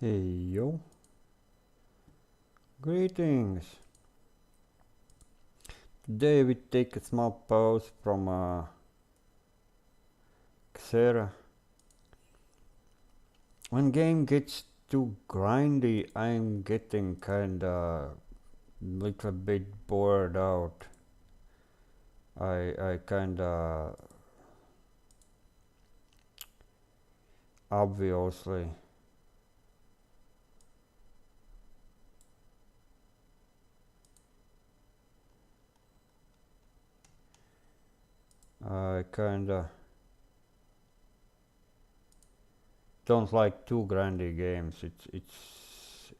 Hey yo, greetings. Today we take a small pause from Xera. When game gets too grindy, I'm getting kinda little bit bored out. I kinda obviously I kinda don't like too grindy games.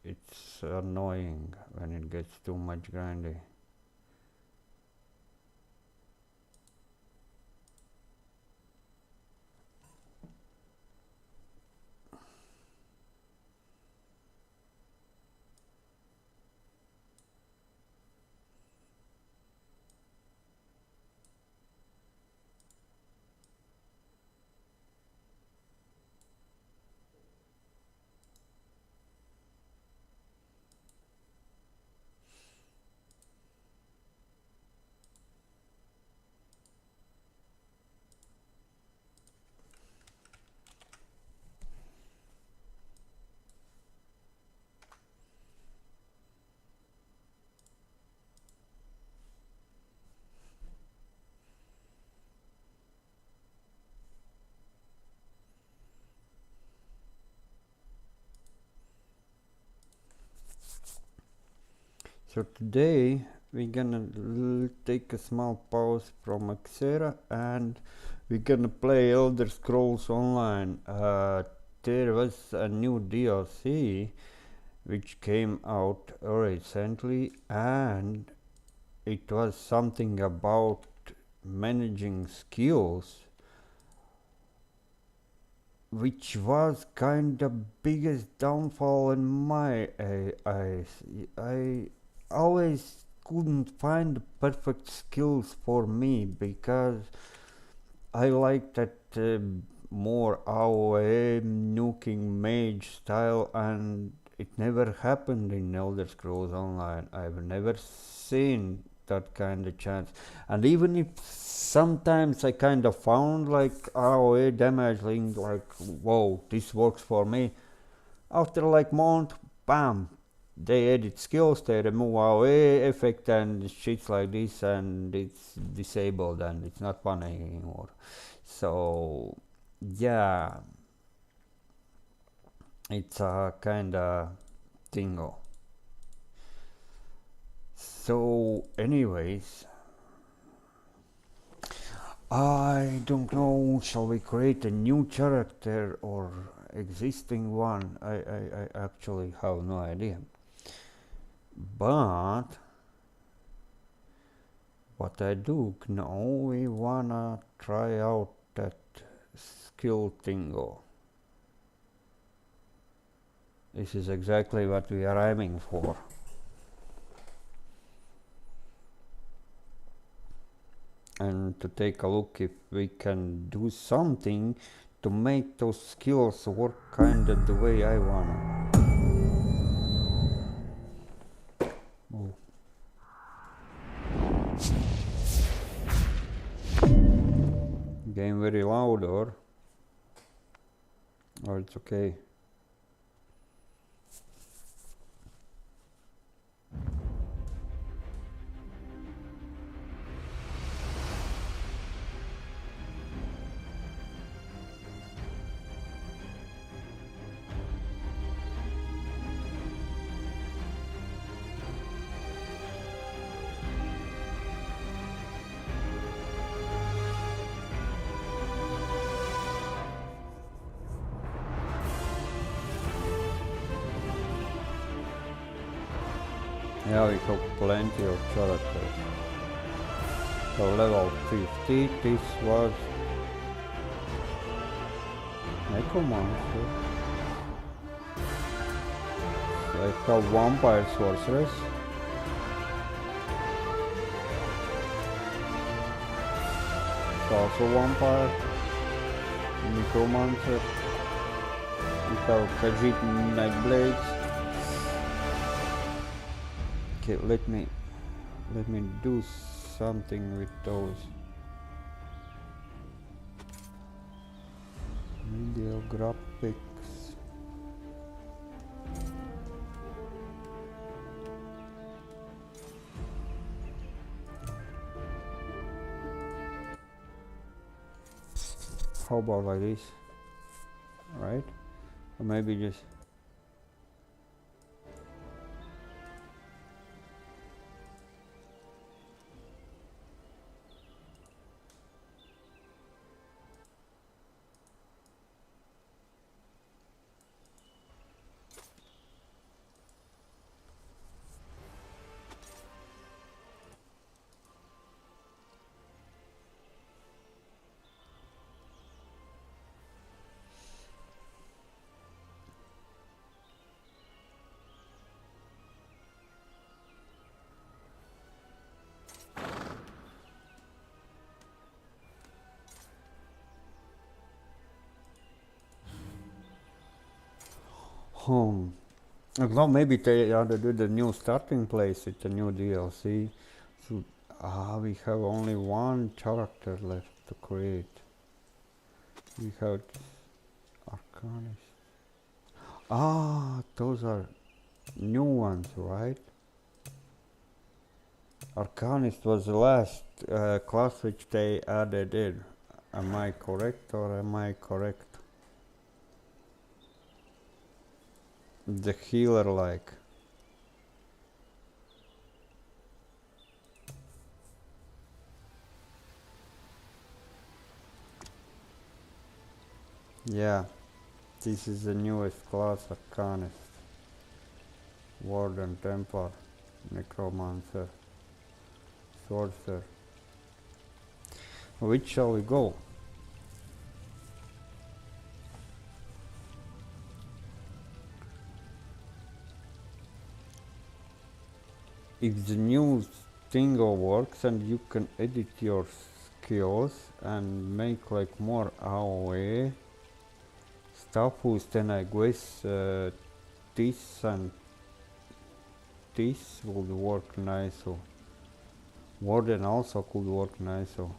It's annoying when it gets too much grindy. So today we're gonna take a small pause from Xera and we're gonna play Elder Scrolls Online. There was a new DLC which came out recently, and it was something about managing skills, which was kind of biggest downfall in my eyes. I always couldn't find the perfect skills for me because I like that more AoE nuking mage style, and it never happened in Elder Scrolls Online. I've never seen that kind of chance. And even if sometimes I kind of found like AoE damage link, like whoa, this works for me. After like month, bam, they edit skills, they remove AoE effect and shit like this, and it's disabled and it's not fun anymore. So yeah, it's a kinda tingle. So anyways, I don't know, shall we create a new character or existing one? I actually have no idea. But what I do know, we wanna try out that skill tingle. This is exactly what we are aiming for. And to take a look if we can do something to make those skills work kind of the way I wanna. Oh. Game very loud, or it's okay. Yeah, we have plenty of characters. So level 50, this was Necromancer. I have Vampire Sorceress. It's also Vampire. Necromancer. have Khajiit Nightblades. Okay, let me do something with those. Video graphics. How about like this? Right? Or maybe just home. Well, maybe they ought to do the new starting place with the new DLC. So, we have only one character left to create. We have Arcanist. Those are new ones, right? Arcanist was the last class which they added in. Am I correct or am I correct? The healer like. Yeah, this is the newest class, Arcanist. Warden, Templar, Necromancer, Sorcerer. Which shall we go? If the new thingo works and you can edit your skills and make like more AoE stuff, then I guess this and this would work nice. So Warden also could work nice. So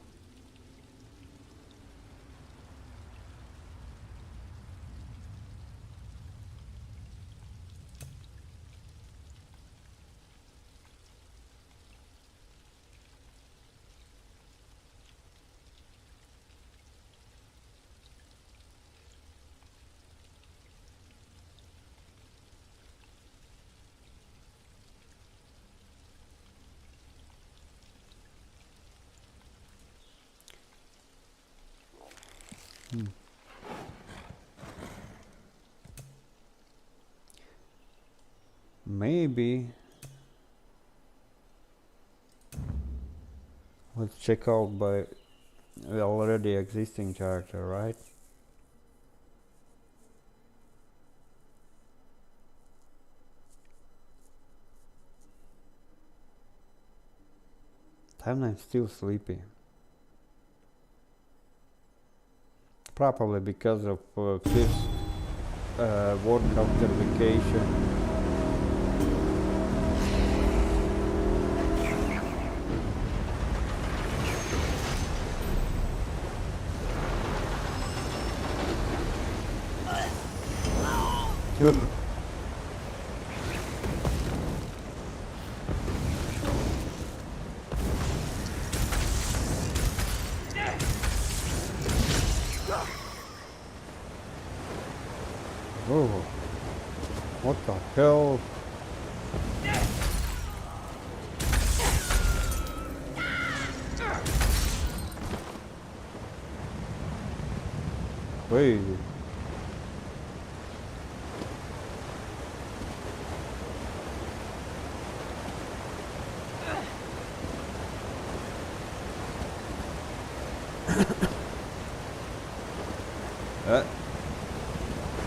maybe let's check out by the already existing character, right? Timeline's still sleepy. Probably because of fifth work after vacation. Oh, what the hell? Crazy.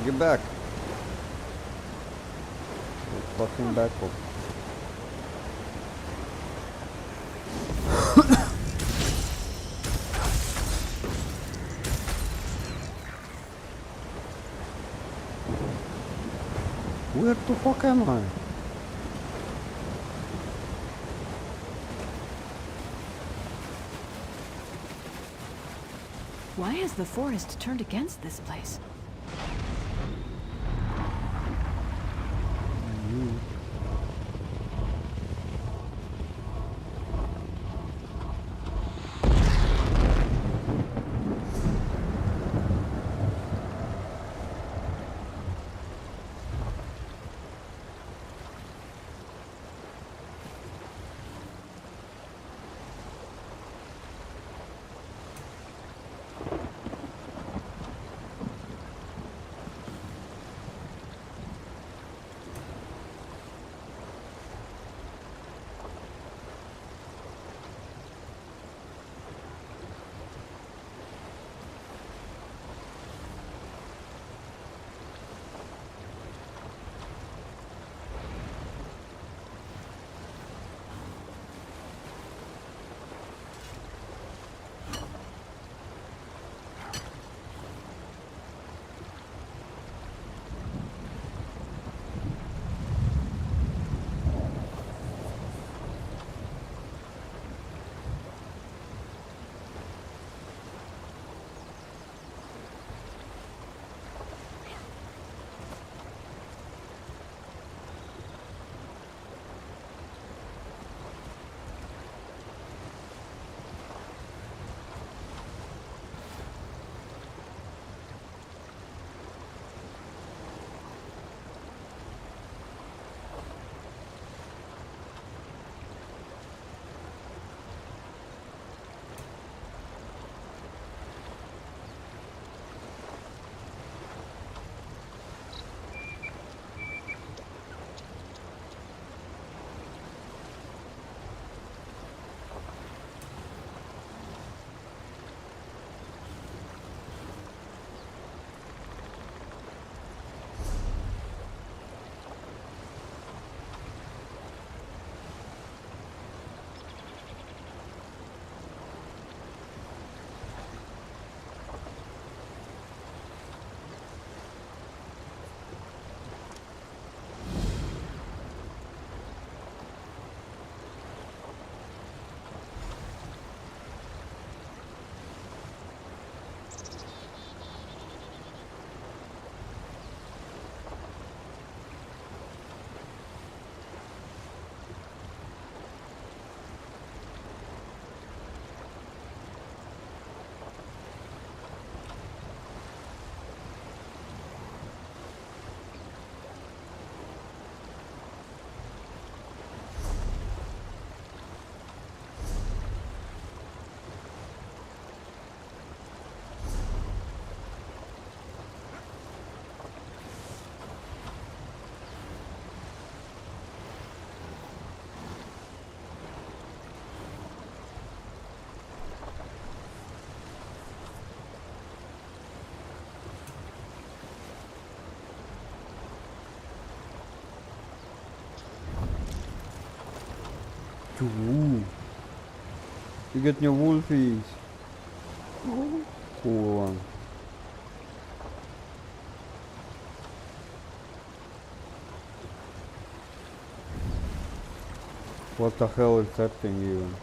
Get back. Get fucking back up. Where the fuck am I? Why has the forest turned against this place? Fíjate, Wolfies. Kurwa. What the hell is that thing even?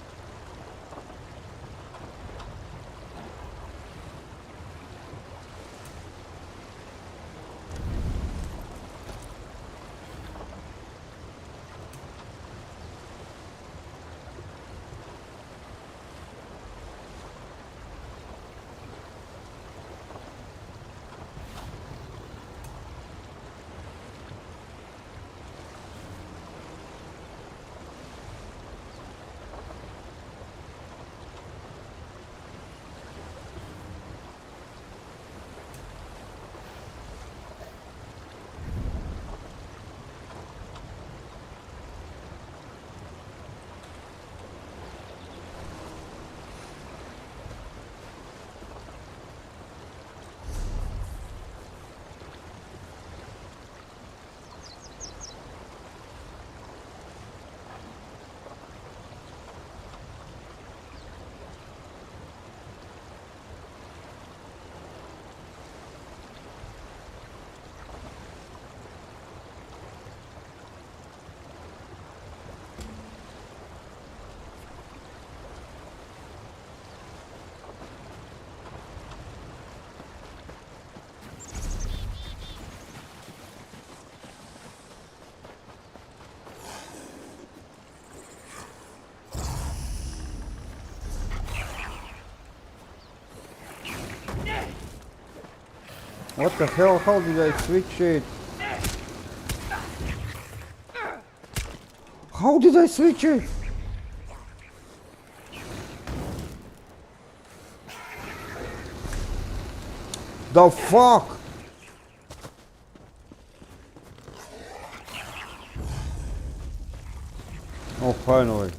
What the hell? How did I switch it? How did I switch it? The fuck? Oh, finally.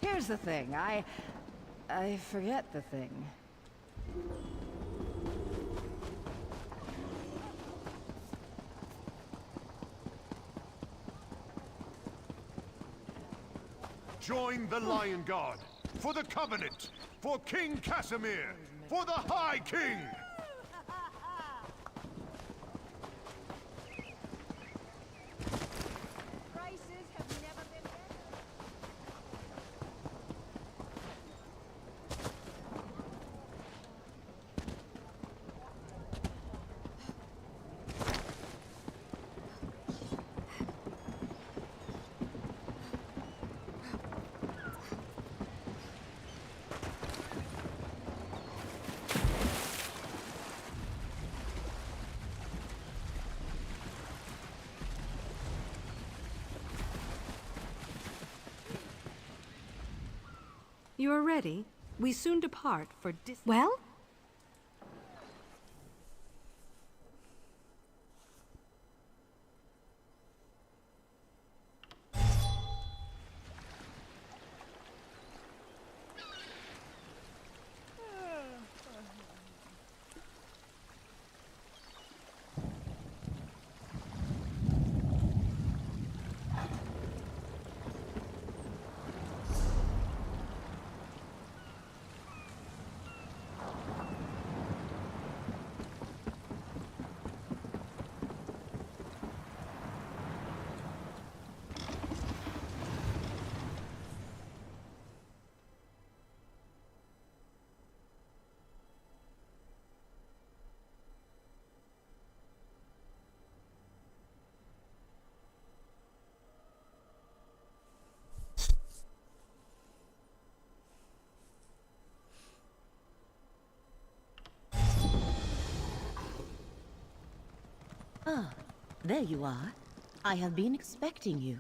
Here's the thing. I forget the thing. Join the Lion Guard for the Covenant, for King Casimir, for the High King. Prices have never been better. You are ready? We soon depart for Well? Ah, there you are. I have been expecting you.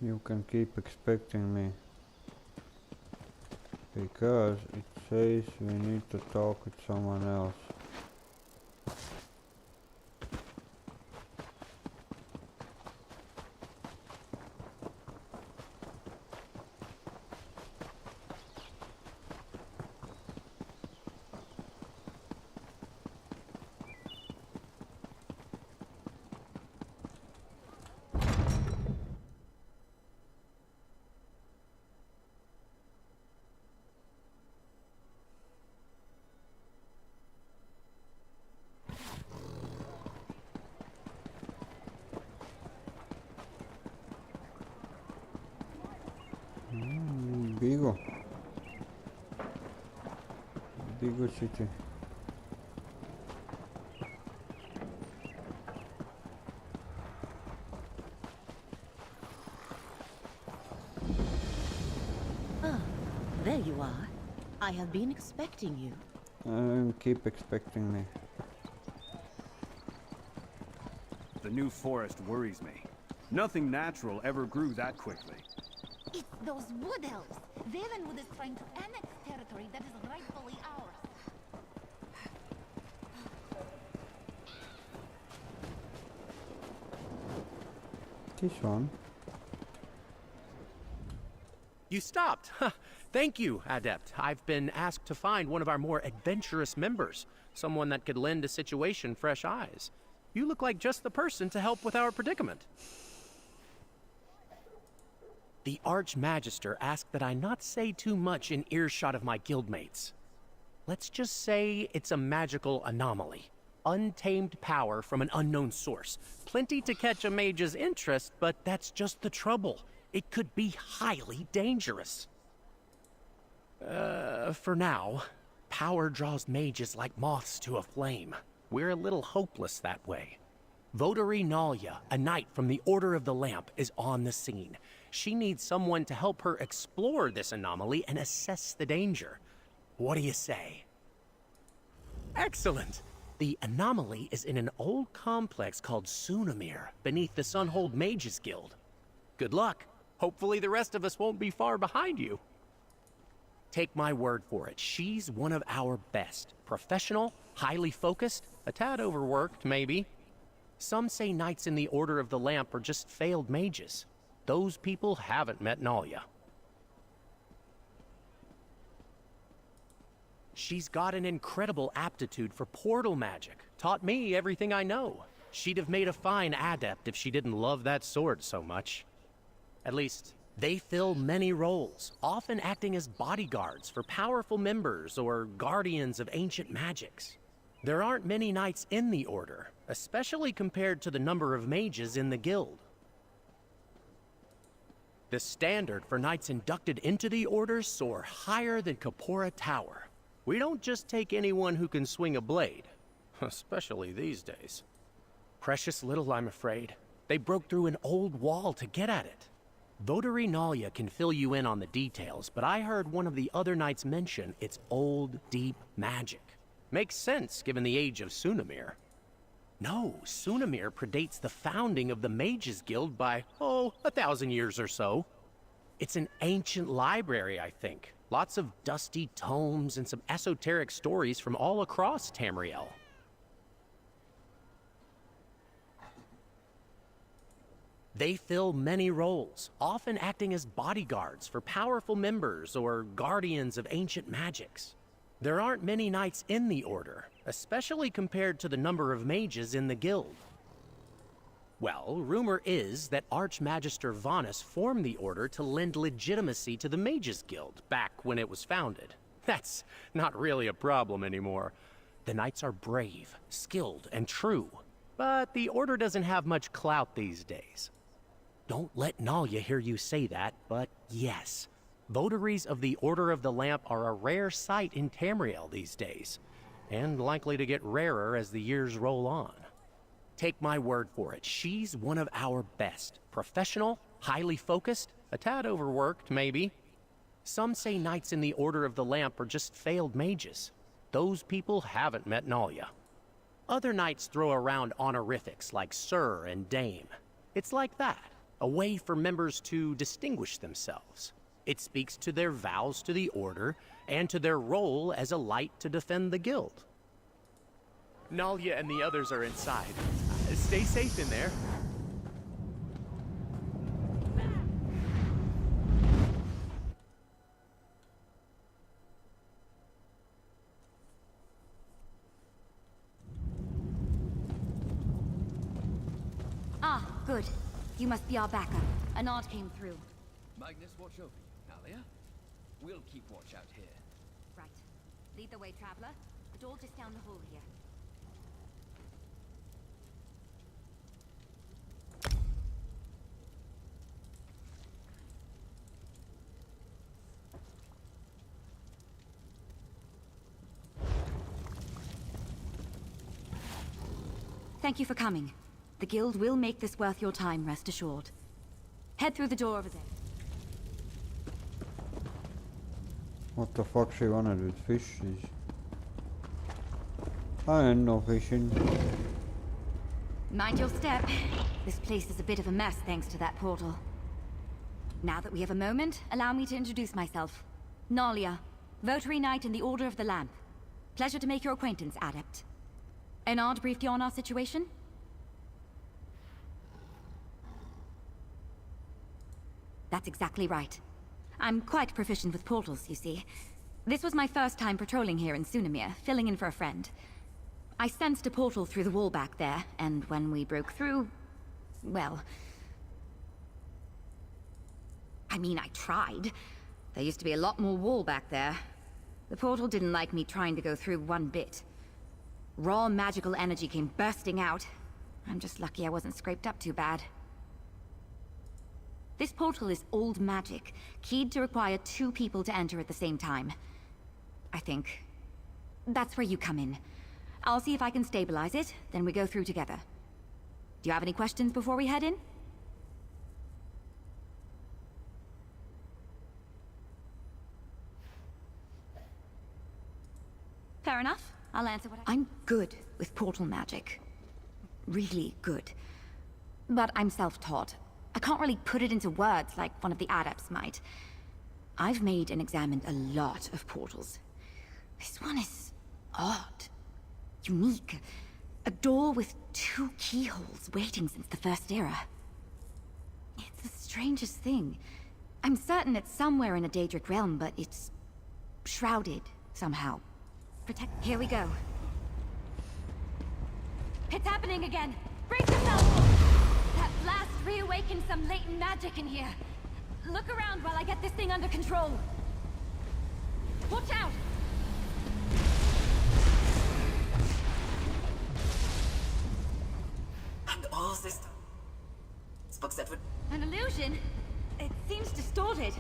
You can keep expecting me. Because it says we need to talk with someone else. Bigo. Bigo city. Ah, there you are. I have been expecting you. Keep expecting me. The new forest worries me. Nothing natural ever grew that quickly. It's those wood elves. Valenwood is trying to annex territory that is rightfully ours. This one. You stopped. Thank you, Adept. I've been asked to find one of our more adventurous members, someone that could lend a situation fresh eyes. You look like just the person to help with our predicament. The Archmagister asked that I not say too much in earshot of my guildmates. Let's just say it's a magical anomaly. Untamed power from an unknown source. Plenty to catch a mage's interest, but that's just the trouble. It could be highly dangerous. For now, power draws mages like moths to a flame. We're a little hopeless that way. Votary Nalia, a knight from the Order of the Lamp, is on the scene. She needs someone to help her explore this anomaly and assess the danger. What do you say? Excellent! The anomaly is in an old complex called Sunamir, beneath the Sunhold Mages Guild. Good luck. Hopefully the rest of us won't be far behind you. Take my word for it, she's one of our best. Professional, highly focused, a tad overworked, maybe. Some say knights in the Order of the Lamp are just failed mages. Those people haven't met Nalia. She's got an incredible aptitude for portal magic. Taught me everything I know. She'd have made a fine adept if she didn't love that sword so much. At least, they fill many roles, often acting as bodyguards for powerful members or guardians of ancient magics. There aren't many knights in the Order, especially compared to the number of mages in the guild. The standard for knights inducted into the Order soar higher than Kapora Tower. We don't just take anyone who can swing a blade, especially these days. Precious little, I'm afraid. They broke through an old wall to get at it. Votary Nalia can fill you in on the details, but I heard one of the other knights mention it's old, deep magic. Makes sense given the age of Sunamir. No, Sunamir predates the founding of the Mages Guild by, 1,000 years or so. It's an ancient library, I think. Lots of dusty tomes and some esoteric stories from all across Tamriel. They fill many roles, often acting as bodyguards for powerful members or guardians of ancient magics. There aren't many knights in the Order, especially compared to the number of mages in the guild. Well, rumor is that Archmagister Vanus formed the Order to lend legitimacy to the Mages Guild back when it was founded. That's not really a problem anymore. The knights are brave, skilled, and true. But the Order doesn't have much clout these days. Don't let Nalia hear you say that, but yes. Votaries of the Order of the Lamp are a rare sight in Tamriel these days, and likely to get rarer as the years roll on. Take my word for it, she's one of our best. Professional, highly focused, a tad overworked, maybe. Some say knights in the Order of the Lamp are just failed mages. Those people haven't met Nalia. Other knights throw around honorifics like Sir and Dame. It's like that, a way for members to distinguish themselves. It speaks to their vows to the Order and to their role as a light to defend the guild. Nalia and the others are inside. Stay safe in there. Ah, good. You must be our backup. A nod came through. Magnus, watch over you. Nalia? We'll keep watch out here. Right. Lead the way, traveler. The door just down the hall here. Thank you for coming. The guild will make this worth your time, rest assured. Head through the door over there. What the fuck she wanted with fishes? I ain't no fishing. Mind your step. This place is a bit of a mess thanks to that portal. Now that we have a moment, allow me to introduce myself. Nalia, Votary Knight in the Order of the Lamp. Pleasure to make your acquaintance, Adept. Enard briefed you on our situation? That's exactly right. I'm quite proficient with portals, you see. This was my first time patrolling here in Sunamir, filling in for a friend. I sensed a portal through the wall back there, and when we broke through... well... I mean, I tried. There used to be a lot more wall back there. The portal didn't like me trying to go through one bit. Raw magical energy came bursting out. I'm just lucky I wasn't scraped up too bad. This portal is old magic, keyed to require 2 people to enter at the same time. I think. That's where you come in. I'll see if I can stabilize it, then we go through together. Do you have any questions before we head in? Fair enough. I'll answer what I'm good with portal magic. Really good. But I'm self-taught. I can't really put it into words like one of the adepts might. I've made and examined a lot of portals. This one is odd. Unique. A door with 2 keyholes waiting since the First Era. It's the strangest thing. I'm certain it's somewhere in a Daedric realm, but it's... shrouded, somehow. Here we go. It's happening again! Brace yourself! That blast reawakened some latent magic in here. Look around while I get this thing under control. Watch out! And all this... Spoke that would... An illusion? It seems distorted.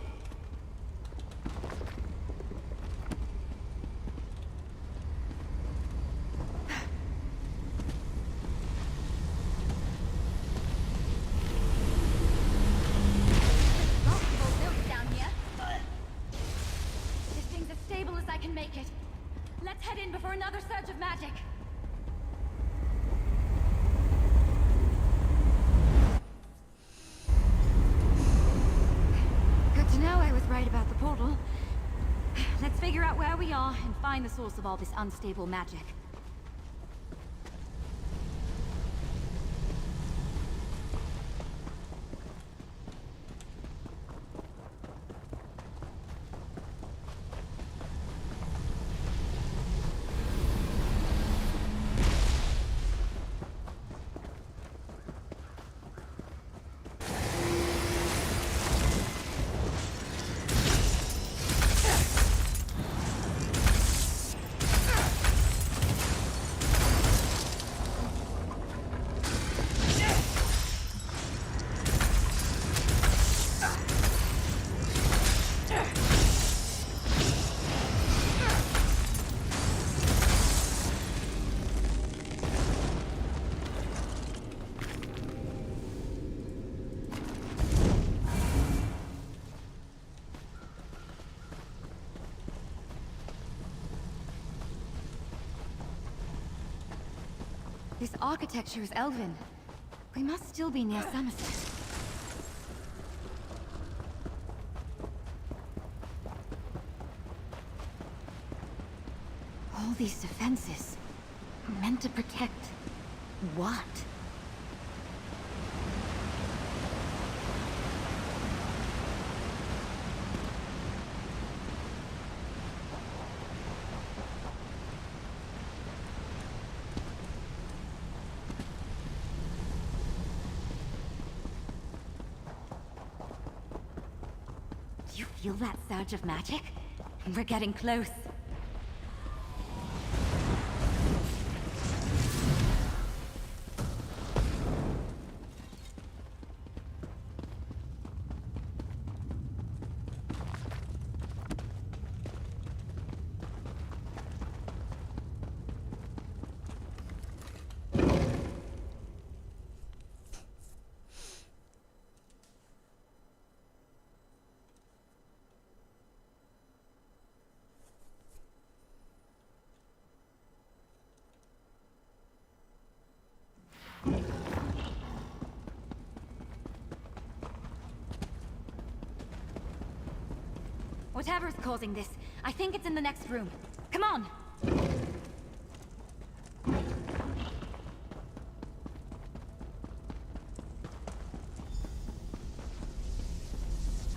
Make it. Let's head in before another surge of magic. Good to know I was right about the portal. Let's figure out where we are and find the source of all this unstable magic. This architecture is elven. We must still be near Somerset. All these defenses meant to protect what? Do you feel that surge of magic? We're getting close. Whatever is causing this, I think it's in the next room. Come on!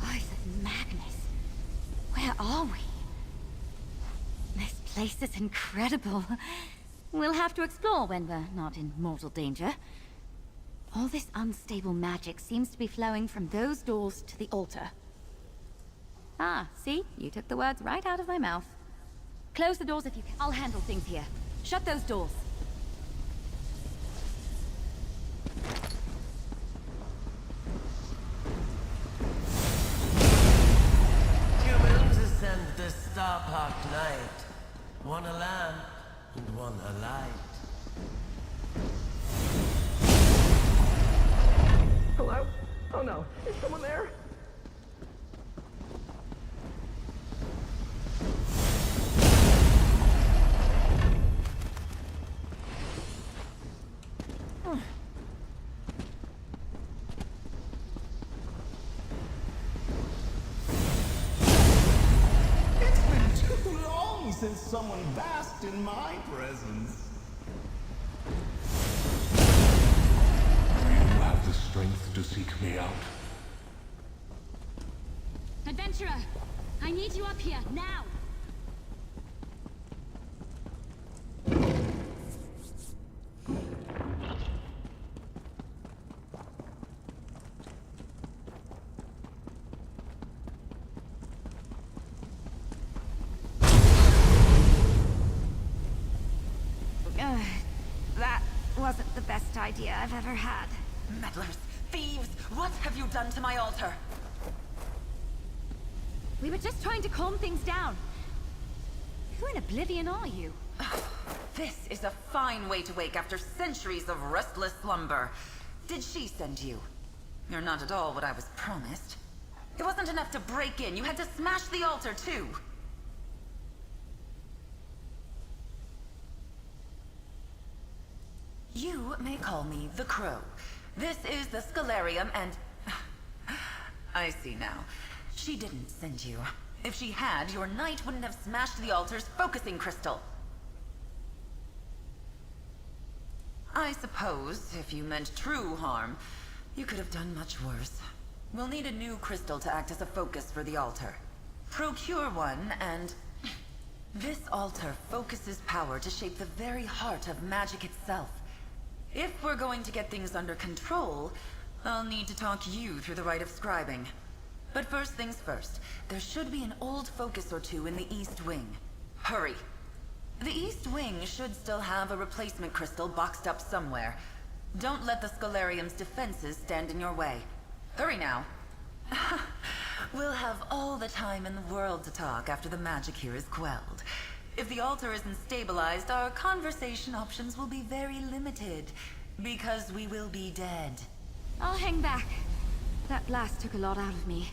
Eyes of Magnus. Where are we? This place is incredible. We'll have to explore when we're not in mortal danger. All this unstable magic seems to be flowing from those doors to the altar. Ah, see? You took the words right out of my mouth. Close the doors if you can. I'll handle things here. Shut those doors. Humans ascend the star-parked night. One a lamp and one a light. Hello? Oh no, is someone there? It's been too long since someone basked in my presence. You have the strength to seek me out. Adventurer! I need you up here, now! That wasn't the best idea I've ever had. Meddlers! Thieves! What have you done to my altar? We were just trying to calm things down. Who in oblivion are you? This is a fine way to wake after centuries of restless slumber. Did she send you? You're not at all what I was promised. It wasn't enough to break in. You had to smash the altar, too. You may call me the Crow. This is the Scalarium and... I see now. She didn't send you. If she had, your knight wouldn't have smashed the altar's focusing crystal. I suppose, if you meant true harm, you could have done much worse. We'll need a new crystal to act as a focus for the altar. Procure one, and... This altar focuses power to shape the very heart of magic itself. If we're going to get things under control, I'll need to talk you through the rite of scribing. But first things first, there should be an old focus or two in the East Wing. Hurry. The East Wing should still have a replacement crystal boxed up somewhere. Don't let the Scalarium's defenses stand in your way. Hurry now. We'll have all the time in the world to talk after the magic here is quelled. If the altar isn't stabilized, our conversation options will be very limited, because we will be dead. I'll hang back. That blast took a lot out of me.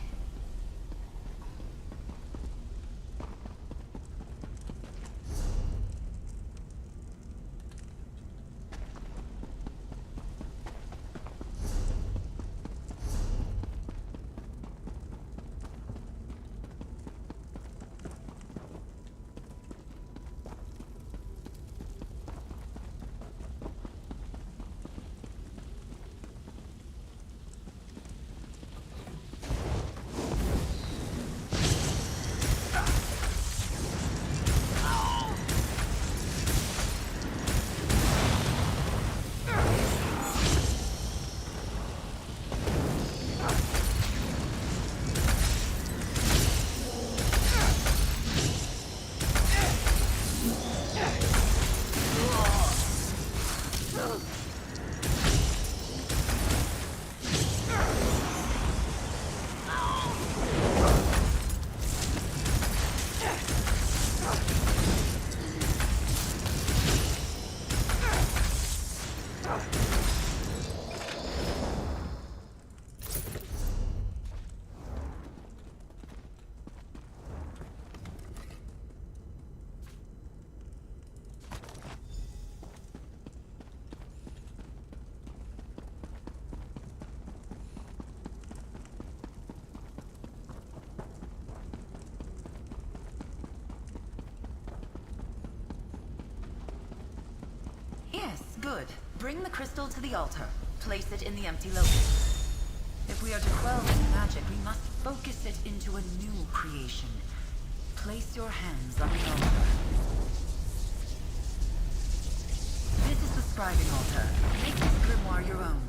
Good. Bring the crystal to the altar. Place it in the empty lotus. If we are to quell this magic, we must focus it into a new creation. Place your hands on the altar. This is the scribing altar. Make this grimoire your own.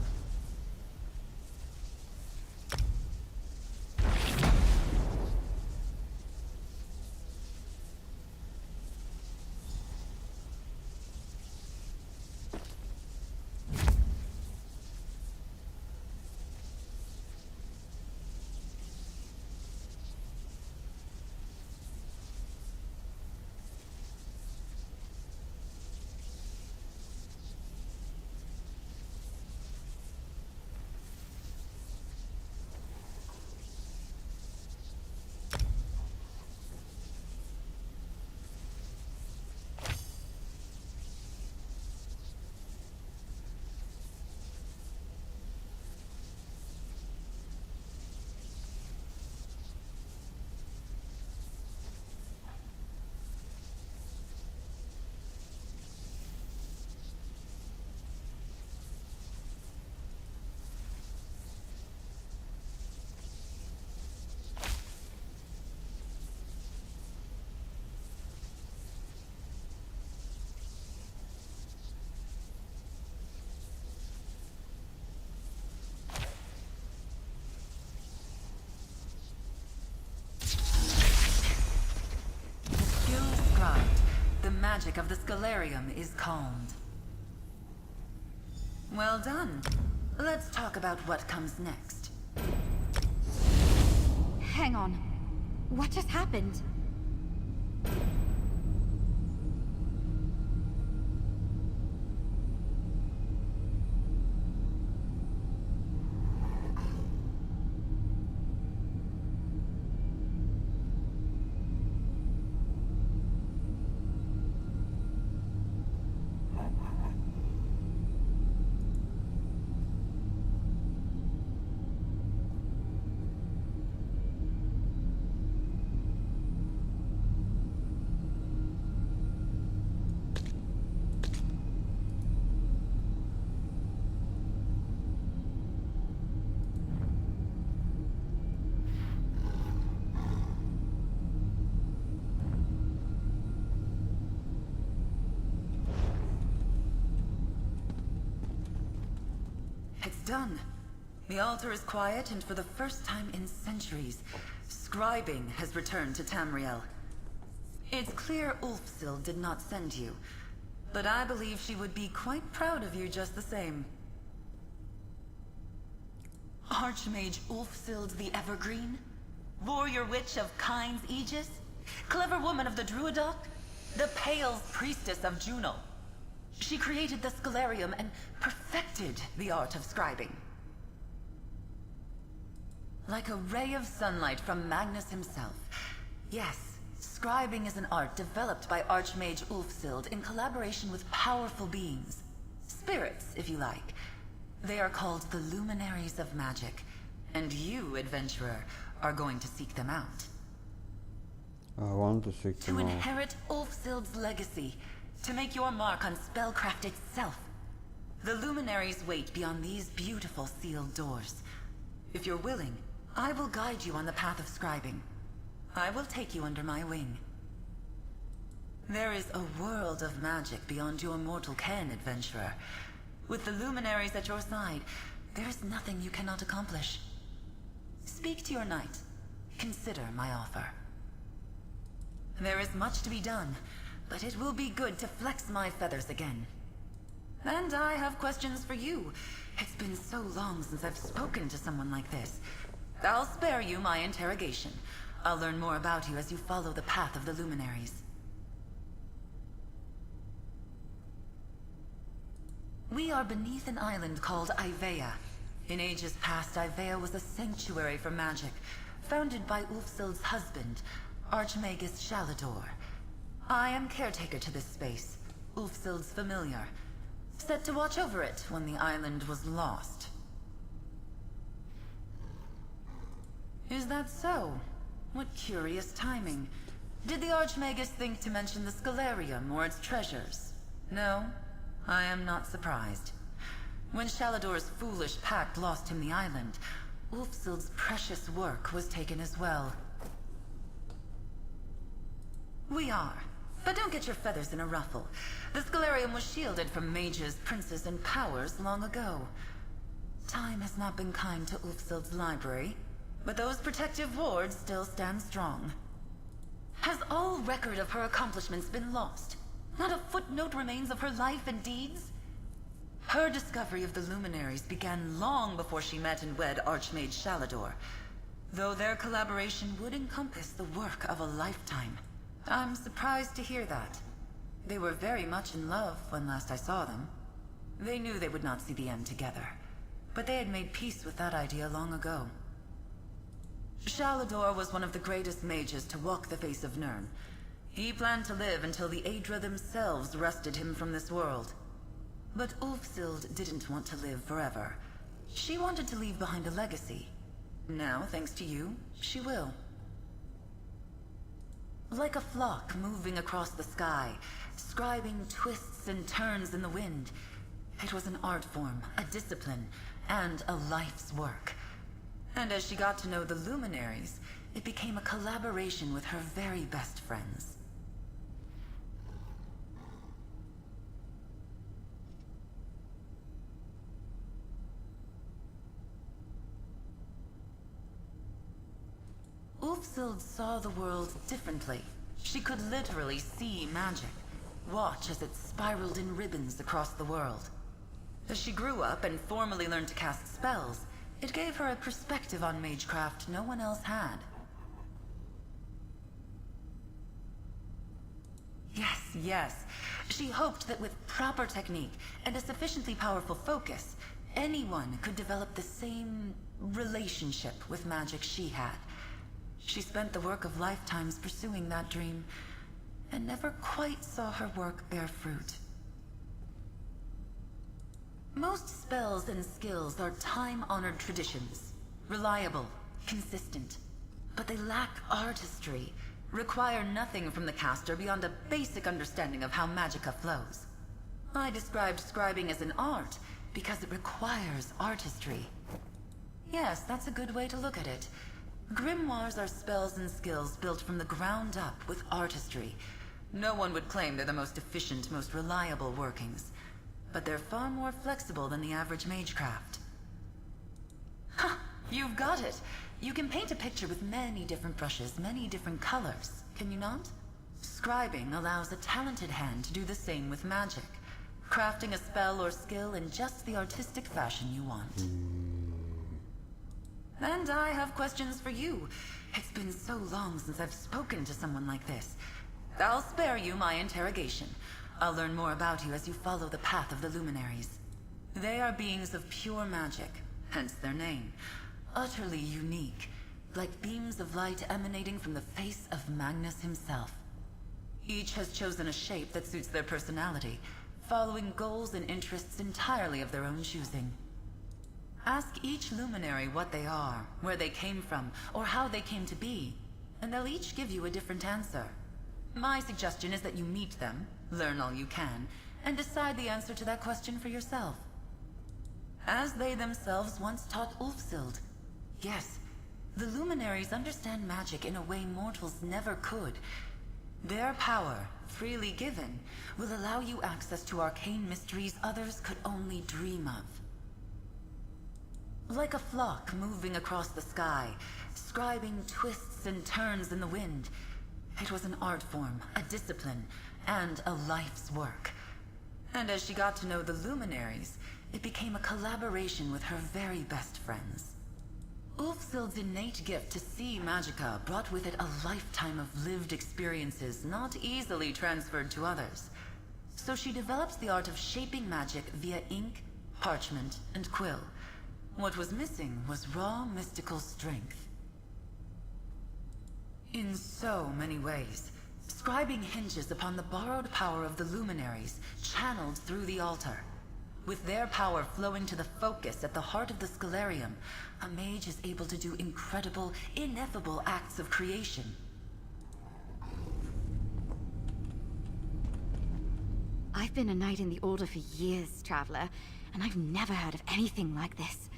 The magic of the Scalarium is calmed. Well done. Let's talk about what comes next. Hang on. What just happened? It's done. The altar is quiet, and for the first time in centuries, scribing has returned to Tamriel. It's clear Ulfsil did not send you, but I believe she would be quite proud of you just the same. Archmage Ulfsild the Evergreen? Warrior Witch of Kyne's Aegis? Clever woman of the Druidoc? The Pale's priestess of Juno? She created the Scalarium and perfected the art of scribing. Like a ray of sunlight from Magnus himself. Yes, scribing is an art developed by Archmage Ulfsild in collaboration with powerful beings. Spirits, if you like. They are called the Luminaries of Magic. And you, adventurer, are going to seek them out. I want to seek them To out. inherit Ulfsild's legacy. To make your mark on spellcraft itself. The luminaries wait beyond these beautiful sealed doors. If you're willing, I will guide you on the path of scribing. I will take you under my wing. There is a world of magic beyond your mortal ken, adventurer. With the luminaries at your side, there is nothing you cannot accomplish. Speak to your knight. Consider my offer. There is much to be done, but it will be good to flex my feathers again. And I have questions for you. It's been so long since I've spoken to someone like this. I'll spare you my interrogation. I'll learn more about you as you follow the path of the luminaries. We are beneath an island called Ivea. In ages past, Ivea was a sanctuary for magic, founded by Ulfsild's husband, Archmagus Shalador. I am caretaker to this space, Ulfsild's familiar, set to watch over it when the island was lost. Is that so? What curious timing. Did the Archmagus think to mention the Scalarium or its treasures? No? I am not surprised. When Shalador's foolish pact lost him the island, Ulfsild's precious work was taken as well. We are. But don't get your feathers in a ruffle. The Scalarium was shielded from mages, princes, and powers long ago. Time has not been kind to Ulfsild's library, but those protective wards still stand strong. Has all record of her accomplishments been lost? Not a footnote remains of her life and deeds? Her discovery of the Luminaries began long before she met and wed Archmage Shalador, though their collaboration would encompass the work of a lifetime. I'm surprised to hear that. They were very much in love when last I saw them. They knew they would not see the end together, but they had made peace with that idea long ago. Shalador was one of the greatest mages to walk the face of Nirn. He planned to live until the Aedra themselves wrested him from this world. But Ulfsild didn't want to live forever. She wanted to leave behind a legacy. Now, thanks to you, she will. Like a flock moving across the sky, scribing twists and turns in the wind, it was an art form, a discipline, and a life's work. And as she got to know the Luminaries, it became a collaboration with her very best friends. Ulfsild saw the world differently. She could literally see magic, watch as it spiraled in ribbons across the world. As she grew up and formally learned to cast spells, it gave her a perspective on magecraft no one else had. Yes. She hoped that with proper technique and a sufficiently powerful focus, anyone could develop the same relationship with magic she had. She spent the work of lifetimes pursuing that dream, and never quite saw her work bear fruit. Most spells and skills are time-honored traditions, reliable, consistent, but they lack artistry, require nothing from the caster beyond a basic understanding of how magicka flows. I described scribing as an art because it requires artistry. Yes, that's a good way to look at it. Grimoires are spells and skills built from the ground up with artistry. No one would claim they're the most efficient, most reliable workings, but they're far more flexible than the average magecraft. Ha! You've got it! You can paint a picture with many different brushes, many different colors, can you not? Scribing allows a talented hand to do the same with magic, crafting a spell or skill in just the artistic fashion you want. And I have questions for you. It's been so long since I've spoken to someone like this. I'll spare you my interrogation. I'll learn more about you as you follow the path of the Luminaries. They are beings of pure magic, hence their name. Utterly unique, like beams of light emanating from the face of Magnus himself. Each has chosen a shape that suits their personality, following goals and interests entirely of their own choosing. Ask each luminary what they are, where they came from, or how they came to be, and they'll each give you a different answer. My suggestion is that you meet them, learn all you can, and decide the answer to that question for yourself. As they themselves once taught Ulfsild. Yes, the luminaries understand magic in a way mortals never could. Their power, freely given, will allow you access to arcane mysteries others could only dream of. Like a flock moving across the sky, scribing twists and turns in the wind, it was an art form, a discipline, and a life's work. And as she got to know the Luminaries, it became a collaboration with her very best friends. Ulfsild's innate gift to see magicka brought with it a lifetime of lived experiences not easily transferred to others. So she developed the art of shaping magic via ink, parchment, and quill. What was missing was raw mystical strength. In so many ways, scribing hinges upon the borrowed power of the Luminaries, channeled through the altar. With their power flowing to the focus at the heart of the Scalarium, a mage is able to do incredible, ineffable acts of creation. I've been a knight in the Order for years, Traveler, and I've never heard of anything like this.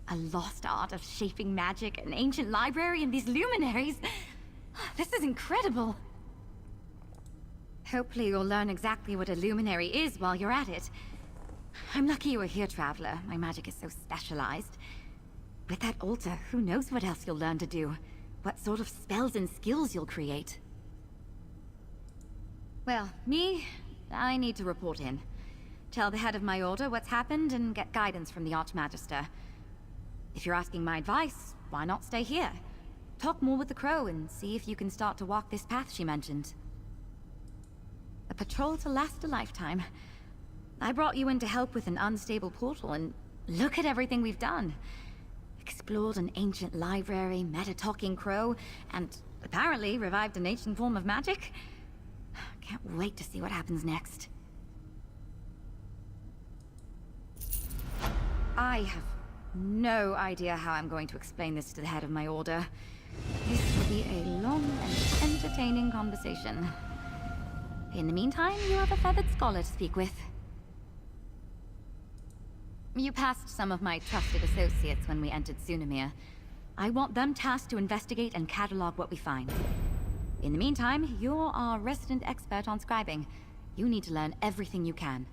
A lost art of shaping magic, an ancient library, and these luminaries. This is incredible. Hopefully you'll learn exactly what a luminary is while you're at it. I'm lucky you were here, Traveler. My magic is so specialized. With that altar, who knows what else you'll learn to do? What sort of spells and skills you'll create? Well, I need to report in. Tell the head of my order what's happened and get guidance from the Archmagister. If you're asking my advice, why not stay here? Talk more with the Crow and see if you can start to walk this path she mentioned. A patrol to last a lifetime. I brought you in to help with an unstable portal, and look at everything we've done. Explored an ancient library, met a talking crow, and apparently revived an ancient form of magic. Can't wait to see what happens next. I have no idea how I'm going to explain this to the head of my order. This will be a long and entertaining conversation. In the meantime, you have a feathered scholar to speak with. You passed some of my trusted associates when we entered Sunamir. I want them tasked to investigate and catalog what we find. In the meantime, you're our resident expert on scribing. You need to learn everything you can.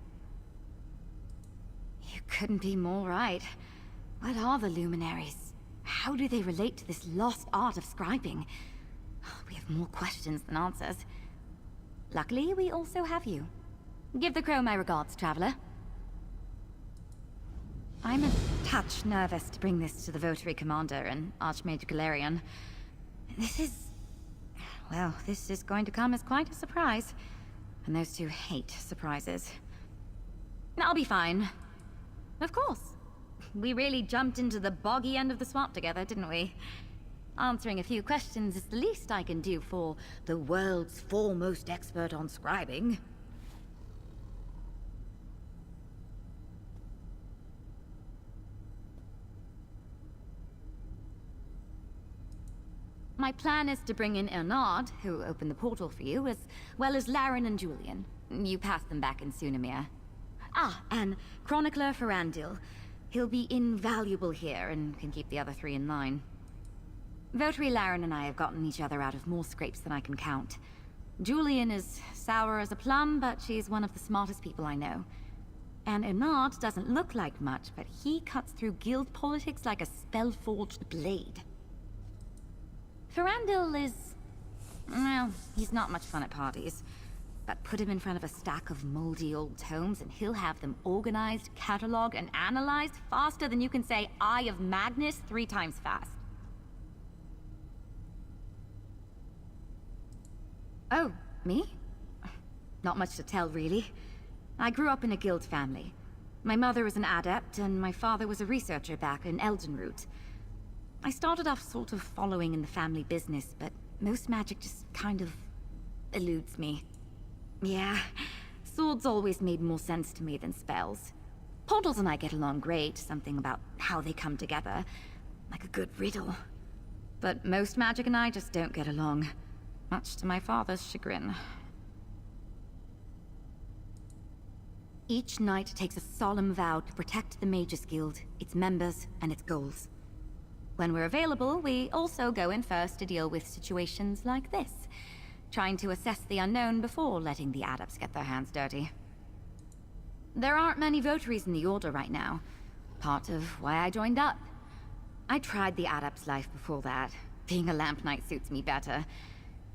You couldn't be more right. What are the luminaries? How do they relate to this lost art of scribing? We have more questions than answers. Luckily, we also have you. Give the Crow my regards, Traveler. I'm a touch nervous to bring this to the Votary Commander and Archmage Galerion. This is going to come as quite a surprise. And those two hate surprises. I'll be fine. Of course. We really jumped into the boggy end of the swamp together, didn't we? Answering a few questions is the least I can do for the world's foremost expert on scribing. My plan is to bring in Ernard, who opened the portal for you, as well as Laren and Julian. You passed them back in Sunamir. And Chronicler Ferandil. He'll be invaluable here and can keep the other three in line. Votary Laren and I have gotten each other out of more scrapes than I can count. Julian is sour as a plum, but she's one of the smartest people I know. And Ernard doesn't look like much, but he cuts through guild politics like a spell-forged blade. Ferandil is... well, he's not much fun at parties. But put him in front of a stack of moldy old tomes and he'll have them organized, cataloged, and analyzed faster than you can say Eye of Magnus 3 times fast. Oh, me? Not much to tell, really. I grew up in a guild family. My mother was an adept, and my father was a researcher back in Eldenroot. I started off sort of following in the family business, but most magic just kind of eludes me. Yeah, swords always made more sense to me than spells. Portals and I get along great, something about how they come together, like a good riddle. But most magic and I just don't get along, much to my father's chagrin. Each knight takes a solemn vow to protect the Mages Guild, its members, and its goals. When we're available, we also go in first to deal with situations like this, trying to assess the unknown before letting the adepts get their hands dirty. There aren't many votaries in the Order right now, part of why I joined up. I tried the adept's life before that. Being a lamp knight suits me better,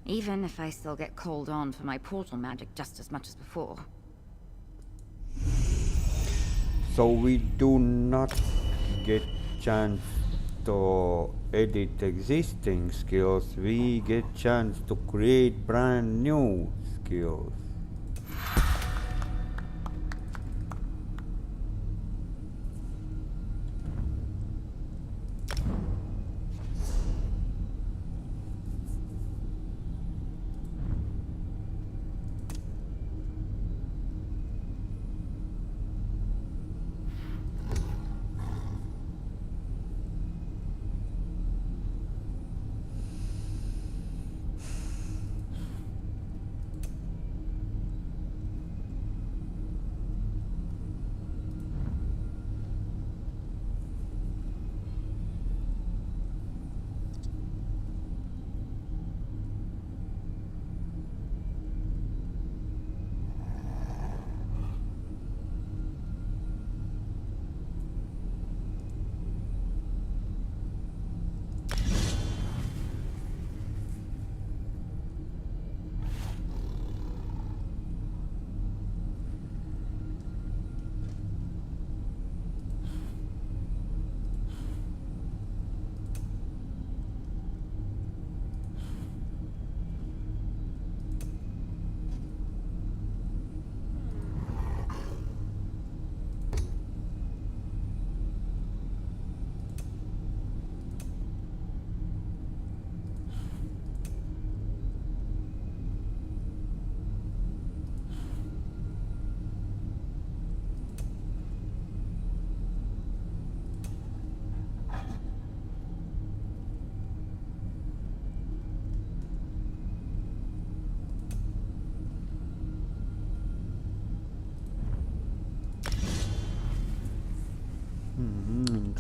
even if I still get called on for my portal magic just as much as before. So we do not get chance to edit existing skills, we get chance to create brand new skills.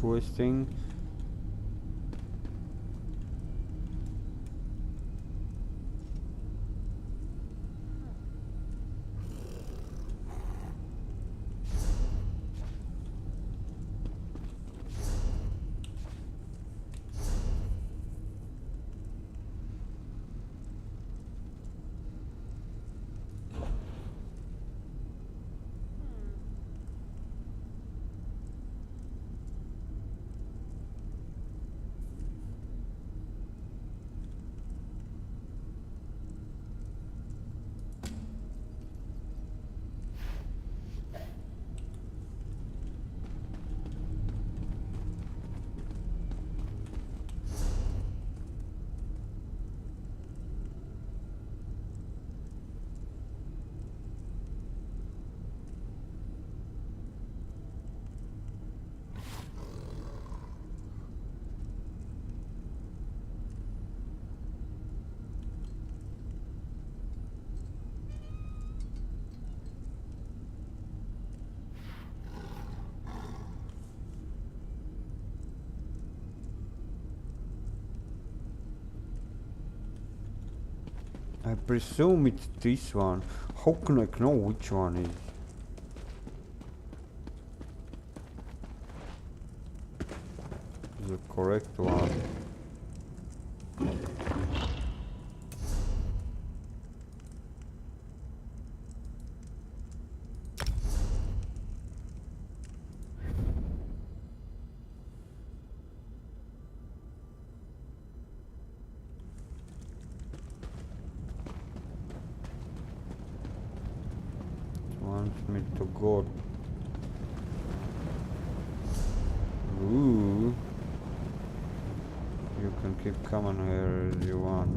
interesting. I presume it's this one. How can I know which one is? The correct one. Wants me to go. Ooh. You can keep coming here as you want.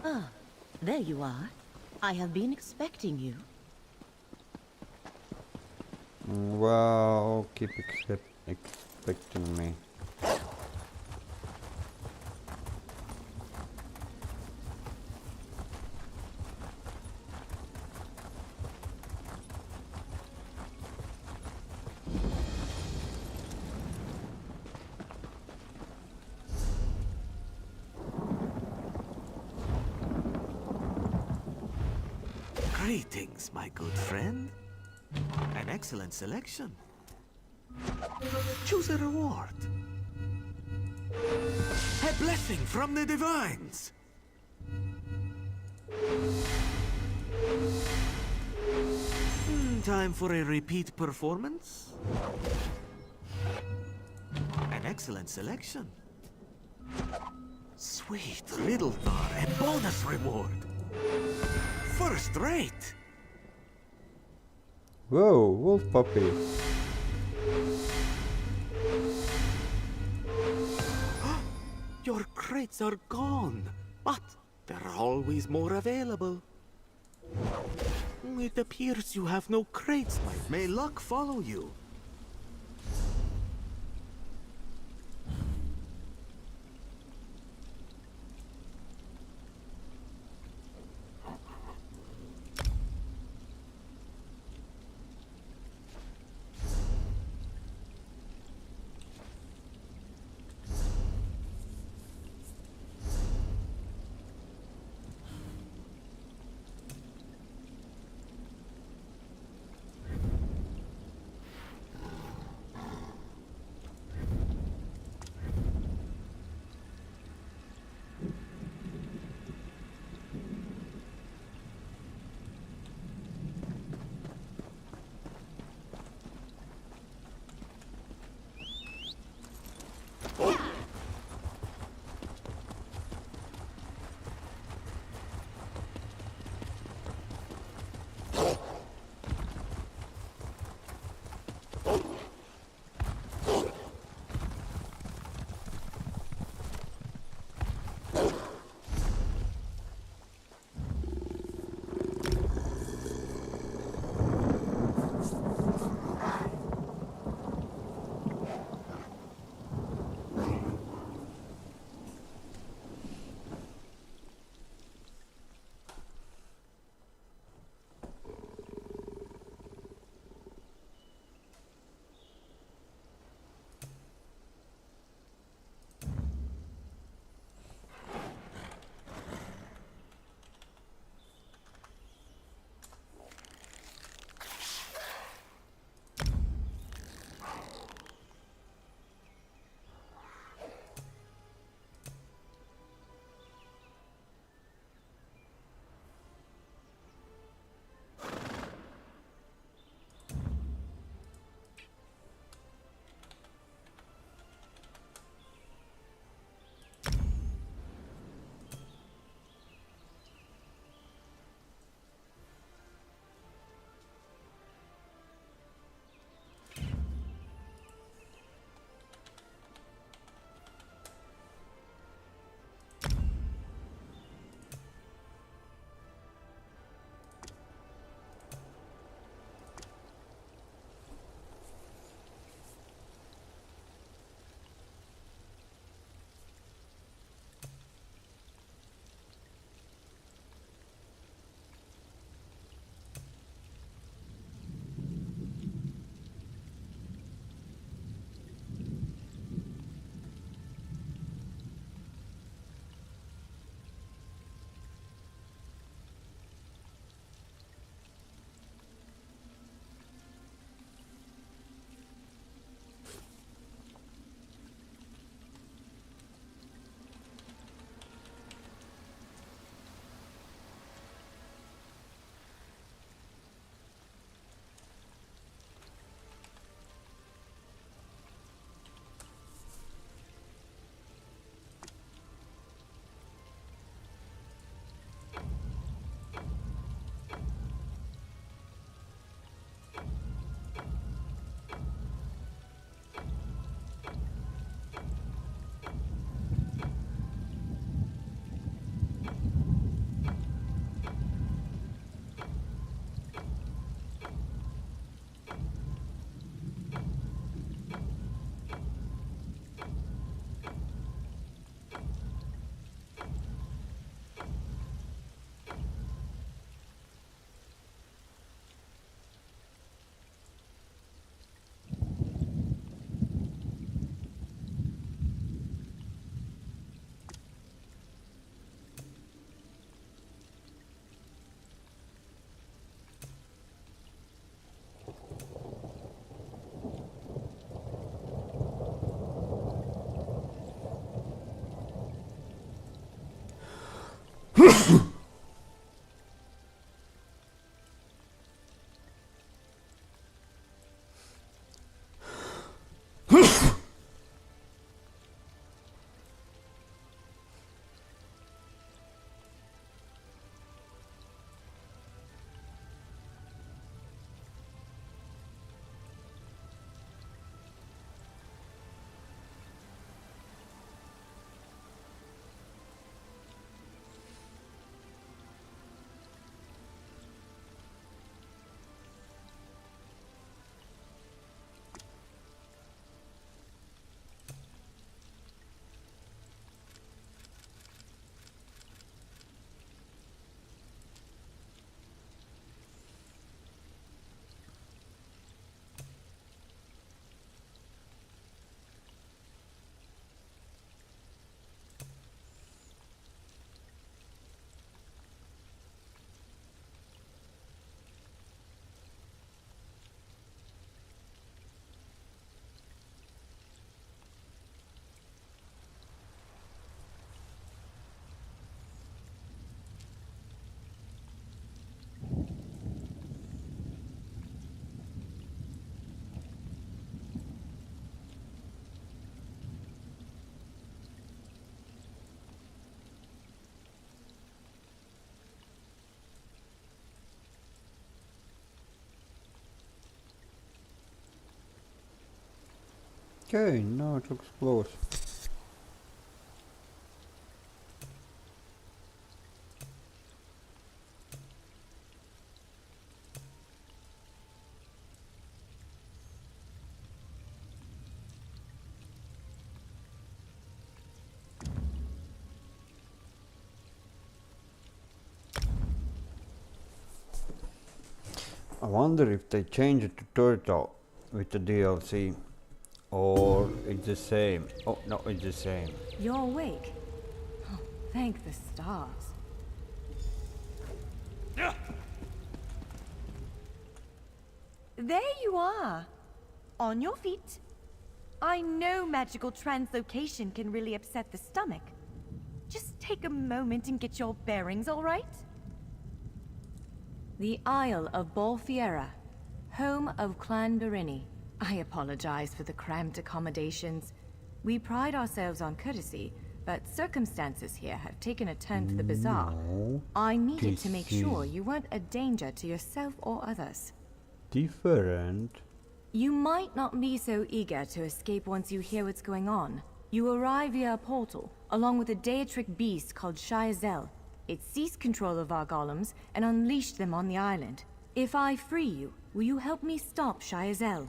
Ah, there you are. I have been expecting you. Well, keep expecting me. Greetings, my good friend. An excellent selection. Choose a reward. A blessing from the divines. Time for a repeat performance. An excellent selection. Sweet riddle bar, a bonus reward. First rate. Whoa, wolf puppy. Your crates are gone, but there are always more available. It appears you have no crates, May luck follow you. Okay, now it looks close. I wonder if they change it to turtle with the DLC, or it's the same. Oh no, it's the same. You're awake. Oh, thank the stars. There you are. On your feet. I know magical translocation can really upset the stomach. Just take a moment and get your bearings, all right? The Isle of Bolfiera, home of Clan Berini. I apologize for the cramped accommodations. We pride ourselves on courtesy, but circumstances here have taken a turn for the bizarre. No, I needed to this make sure is you weren't a danger to yourself or others. different. You might not be so eager to escape once you hear what's going on. You arrive via a portal, along with a Daetric beast called Shayazel. It seized control of our golems and unleashed them on the island. If I free you, will you help me stop Shayazel?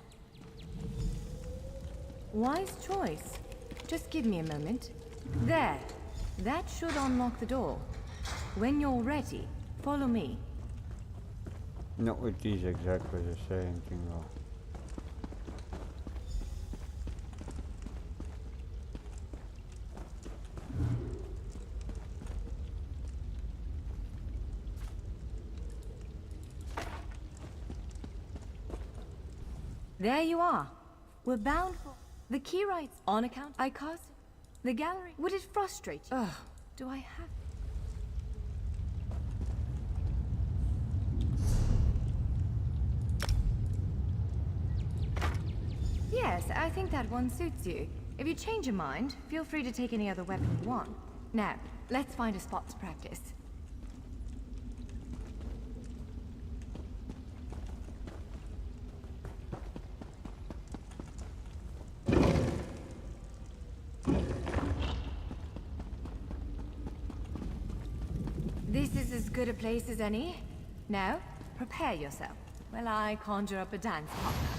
Wise choice. Just give me a moment. There. That should unlock the door. When you're ready, follow me. No, it is exactly the same thing though. There you are. We're bound for... The key writes, on account I cast... The gallery... Would it frustrate you? Ugh, do I have... Yes, I think that one suits you. If you change your mind, feel free to take any other weapon you want. Now, let's find a spot to practice. This is as good a place as any. Now, prepare yourself while I conjure up a dance partner.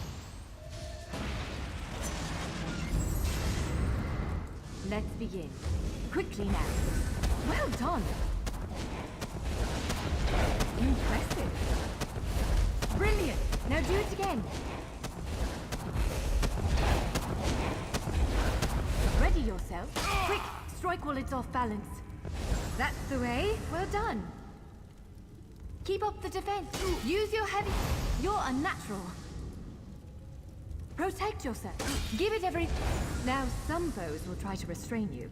Let's begin. Quickly now. Well done. Impressive. Brilliant. Now do it again. Ready yourself. Quick, strike while it's off balance. That's the way. Well done. Keep up the defense. Use your heavy... You're unnatural. Protect yourself. Give it every... Now some foes will try to restrain you.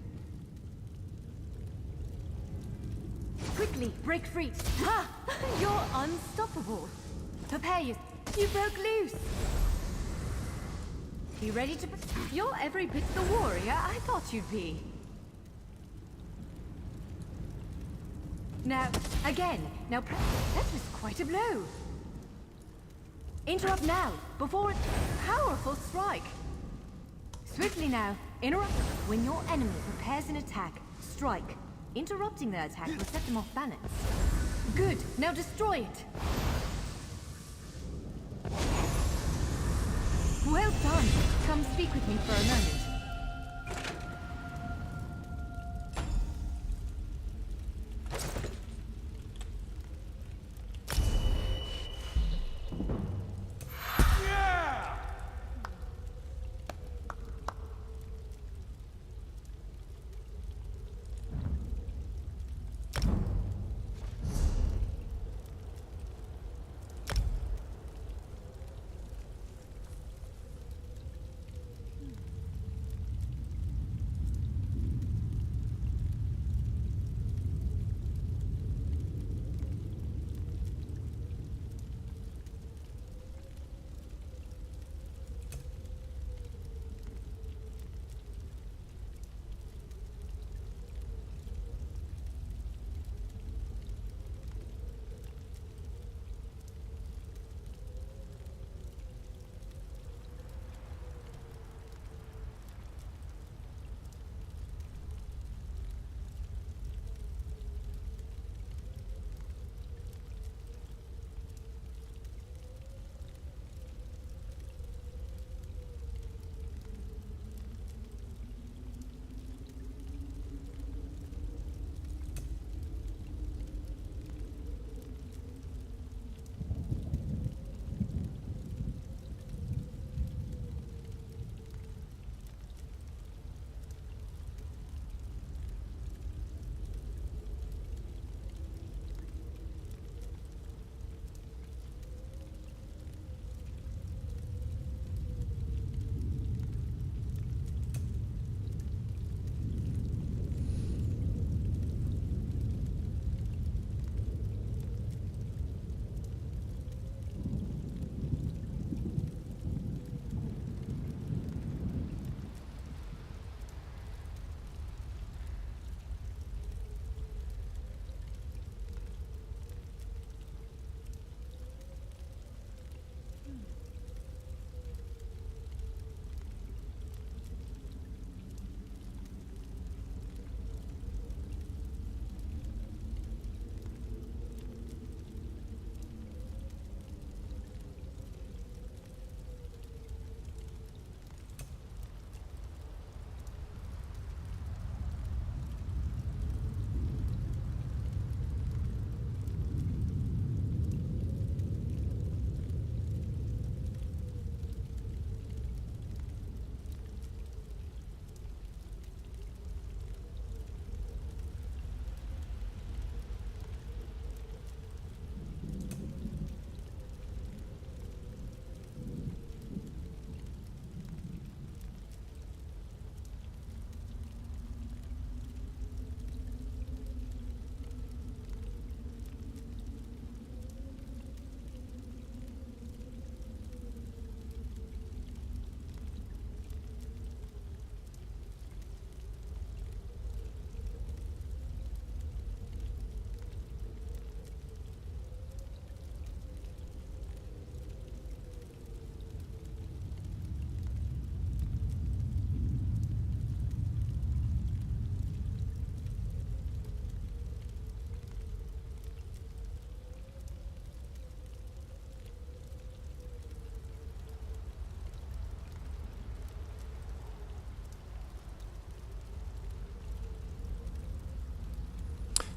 Quickly, break free. Ha! You're unstoppable. Prepare you. You broke loose. You ready to... You're every bit the warrior I thought you'd be. Now, again. Now, that was quite a blow. Interrupt now, before it... Powerful strike. Swiftly now. Interrupt. When your enemy prepares an attack, strike. Interrupting their attack will set them off balance. Good. Now destroy it. Well done. Come speak with me for a moment.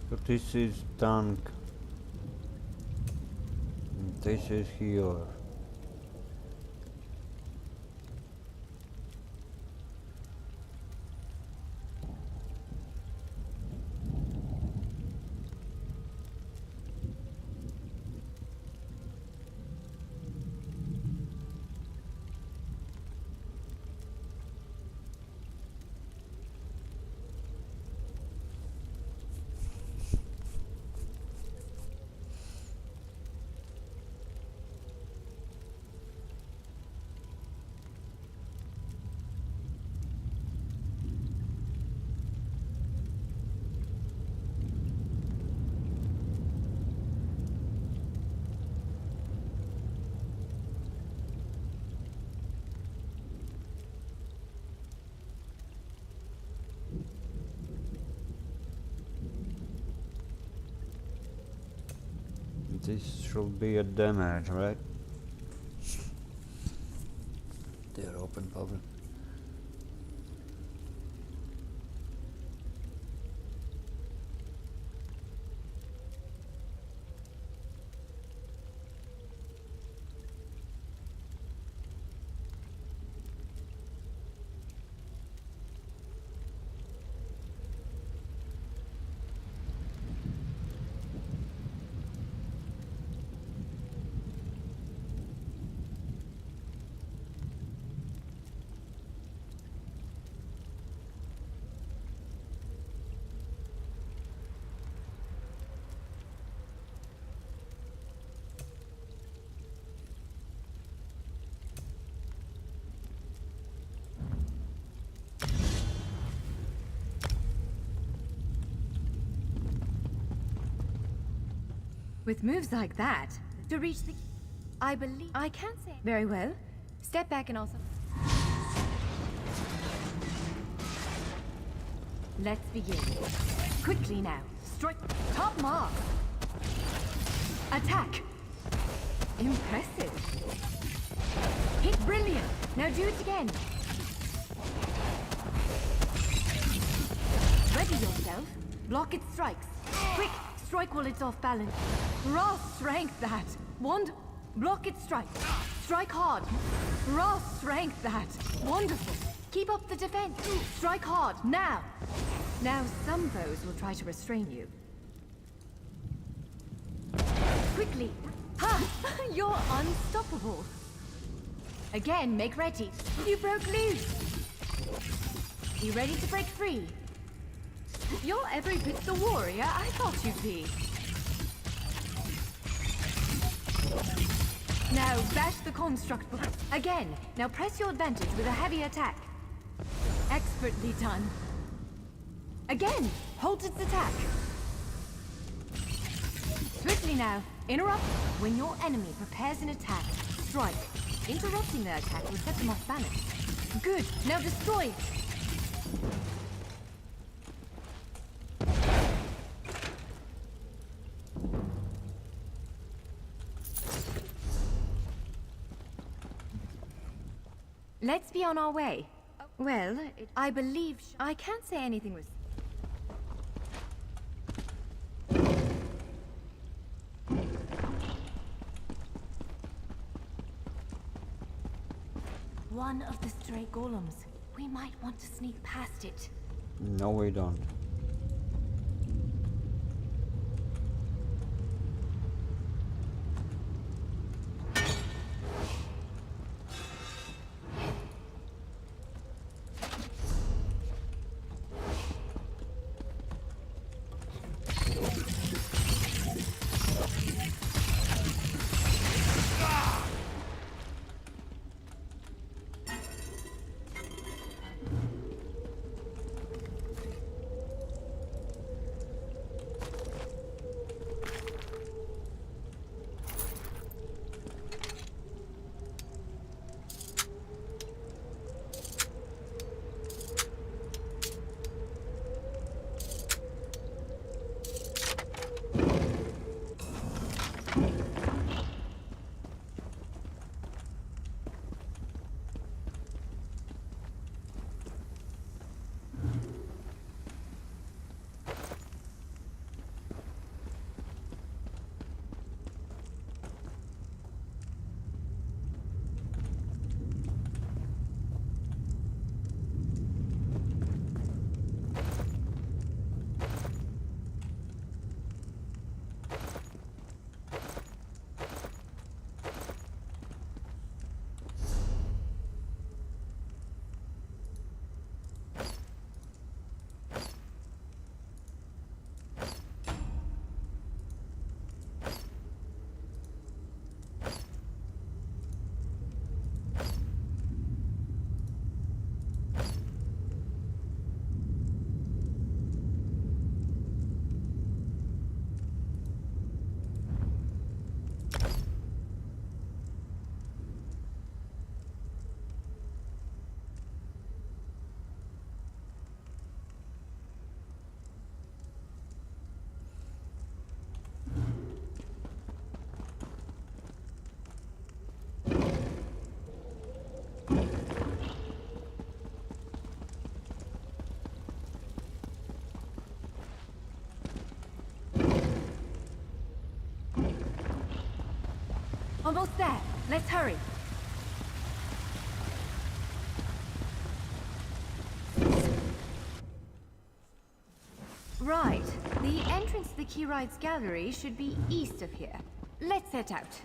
So this is tank. This is healer. This should be a damage, right? They're open public. With moves like that, to reach the... I believe... I can't say... Very well. Step back and also... Let's begin. Quickly now. Strike... Top mark! Attack! Impressive. Hit brilliant! Now do it again. Ready yourself. Block its strikes. Quick! Strike while it's off balance. Raw strength that. Wand. Block its strike. Strike hard. Raw strength that. Wonderful. Keep up the defense. Strike hard. Now. Now some foes will try to restrain you. Quickly. Ha! You're unstoppable. Again, make ready. You broke loose. You ready to break free? You're every bit the warrior I thought you'd be. Now bash the construct. Again, now press your advantage with a heavy attack. Expertly done. Again, hold its attack. Swiftly now, interrupt when your enemy prepares an attack. Strike. Interrupting their attack will set them off balance. Good, now destroy it. Let's be on our way. Well, I believe... I can't say anything was... One of the stray golems. We might want to sneak past it. No, we don't. Almost there. Let's hurry. Right. The entrance to the Keyrights Gallery should be east of here. Let's set out.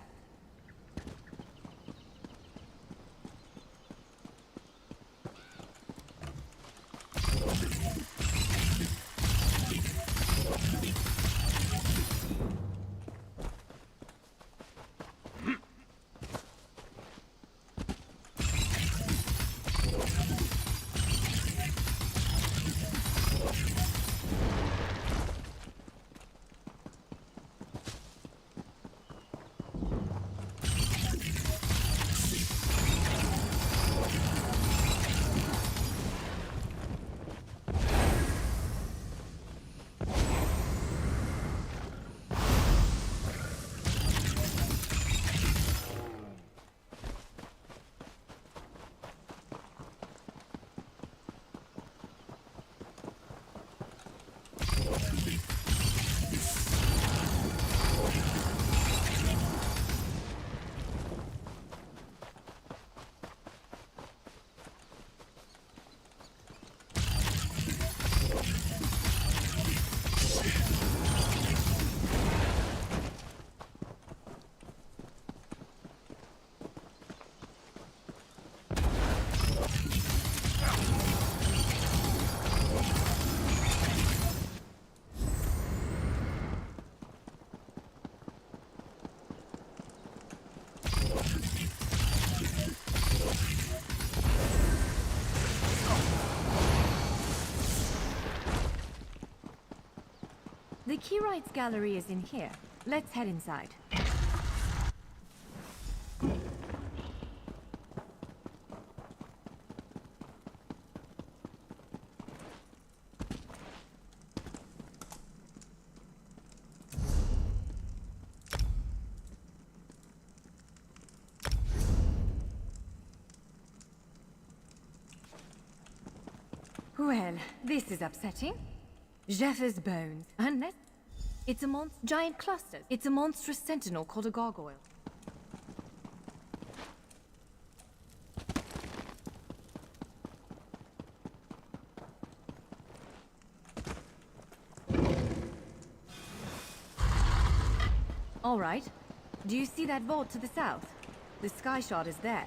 The Keyrights Gallery is in here. Let's head inside. Well, this is upsetting. Jeffers' bones. Unless... It's a giant clusters. It's a monstrous sentinel called a gargoyle. All right. Do you see that vault to the south? The sky shard is there.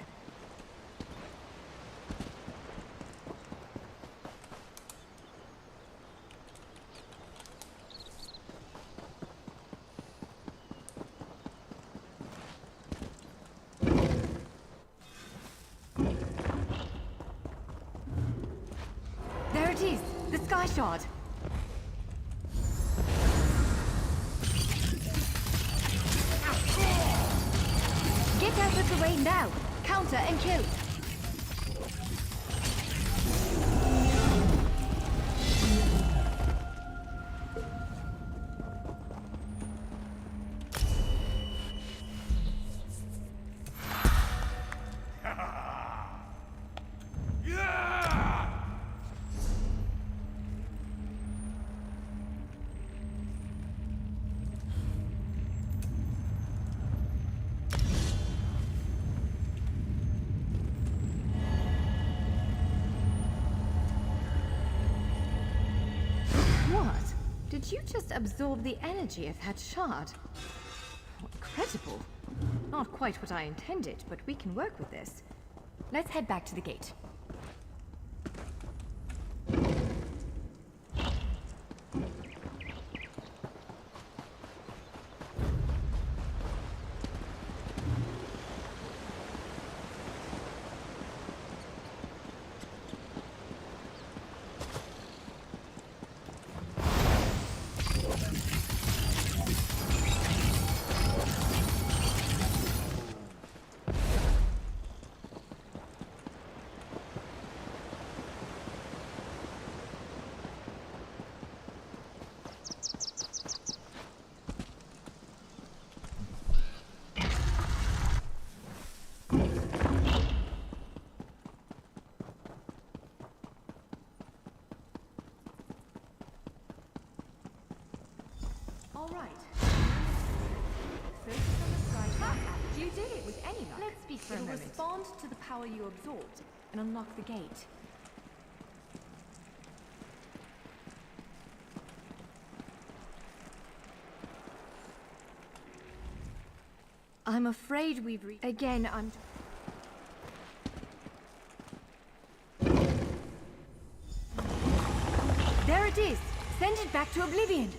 There it is! The sky shard! Get out of the way now! Counter and kill! Did you just absorb the energy of that shard? Incredible. Not quite what I intended, but we can work with this. Let's head back to the gate. any luck, let's speak for a moment. Respond to the power you absorbed and unlock the gate. I'm afraid we've reached... Again, I'm... There it is! Send it back to oblivion!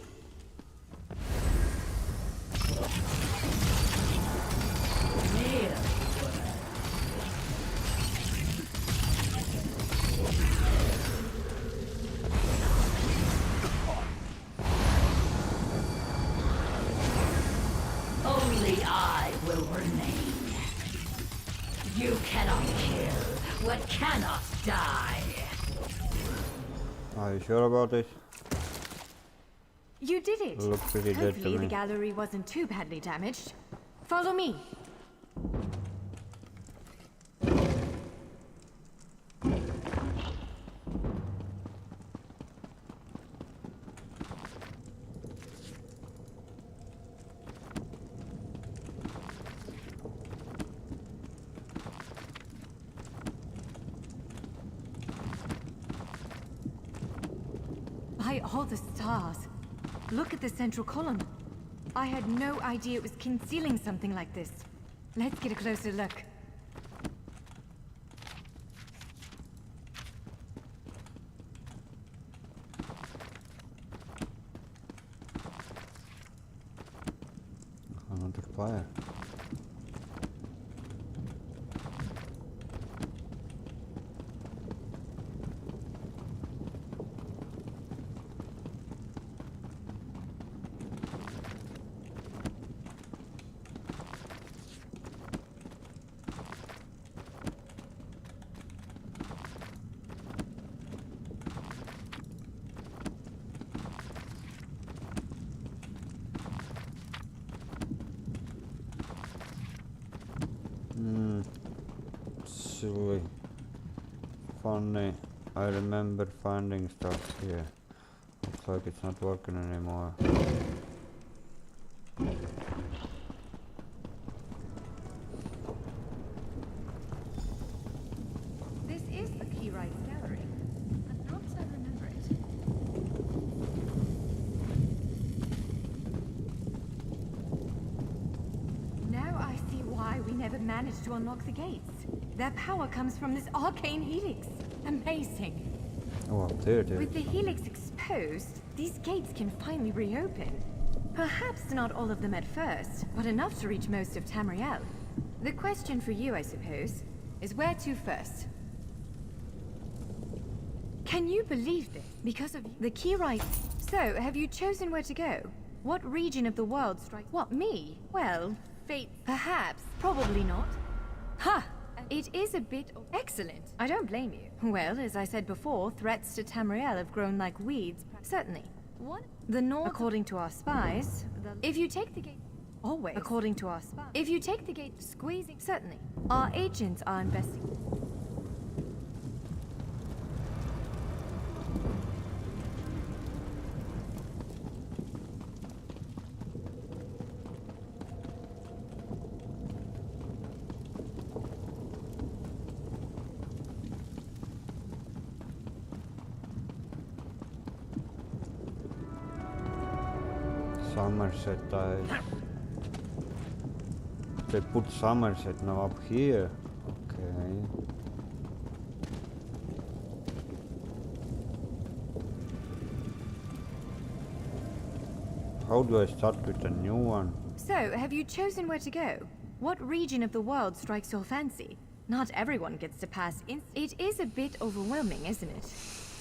Only I will remain. You cannot kill what cannot die. Are you sure about this? You did it! Looks pretty dead to Hopefully me. the gallery wasn't too badly damaged. Follow me! By all the stars! Look at the central column. I had no idea it was concealing something like this. Let's get a closer look. Another fire. Silly. Funny. I remember finding stuff here. Looks like it's not working anymore. This is the Key Rights Gallery. But not so I remember it. Now I see why we never managed to unlock the gates. Their power comes from this arcane helix. Amazing. Oh, up there it is. With the helix exposed, these gates can finally reopen. Perhaps not all of them at first, but enough to reach most of Tamriel. The question for you, I suppose, is where to first? Can you believe this? Because of the key rights. So, have you chosen where to go? What region of the world strikes? What, me? Well, fate. Perhaps. Probably not. Ha! It is a bit excellent. I don't blame you. Well, as I said before, threats to Tamriel have grown like weeds. Certainly. What? The North, according to our spies, if you take the gate... Always. According to our spies. If you take the gate, squeezing... Certainly. Our agents are investigating... Somerset They put Somerset now up here. Okay. How do I start with a new one? So, have you chosen where to go? What region of the world strikes your fancy? Not everyone gets to pass in. It is a bit overwhelming, isn't it?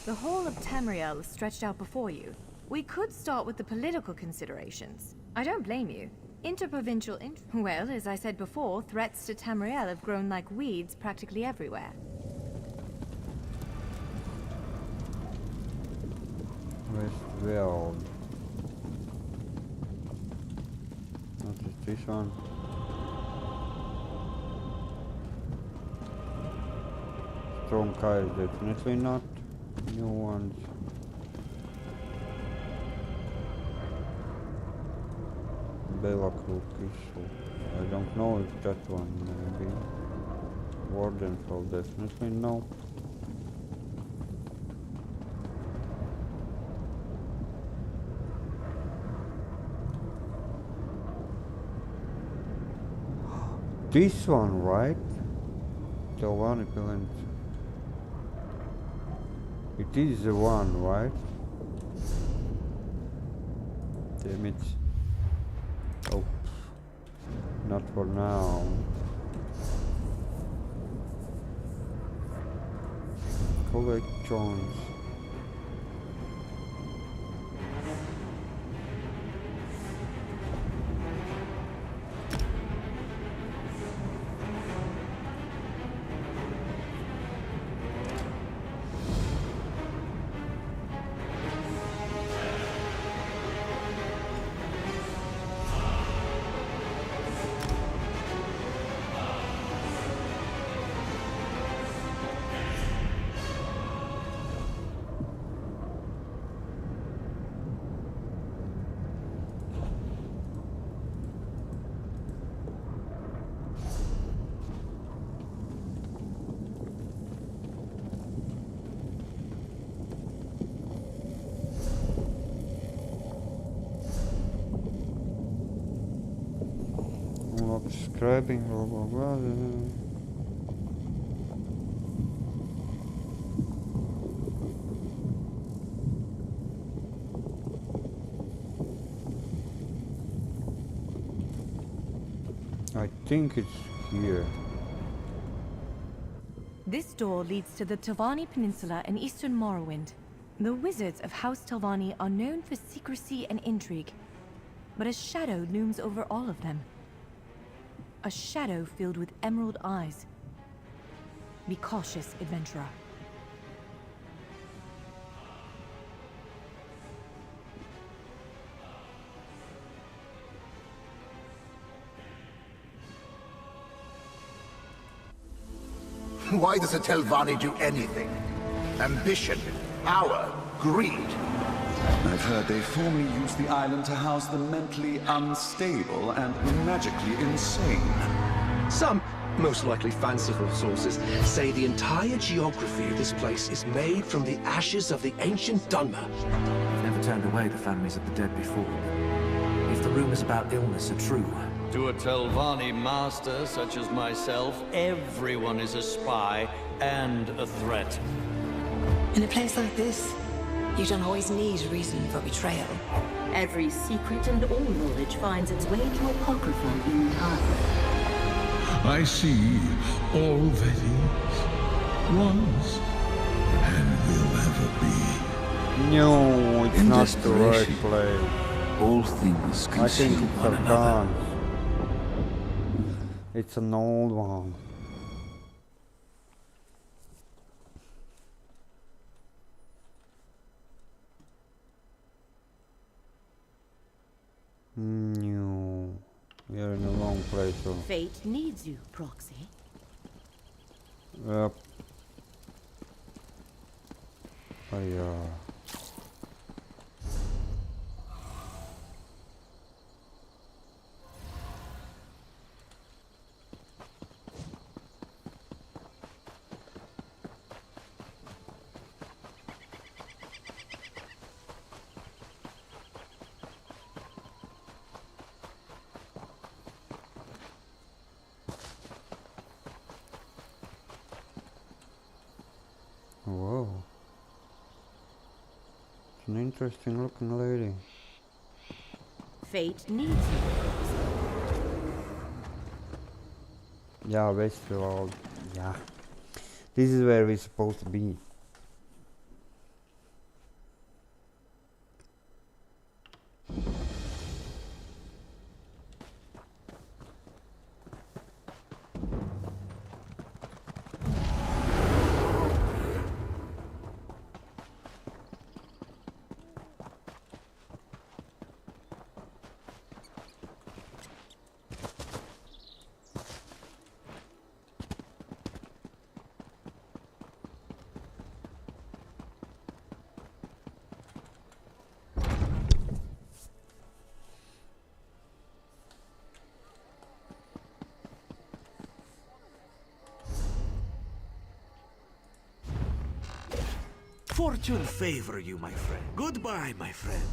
The whole of Tamriel is stretched out before you. We could start with the political considerations. I don't blame you. Interprovincial well, as I said before, threats to Tamriel have grown like weeds practically everywhere. Westworld. What is this one? Storm Kai is definitely not. New ones. Bella cookies. So I don't don't know if that one maybe. Warden will definitely no. This one, right? The one equivalent. It is the one, right? Damn it. Oh. Not for now. Collect joints. Subscribing, blah blah blah. I think it's here. This door leads to the Telvanni Peninsula in eastern Morrowind. The wizards of House Telvanni are known for secrecy and intrigue, but a shadow looms over all of them. A shadow filled with emerald eyes. Be cautious, adventurer. Why does a Telvanni do anything? Ambition, power, greed. I've heard they formerly used the island to house the mentally unstable and magically insane. Some, most likely fanciful sources, say the entire geography of this place is made from the ashes of the ancient Dunmer. I've never turned away the families of the dead before. If the rumors about illness are true... To a Telvanni master such as myself, everyone is a spy and a threat. In a place like this, you don't always need a reason for betrayal. Every secret and all knowledge finds its way to Apocrypha in time. I see all that is, was, and will ever be. No, it's In not the right desperation, place. all things I think consume it's one a another. gun. It's an old one. No, we are in the wrong place. So. Fate needs you, Proxy. Yep. Whoa. It's an interesting looking lady. Fate needs you. Yeah, Westworld. Yeah. This is where we're supposed to be. Fortune favor you, my friend. Goodbye, my friend.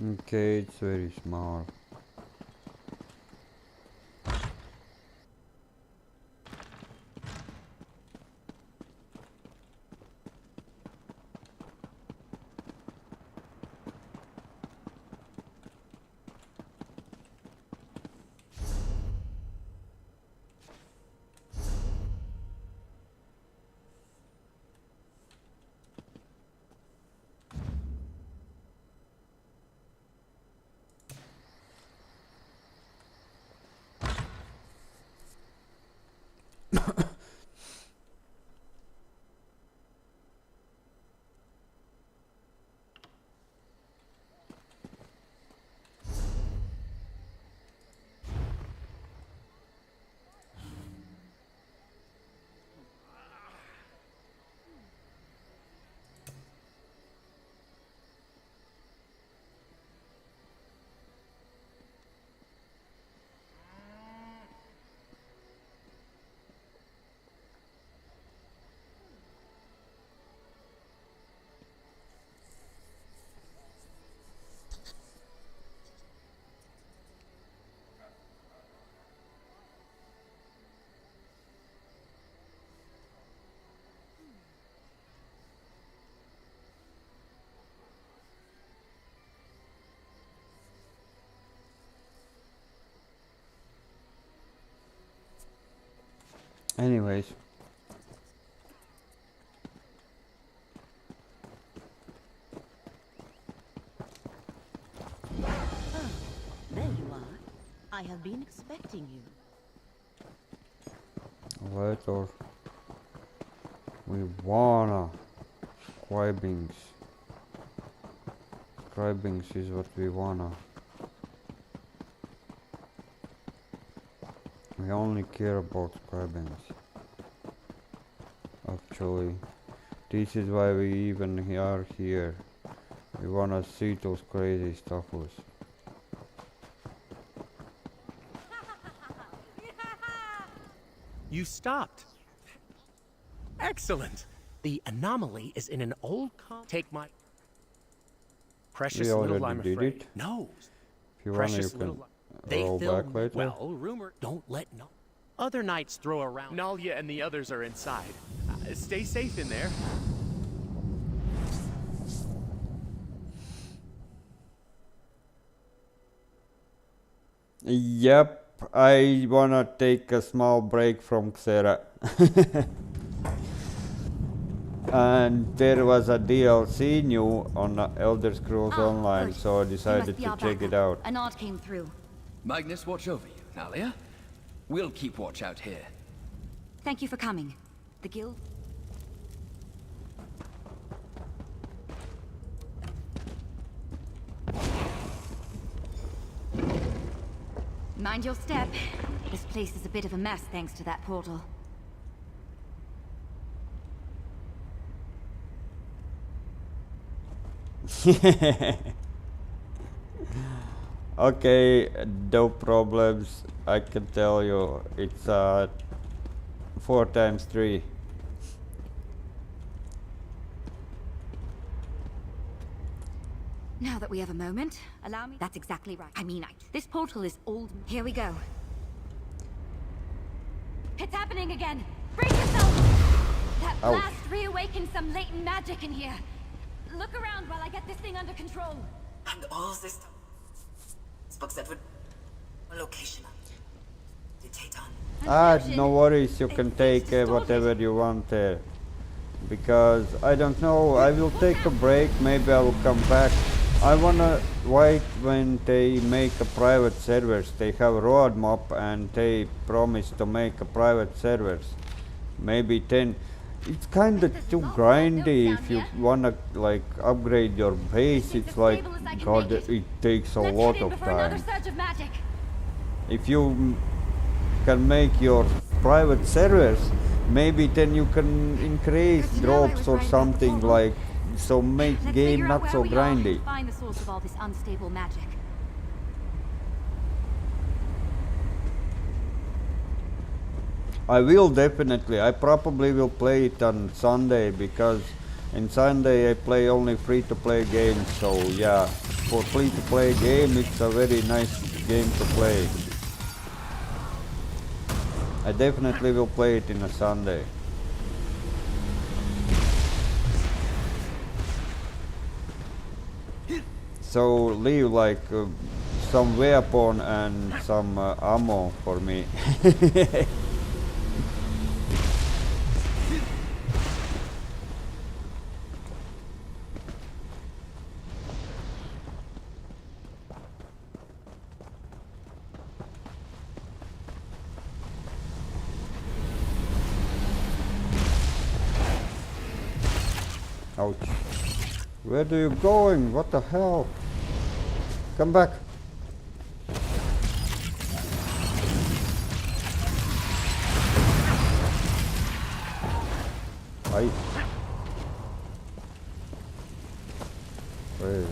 Okay, it's very small. Anyways. There you are. I have been expecting you. Later. We wanna. Scribings. Scribings is what we wanna. We only care about scribings. Actually, this is why we even are here. We wanna see those crazy stuffers. You stopped. Excellent. The anomaly is in an old Take my precious We little, already I'm did afraid. it. No. If you want, you Precious can little. They roll fill back later. well. Rumor. Don't let no. Other knights throw around. Nalia and the others are inside. Stay safe in there. Yep, I wanna take a small break from Xera. And there was a DLC new on Elder Scrolls Online, good. so I You decided must be to our check it backup. out. A nod came through. Magnus, watch over you. Nalia? We'll keep watch out here. Thank you for coming. The guild. Mind your step. This place is a bit of a mess thanks to that portal. Okay, no problems. I can tell you it's 4 times 3. Now that we have a moment, allow me. That's exactly right. I mean, this portal is old. Here we go. It's happening again. Brace yourself. That Ouch. blast reawakened some latent magic in here. Look around while I get this thing under control. And all this books that would location dictate on. No worries, you can take whatever you want there. Because I don't know, I will take a break, maybe I will come back. I wanna wait when they make a private servers. They have roadmap and they promise to make a private servers. Maybe 10. It's kinda too grindy if you wanna like upgrade your base. It's like, god, it takes a lot of time. If you can make your private servers, maybe then you can increase drops or something like, so make game not so grindy. Find the source of all this unstable magic. I will definitely. I probably will play it on Sunday because in Sunday I play only free-to-play games. So yeah, for free-to-play game, it's a very nice game to play. I definitely will play it in a Sunday. So leave like some weapon and some ammo for me. Ouch. Where are you going? What the hell? Come back. Aye. Hey.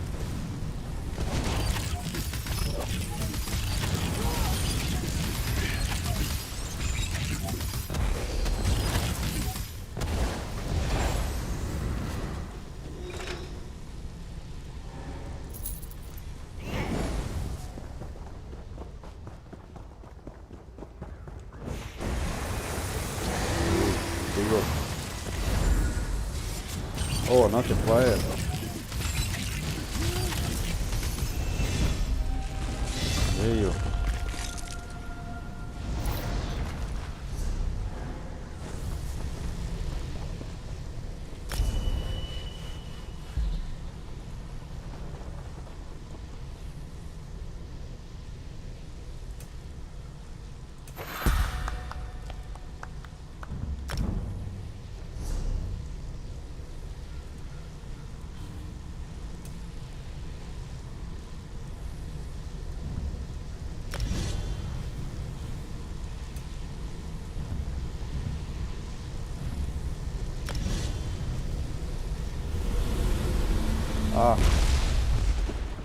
Oh, not the fire. There you.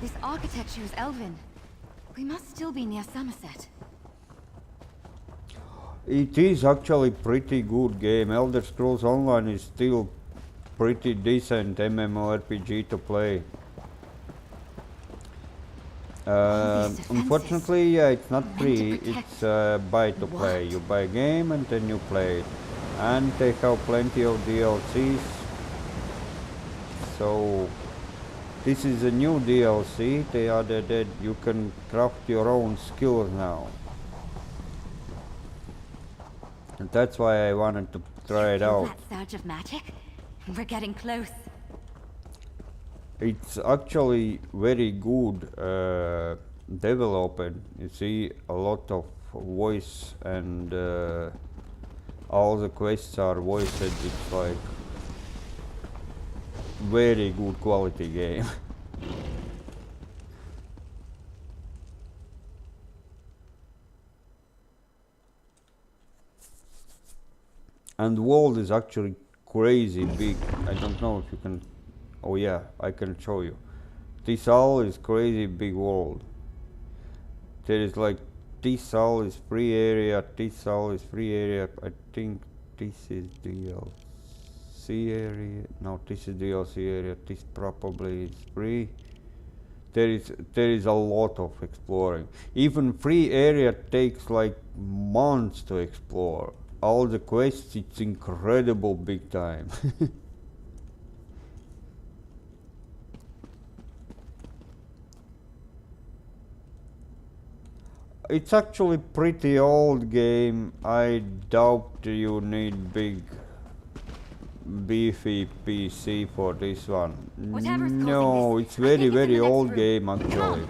This architecture is elven. We must still be near Somerset. It is actually pretty good game. Elder Scrolls Online is still pretty decent MMORPG to play. Unfortunately, yeah, it's not free. It's buy to play. You buy a game and then you play it. And they have plenty of DLCs. So this is a new DLC. They added that you can craft your own skills now. And that's why I wanted to try it out. That surge of magic? We're getting close. It's actually very good developed. You see a lot of voice and all the quests are voiced. It's like very good quality game. And the world is actually crazy big. I don't know if you can. Oh yeah, I can show you. This all is crazy big world. There is like this all is free area, this all is free area. I think this is DLC area. No, this is DLC area. This probably is free. There is a lot of exploring. Even free area takes like months to explore. All the quests, it's incredible big time. It's actually pretty old game. I doubt you need big beefy PC for this one. No, it's very old game actually.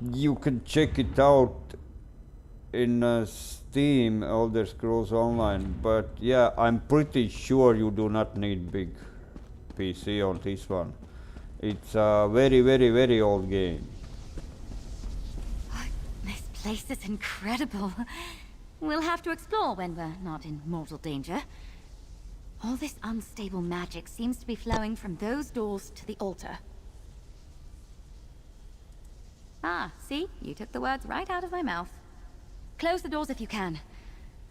You can check it out in Steam, Elder Scrolls Online, but yeah, I'm pretty sure you do not need big PC on this one. It's a very old game. This place is incredible. We'll have to explore when we're not in mortal danger. All this unstable magic seems to be flowing from those doors to the altar. Ah, see? You took the words right out of my mouth. Close the doors if you can.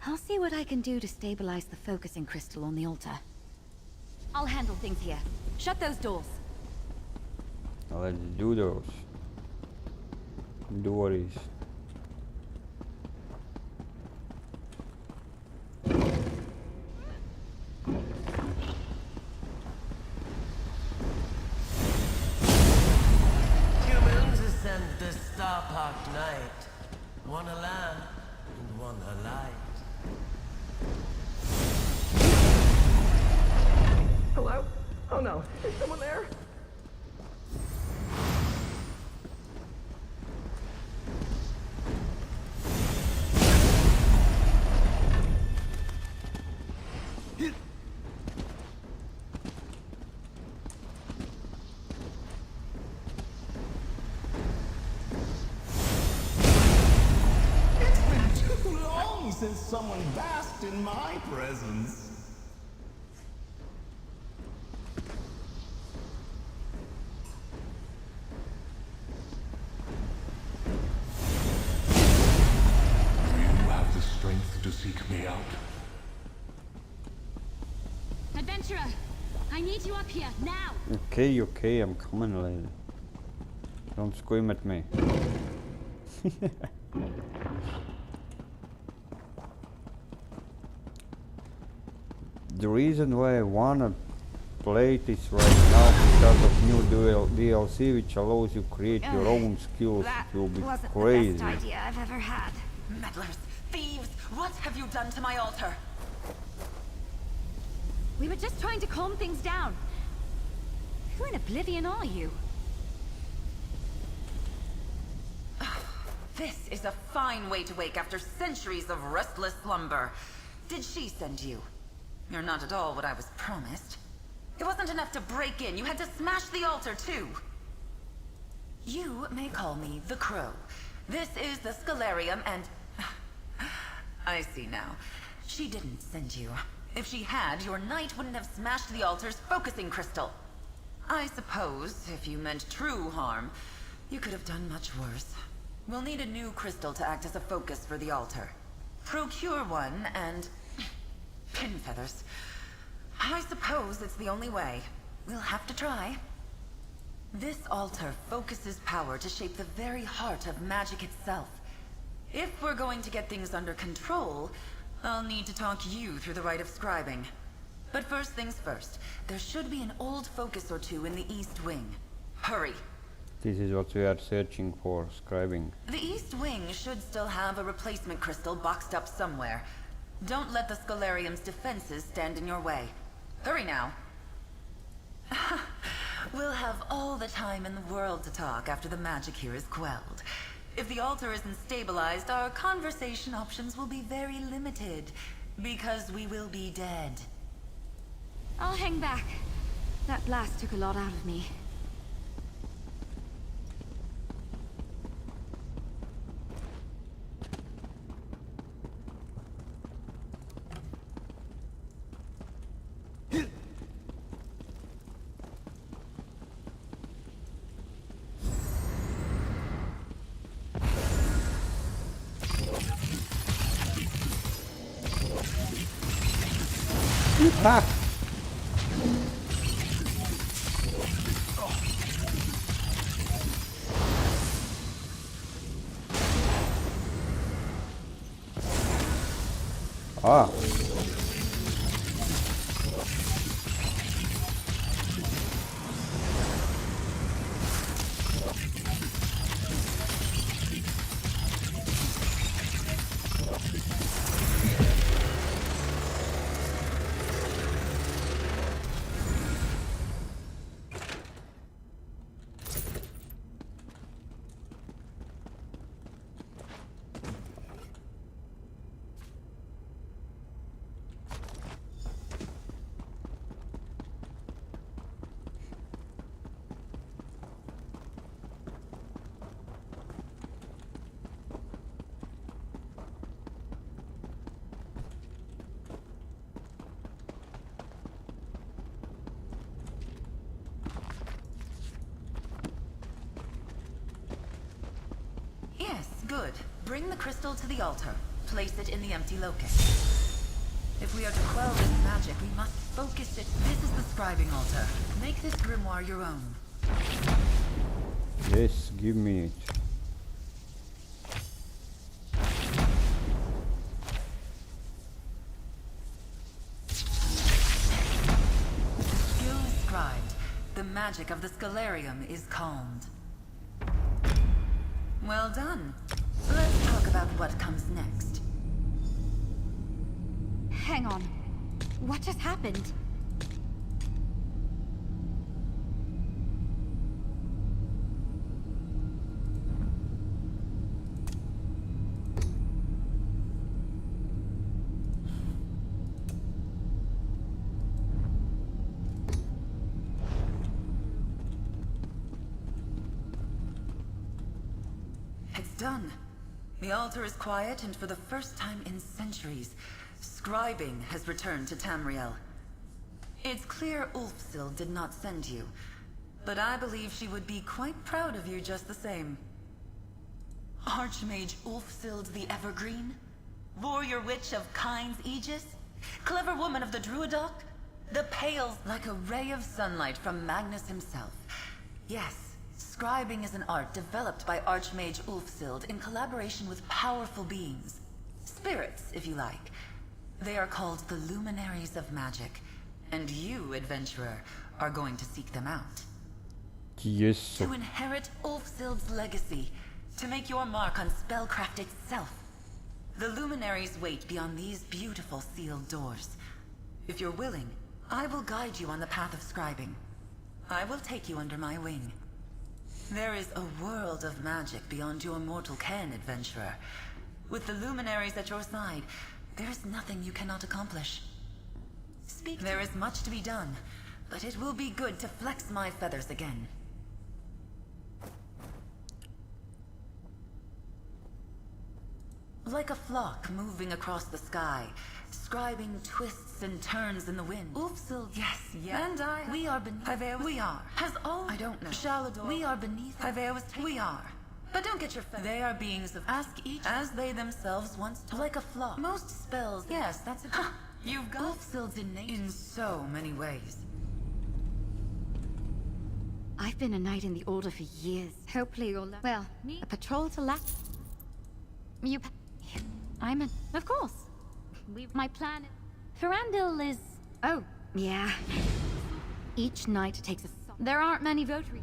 I'll see what I can do to stabilize the focusing crystal on the altar. I'll handle things here. Shut those doors. Let's do those. Doors. Humans ascend the star-parked night. One a lamp and one a light. Hello? Oh no, is someone there? Since someone basked in my presence. Do you have the strength to seek me out? Adventurer, I need you up here, now! Okay, I'm coming, lady. Don't scream at me. The reason why I wanna play this right now because of new DLC which allows you to create your own skills. It will be crazy. The best idea I've ever had. Meddlers, thieves, what have you done to my altar? We were just trying to calm things down. Who in oblivion are you? This is a fine way to wake after centuries of restless slumber. Did she send you? You're not at all what I was promised. It wasn't enough to break in, you had to smash the altar too. You may call me the Crow. This is the Scalarium and... I see now. She didn't send you. If she had, your knight wouldn't have smashed the altar's focusing crystal. I suppose, if you meant true harm, you could have done much worse. We'll need a new crystal to act as a focus for the altar. Procure one and... pin feathers. I suppose it's the only way. We'll have to try. This altar focuses power to shape the very heart of magic itself. If we're going to get things under control, I'll need to talk you through the rite of scribing. But first things first, there should be an old focus or two in the East Wing. Hurry! This is what we are searching for, scribing. The East Wing should still have a replacement crystal boxed up somewhere. Don't let the Scholarium's defenses stand in your way. Hurry now. We'll have all the time in the world to talk after the magic here is quelled. If the altar isn't stabilized, our conversation options will be very limited, because we will be dead. I'll hang back. That blast took a lot out of me. Ha! Ah. Yes, good. Bring the crystal to the altar. Place it in the empty locus. If we are to quell this magic, we must focus it. This is the scribing altar. Make this grimoire your own. Yes, give me it. Skill scribed. The magic of the Scholarium is calmed. Well done. Let's talk about what comes next. Hang on. What just happened? Done. The altar is quiet, and for the first time in centuries, scribing has returned to Tamriel. It's clear Ulfsild did not send you, but I believe she would be quite proud of you just the same. Archmage Ulfsild the Evergreen? Warrior Witch of Kyne's Aegis? Clever woman of the Druidoc? The pales like a ray of sunlight from Magnus himself. Yes. Scribing is an art developed by Archmage Ulfsild in collaboration with powerful beings. Spirits, if you like. They are called the Luminaries of Magic. And you, adventurer, are going to seek them out. Yes. To inherit Ulfsild's legacy. To make your mark on spellcraft itself. The Luminaries wait beyond these beautiful sealed doors. If you're willing, I will guide you on the path of scribing. I will take you under my wing. There is a world of magic beyond your mortal ken, adventurer. With the Luminaries at your side, there is nothing you cannot accomplish. There is much to be done, but it will be good to flex my feathers again. Like a flock moving across the sky, scribing twists and turns in the wind. Ulfsild, yes. And I. We are beneath. We are. Has all. I don't know. Shalador. We are beneath. We are. But don't get your they are beings of ask each as they themselves once taught. Like a flock. Most spells, yes, that's it. You've got Ulfsild's innate in so many ways. I've been a knight in the Order for years. Hopefully you'll well, a patrol to last. I'm a... Of course. My plan... Ferandil is... Oh, yeah. Each knight takes a... There aren't many votaries.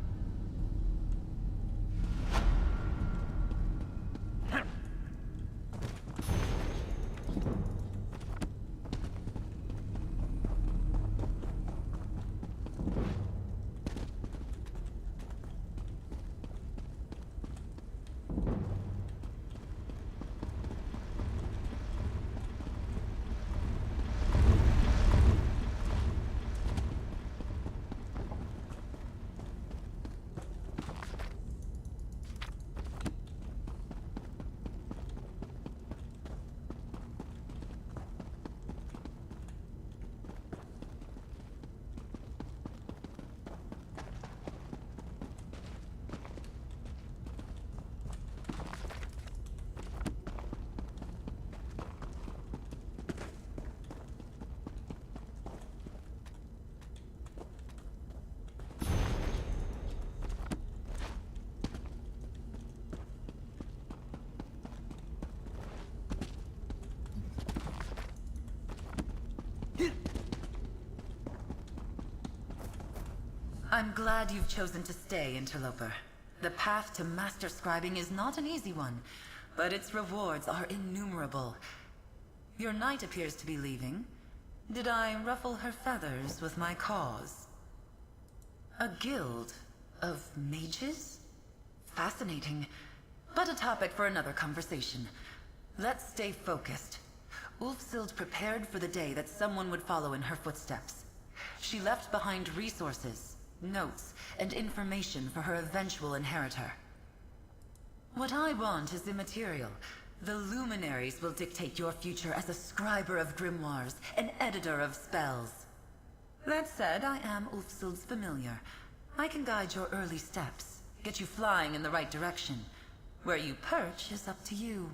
I'm glad you've chosen to stay, Interloper. The path to master scribing is not an easy one, but its rewards are innumerable. Your knight appears to be leaving. Did I ruffle her feathers with my cause? A guild of mages? Fascinating, but a topic for another conversation. Let's stay focused. Ulfsild prepared for the day that someone would follow in her footsteps. She left behind resources, notes, and information for her eventual inheritor. What I want is immaterial. The luminaries will dictate your future as a scriber of grimoires, an editor of spells. That said, I am Ulfsild's familiar. I can guide your early steps, get you flying in the right direction. Where you perch is up to you.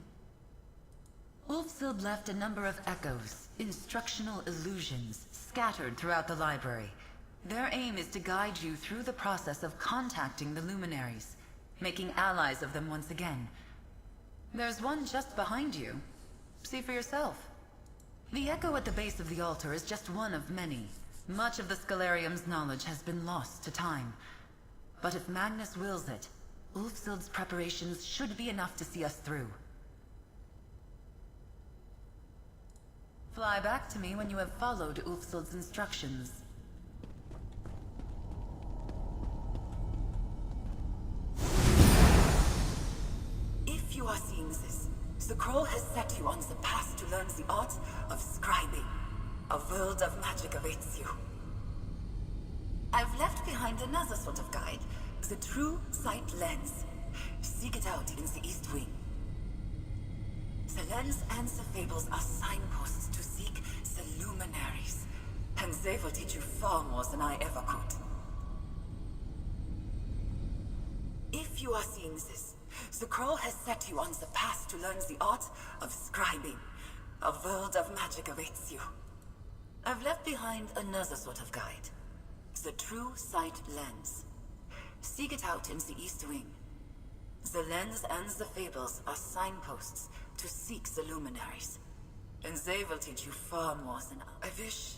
Ulfsild left a number of echoes, instructional illusions, scattered throughout the library. Their aim is to guide you through the process of contacting the luminaries, making allies of them once again. There's one just behind you. See for yourself. The echo at the base of the altar is just one of many. Much of the Scalarium's knowledge has been lost to time. But if Magnus wills it, Ulfsild's preparations should be enough to see us through. Fly back to me when you have followed Ulfsild's instructions. If you are seeing this, the Scroll has set you on the path to learn the art of scribing. A world of magic awaits you. I've left behind another sort of guide, the True Sight Lens. Seek it out in the East Wing. The lens and the fables are signposts to seek the luminaries, and they will teach you far more than I ever could. If you are seeing this, the Scroll has set you on the path to learn the art of scribing. A world of magic awaits you. I've left behind another sort of guide, the True Sight Lens. Seek it out in the East Wing. The lens and the fables are signposts to seek the luminaries, and they will teach you far more than I wish.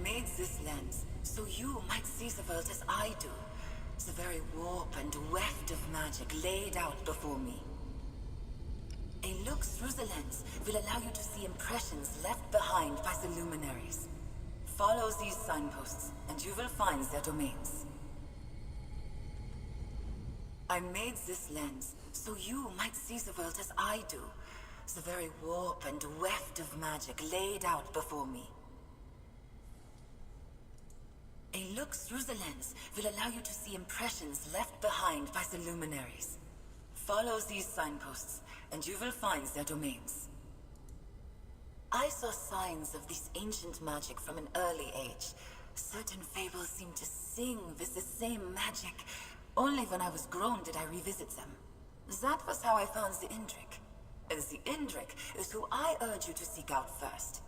made this lens so you might see the world as I do. The very warp and weft of magic laid out before me. A look through the lens will allow you to see impressions left behind by the luminaries. Follow these signposts, and you will find their domains. I made this lens so you might see the world as I do. The very warp and weft of magic laid out before me. A look through the lens will allow you to see impressions left behind by the luminaries. Follow these signposts, and you will find their domains. I saw signs of this ancient magic from an early age. Certain fables seem to sing with the same magic. Only when I was grown did I revisit them. That was how I found the Indrik. And the Indrik is who I urge you to seek out first.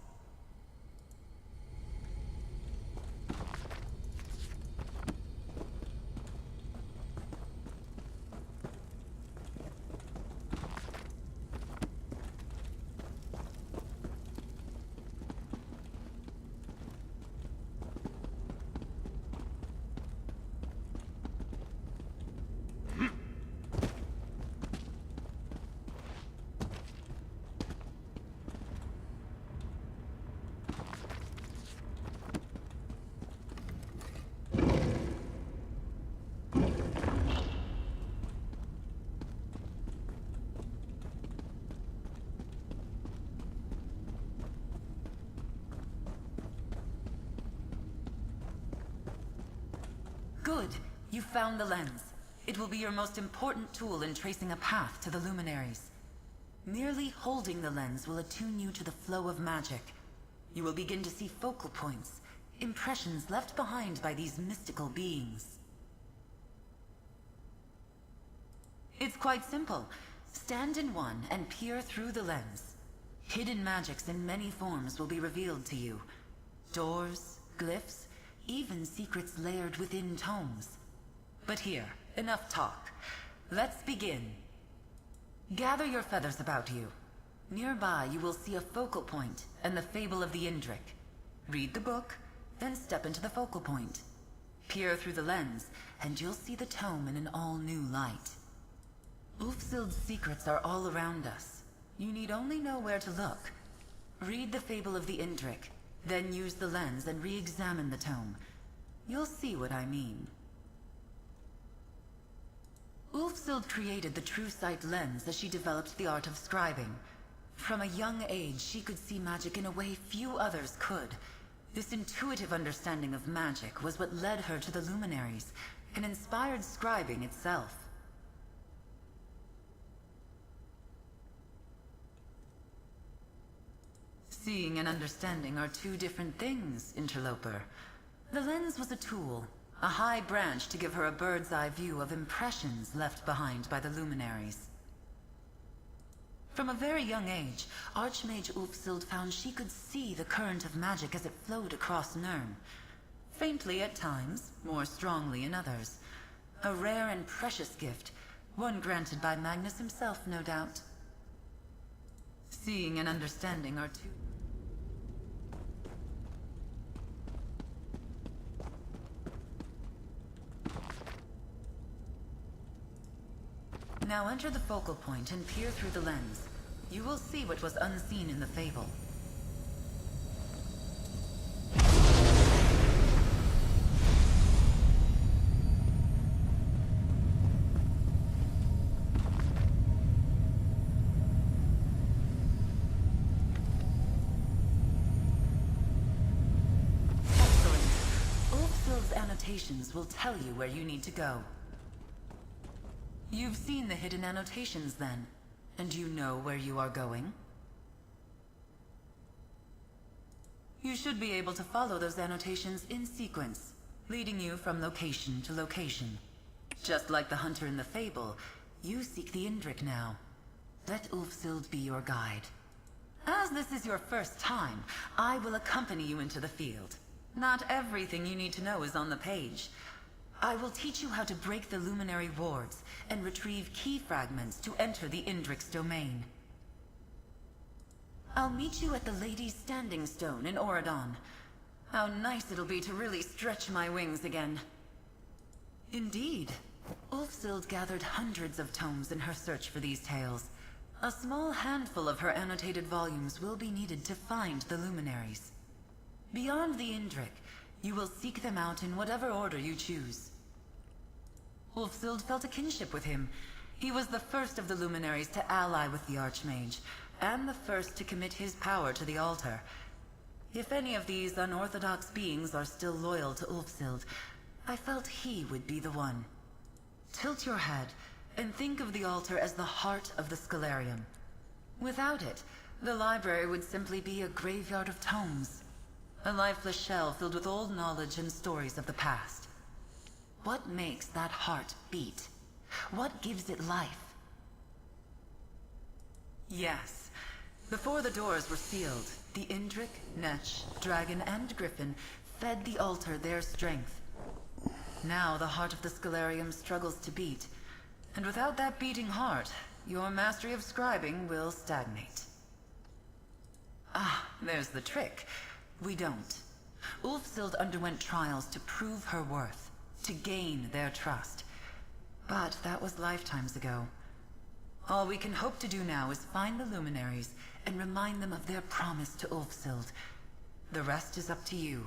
Good. You found the lens. It will be your most important tool in tracing a path to the luminaries. Merely holding the lens will attune you to the flow of magic. You will begin to see focal points, impressions left behind by these mystical beings. It's quite simple. Stand in one and peer through the lens. Hidden magics in many forms will be revealed to you. Doors, glyphs, even secrets layered within tomes. But here, enough talk. Let's begin. Gather your feathers about you. Nearby you will see a focal point and the fable of the Indrik. Read the book, then step into the focal point. Peer through the lens, and you'll see the tome in an all-new light. Ulfsild's secrets are all around us. You need only know where to look. Read the fable of the Indrik, then use the lens and re-examine the tome. You'll see what I mean. Ulfsild created the True Sight lens as she developed the art of scribing. From a young age, she could see magic in a way few others could. This intuitive understanding of magic was what led her to the luminaries, and inspired scribing itself. Seeing and understanding are two different things, interloper. The lens was a tool, a high branch to give her a bird's eye view of impressions left behind by the luminaries. From a very young age, Archmage Ulfsild found she could see the current of magic as it flowed across Nirn. Faintly at times, more strongly in others. A rare and precious gift, one granted by Magnus himself, no doubt. Seeing and understanding are two... Now enter the focal point and peer through the lens. You will see what was unseen in the fable. Excellent. Ulfsild's annotations will tell you where you need to go. You've seen the hidden annotations then, and you know where you are going? You should be able to follow those annotations in sequence, leading you from location to location. Just like the hunter in the fable, you seek the Indrik now. Let Ulfsild be your guide. As this is your first time, I will accompany you into the field. Not everything you need to know is on the page. I will teach you how to break the luminary wards and retrieve key fragments to enter the Indrik's domain. I'll meet you at the Lady's Standing Stone in Oradon. How nice it'll be to really stretch my wings again. Indeed. Ulfsild gathered hundreds of tomes in her search for these tales. A small handful of her annotated volumes will be needed to find the luminaries. Beyond the Indrik, you will seek them out in whatever order you choose. Ulfsild felt a kinship with him. He was the first of the luminaries to ally with the Archmage, and the first to commit his power to the altar. If any of these unorthodox beings are still loyal to Ulfsild, I felt he would be the one. Tilt your head, and think of the altar as the heart of the Scalarium. Without it, the library would simply be a graveyard of tomes. A lifeless shell filled with old knowledge and stories of the past. What makes that heart beat? What gives it life? Yes. Before the doors were sealed, the Indrik, Netch, Dragon, and Griffin fed the altar their strength. Now the heart of the Scalarium struggles to beat, and without that beating heart, your mastery of scribing will stagnate. Ah, there's the trick. We don't. Ulfsild underwent trials to prove her worth, to gain their trust. But that was lifetimes ago. All we can hope to do now is find the luminaries and remind them of their promise to Ulfsild. The rest is up to you.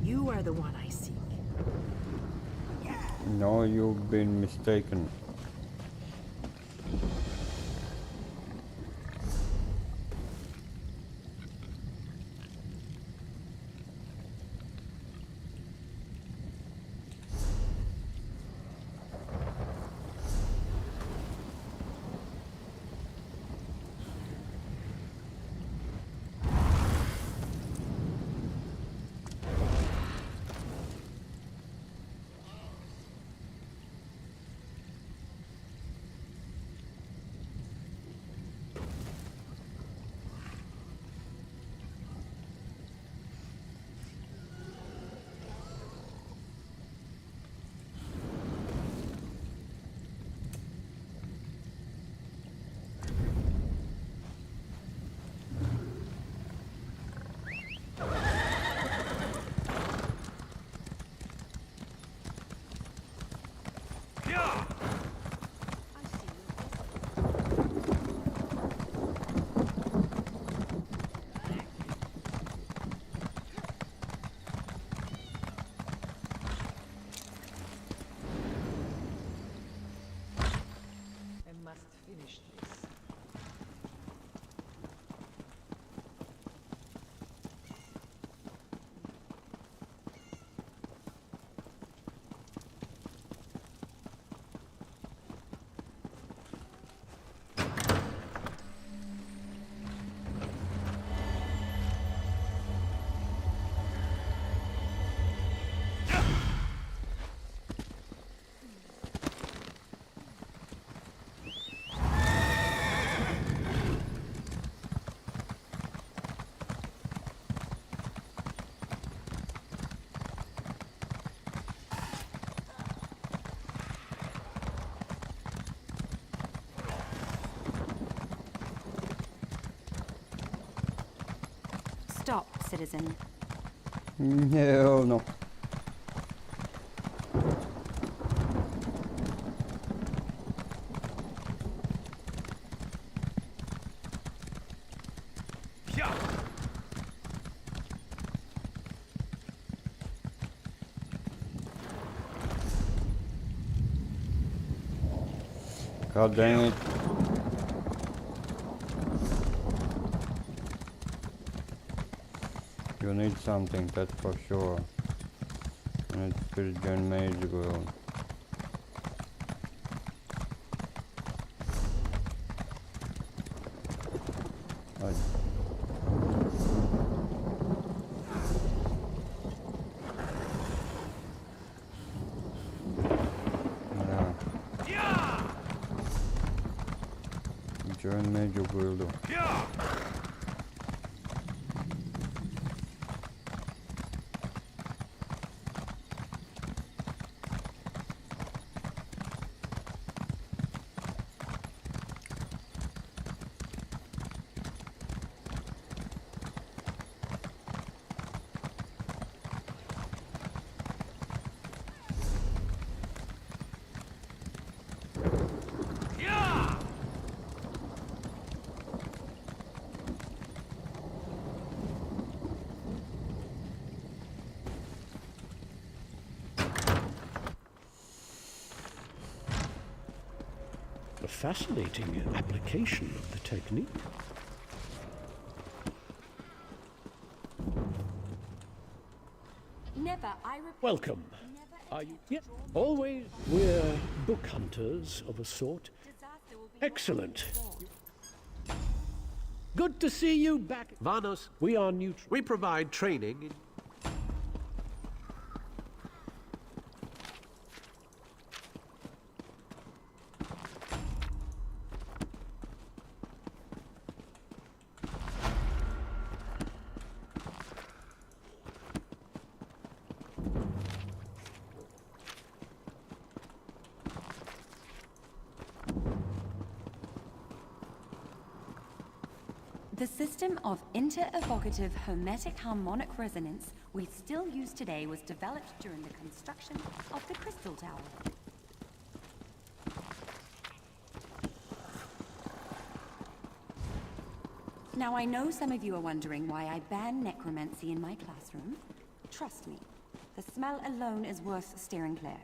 You are the one I seek. No, you've been mistaken. citizen. Hell no. God dang it. You need something, that's for sure. And it's Spirit Gun Mage World. Join Major Guildo. A fascinating application of the technique. Welcome. Are you? Yeah. Always. We're book hunters of a sort. Excellent. Good to see you back. Vanos, we are neutral. We provide training in... The system of inter-evocative hermetic harmonic resonance we still use today was developed during the construction of the Crystal Tower. Now, I know some of you are wondering why I ban necromancy in my classroom. Trust me, the smell alone is worth steering clear.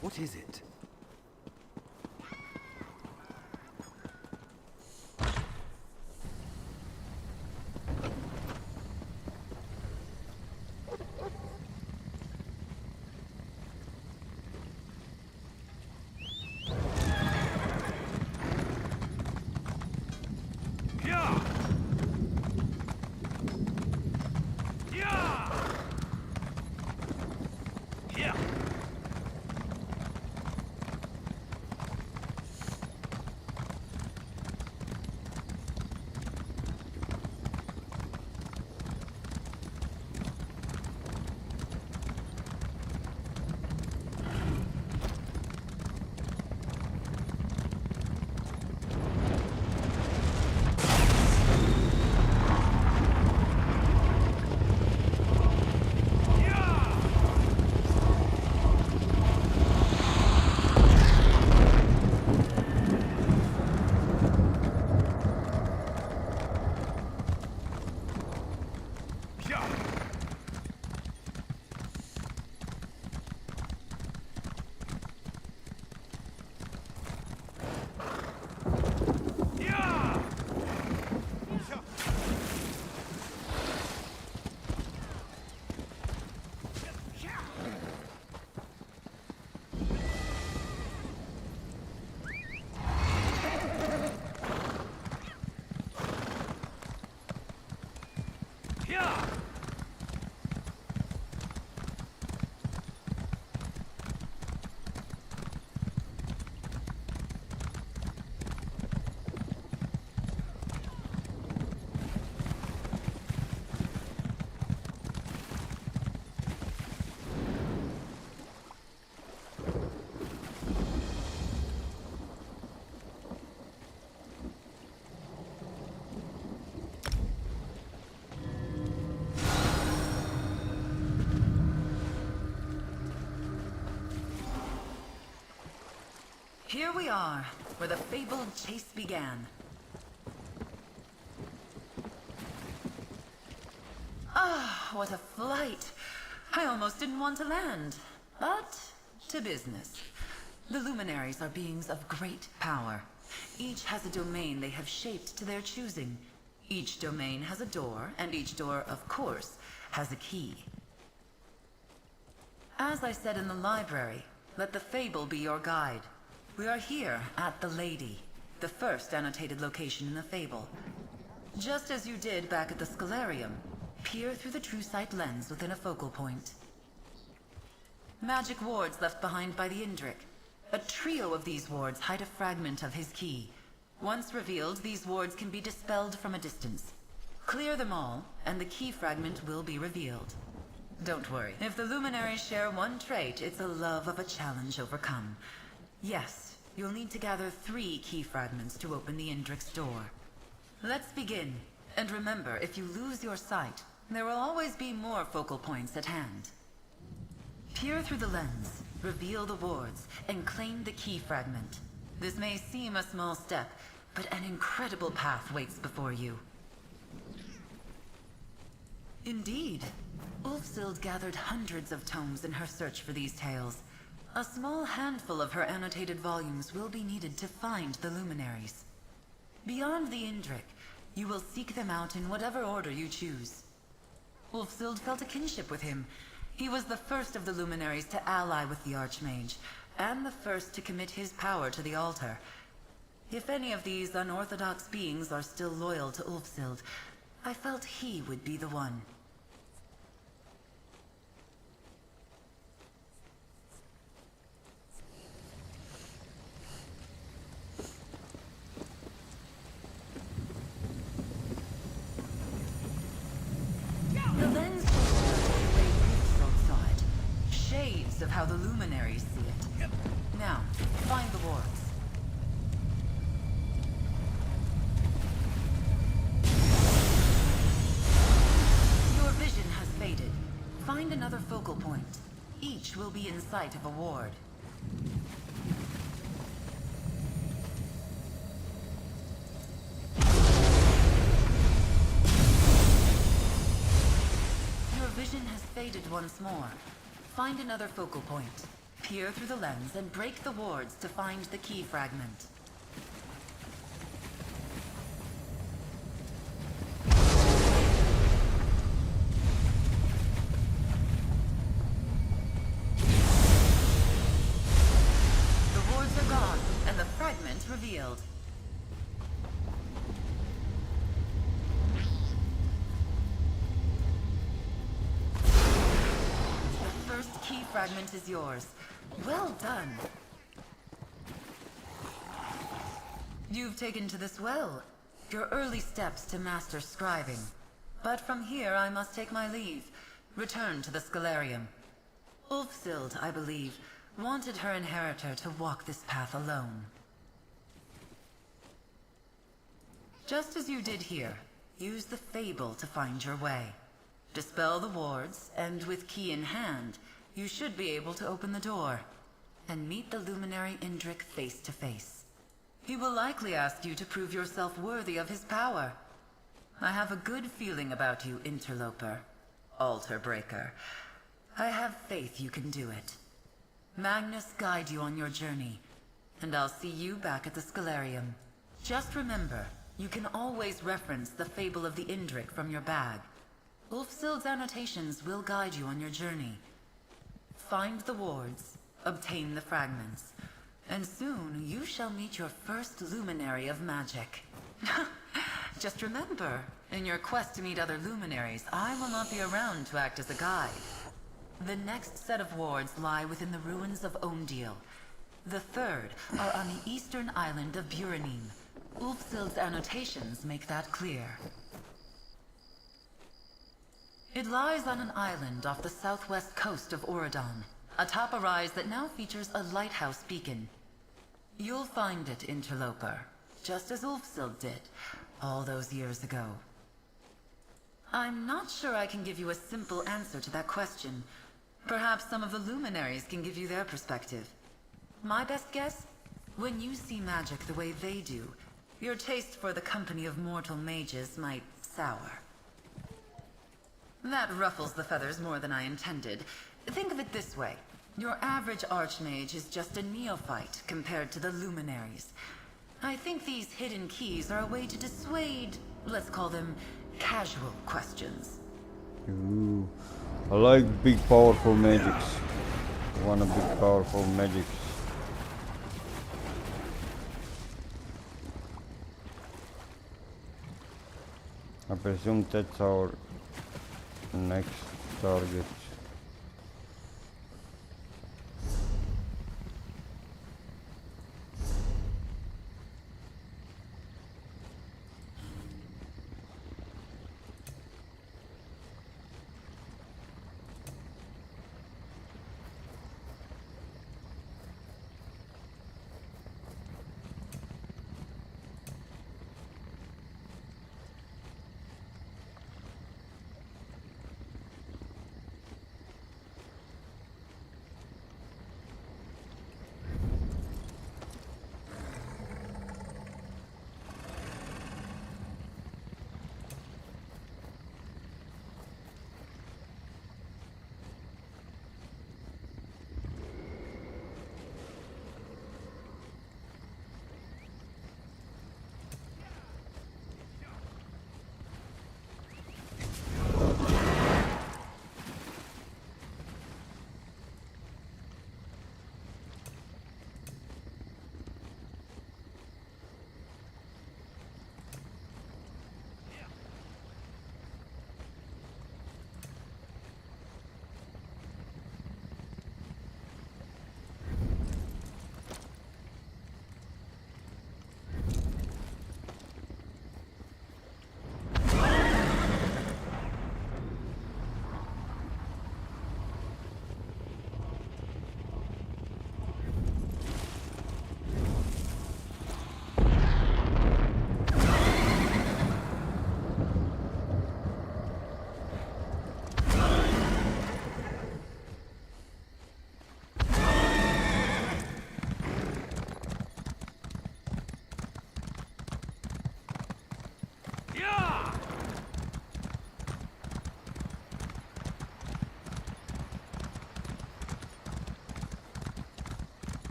What is it? Here we are, where the fabled chase began. Ah, what a flight! I almost didn't want to land. But, to business. The Luminaries are beings of great power. Each has a domain they have shaped to their choosing. Each domain has a door, and each door, of course, has a key. As I said in the library, let the fable be your guide. We are here at the Lady, the first annotated location in the fable. Just as you did back at the Scalarium, peer through the true sight lens within a focal point. Magic wards left behind by the Indrik. A trio of these wards hide a fragment of his key. Once revealed, these wards can be dispelled from a distance. Clear them all, and the key fragment will be revealed. Don't worry. If the Luminaries share one trait, it's a love of a challenge overcome. Yes, you'll need to gather 3 key fragments to open the Indrik's door. Let's begin. And remember, if you lose your sight, there will always be more focal points at hand. Peer through the lens, reveal the wards, and claim the key fragment. This may seem a small step, but an incredible path waits before you. Indeed. Ulfsild gathered hundreds of tomes in her search for these tales. A small handful of her annotated volumes will be needed to find the Luminaries. Beyond the Indrik, you will seek them out in whatever order you choose. Ulfsild felt a kinship with him. He was the first of the Luminaries to ally with the Archmage, and the first to commit his power to the altar. If any of these unorthodox beings are still loyal to Ulfsild, I felt he would be the one. The lens was the way Ulfsild saw it. Shades of how the Luminaries see it. Now, find the wards. Your vision has faded. Find another focal point. Each will be in sight of a ward. Your vision has faded once more. Find another focal point. Peer through the lens and break the wards to find the key fragment. The wards are gone, and the fragment revealed. The first key fragment is yours. Well done. You've taken to this well. Your early steps to master scribing. But from here I must take my leave. Return to the Scalarium. Ulfsild, I believe, wanted her inheritor to walk this path alone. Just as you did here, use the fable to find your way. Dispel the wards, and with key in hand, you should be able to open the door and meet the Luminary Indrik face to face. He will likely ask you to prove yourself worthy of his power. I have a good feeling about you, Interloper. Altar Breaker. I have faith you can do it. Magnus guide you on your journey, and I'll see you back at the Scalarium. Just remember, you can always reference the Fable of the Indrik from your bag. Ulfsild's annotations will guide you on your journey. Find the wards, obtain the fragments, and soon you shall meet your first luminary of magic. Just remember, in your quest to meet other luminaries, I will not be around to act as a guide. The next set of wards lie within the ruins of Omdil. The third are on the eastern island of Buranim. Ulfsild's annotations make that clear. It lies on an island off the southwest coast of Oradon, atop a rise that now features a lighthouse beacon. You'll find it, Interloper, just as Ulfsild did, all those years ago. I'm not sure I can give you a simple answer to that question. Perhaps some of the luminaries can give you their perspective. My best guess? When you see magic the way they do, your taste for the company of mortal mages might sour. That ruffles the feathers more than I intended. Think of it this way. Your average archmage is just a neophyte compared to the luminaries. I think these hidden keys are a way to dissuade, let's call them, casual questions. Ooh, I like big powerful magics. I want a big powerful magics. I presume that's our next target.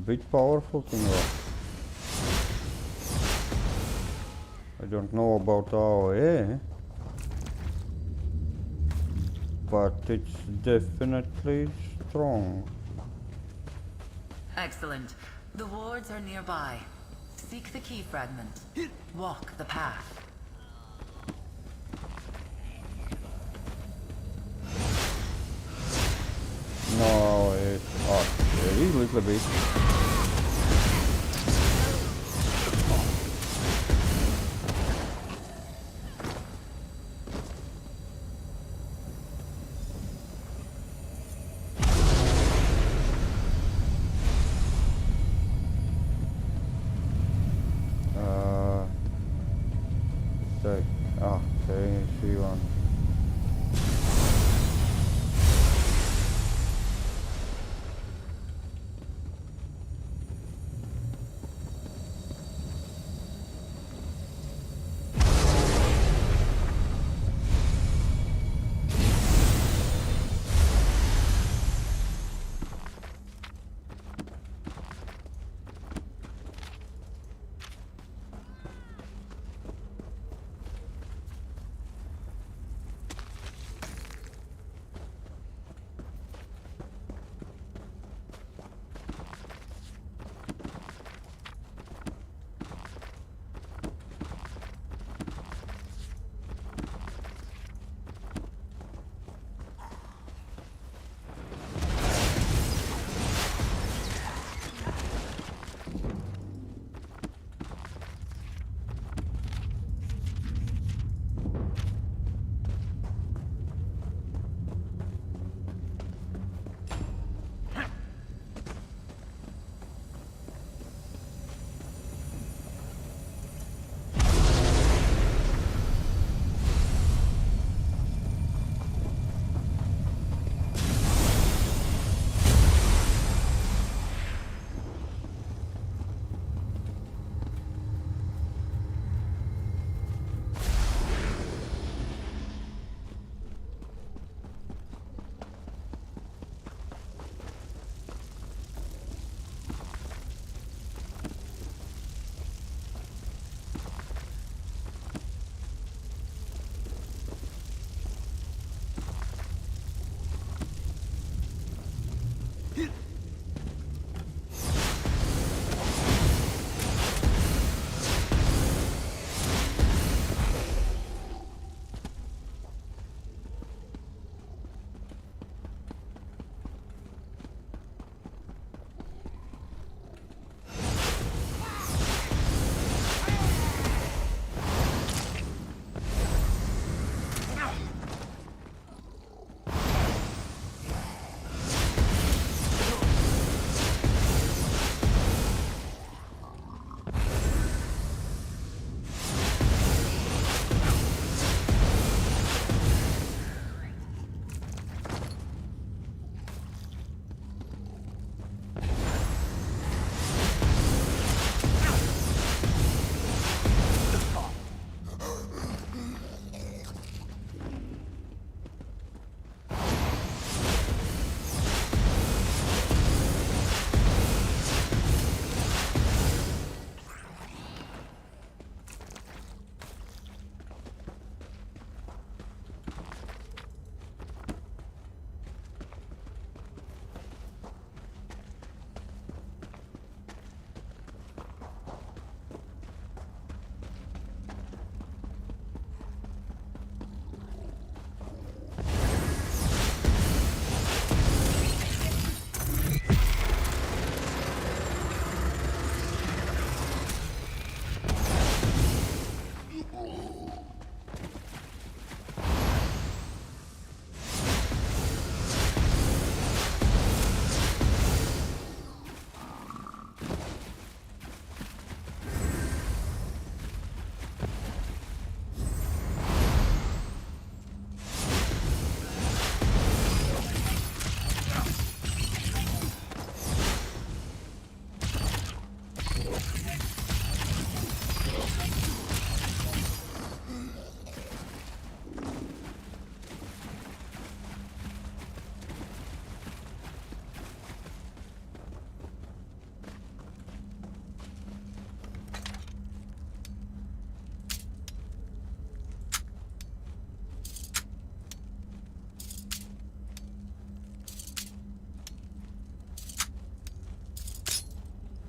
Bit powerful thing. I don't know about AOE, but it's definitely strong. Excellent. The wards are nearby. Seek the key fragment. Walk the path. No, it's a little bit.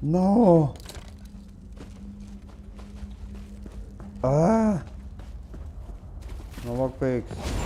No. Ah. No lockpicks.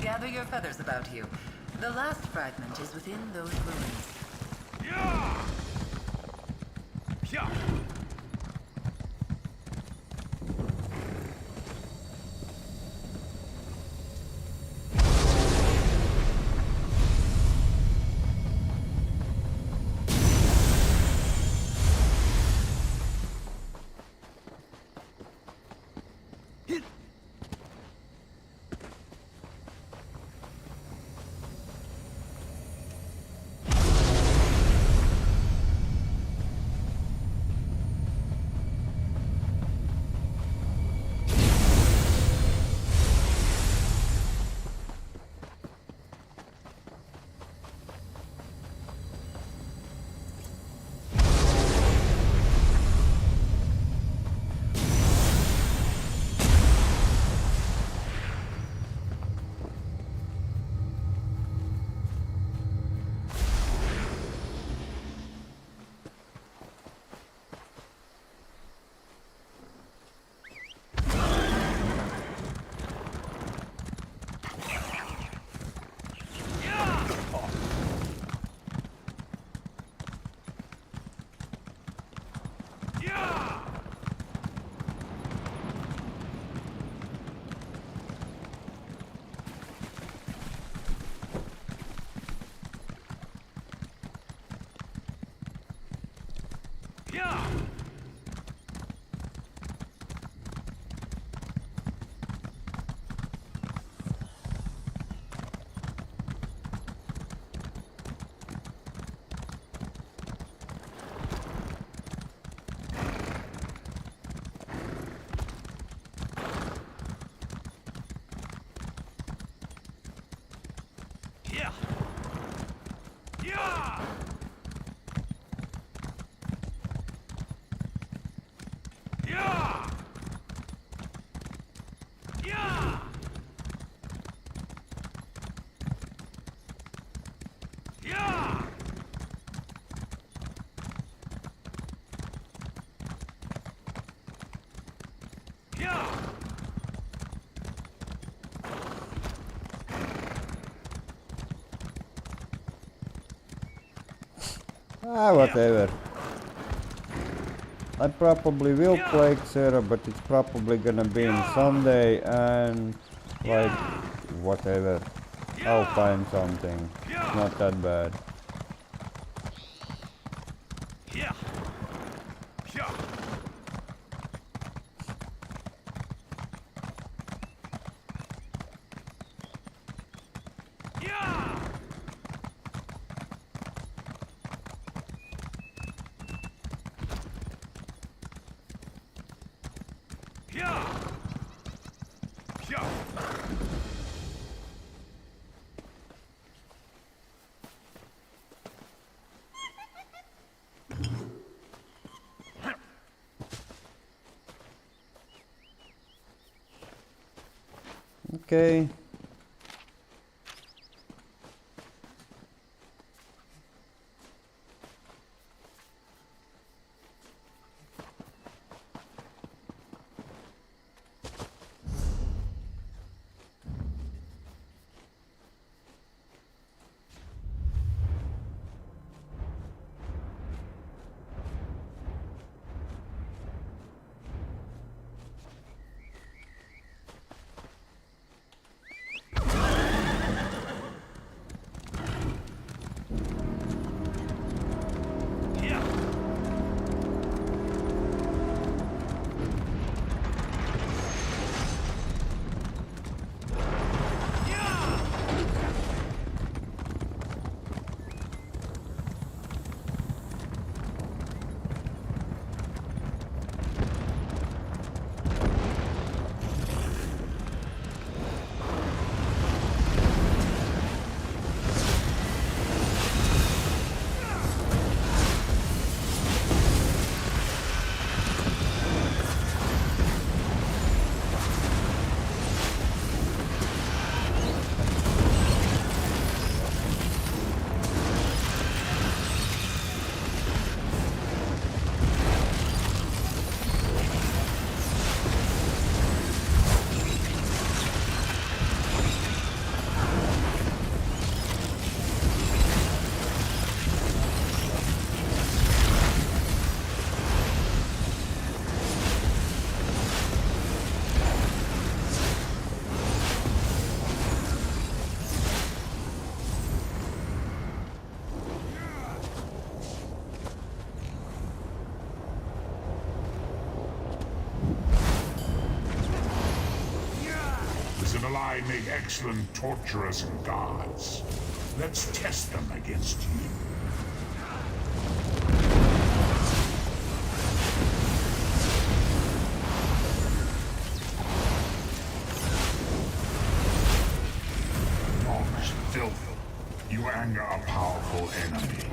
Gather your feathers about you. The last fragment is within those ruins. Yeah! Yeah! Whatever. I probably will play Xera, but it's probably gonna be on Sunday, and like, whatever. I'll find something. It's not that bad. Okay. I make excellent torturers and guards. Let's test them against you. Dogs, filth. You anger a powerful enemy.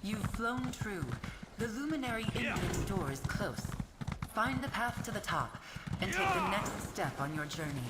You've flown true. The luminary entrance door is close. Find the path to the top, and take the next step on your journey.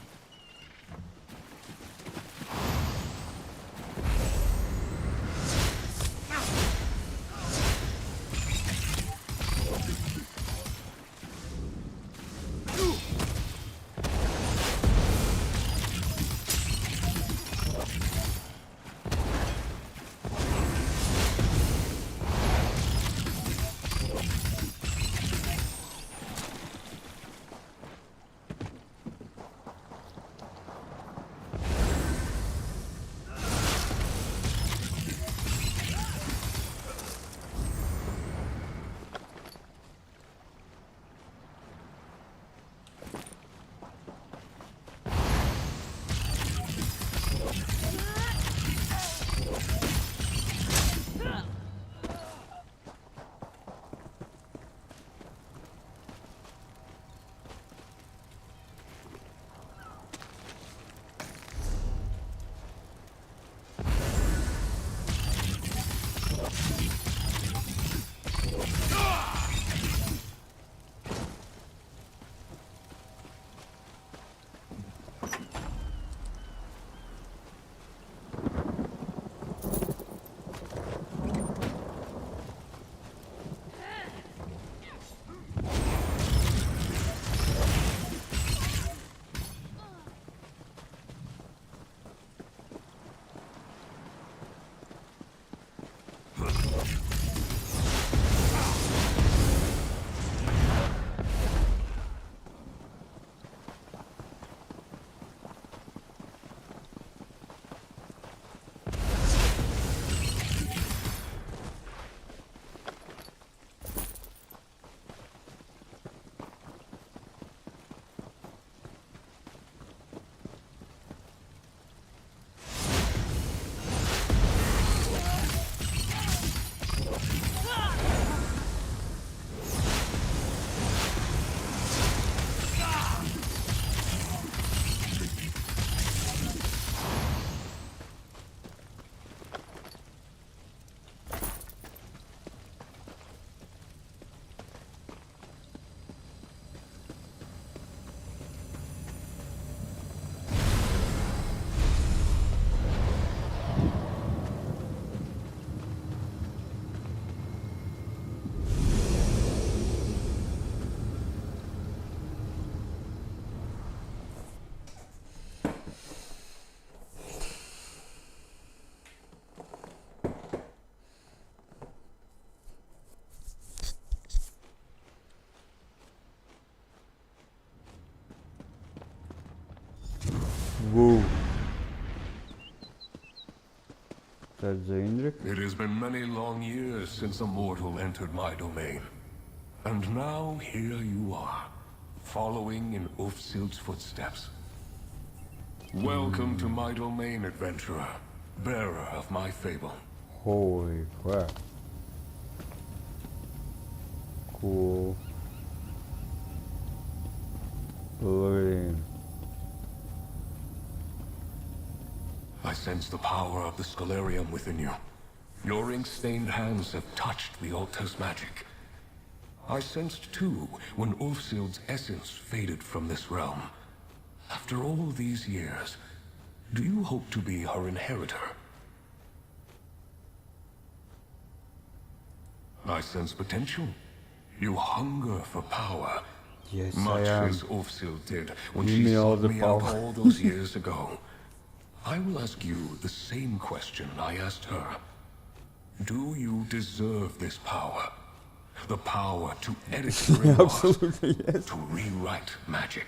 That's the Indrik. It has been many long years since a mortal entered my domain. And now here you are, following in Ulfsild's footsteps. Welcome to my domain, adventurer, bearer of my fable. Holy crap. Cool. Look at him. I sense the power of the Scholarium within you. Your ink-stained hands have touched the altar's magic. I sensed too when Ulfsild's essence faded from this realm. After all these years, do you hope to be her inheritor? I sense potential. You hunger for power. Yes, much I am. as Ulfsild did when Give she me all sought the me out power. all those years ago. I will ask you the same question I asked her. Do you deserve this power? The power to edit grimoires, Absolutely, yes. to rewrite magic.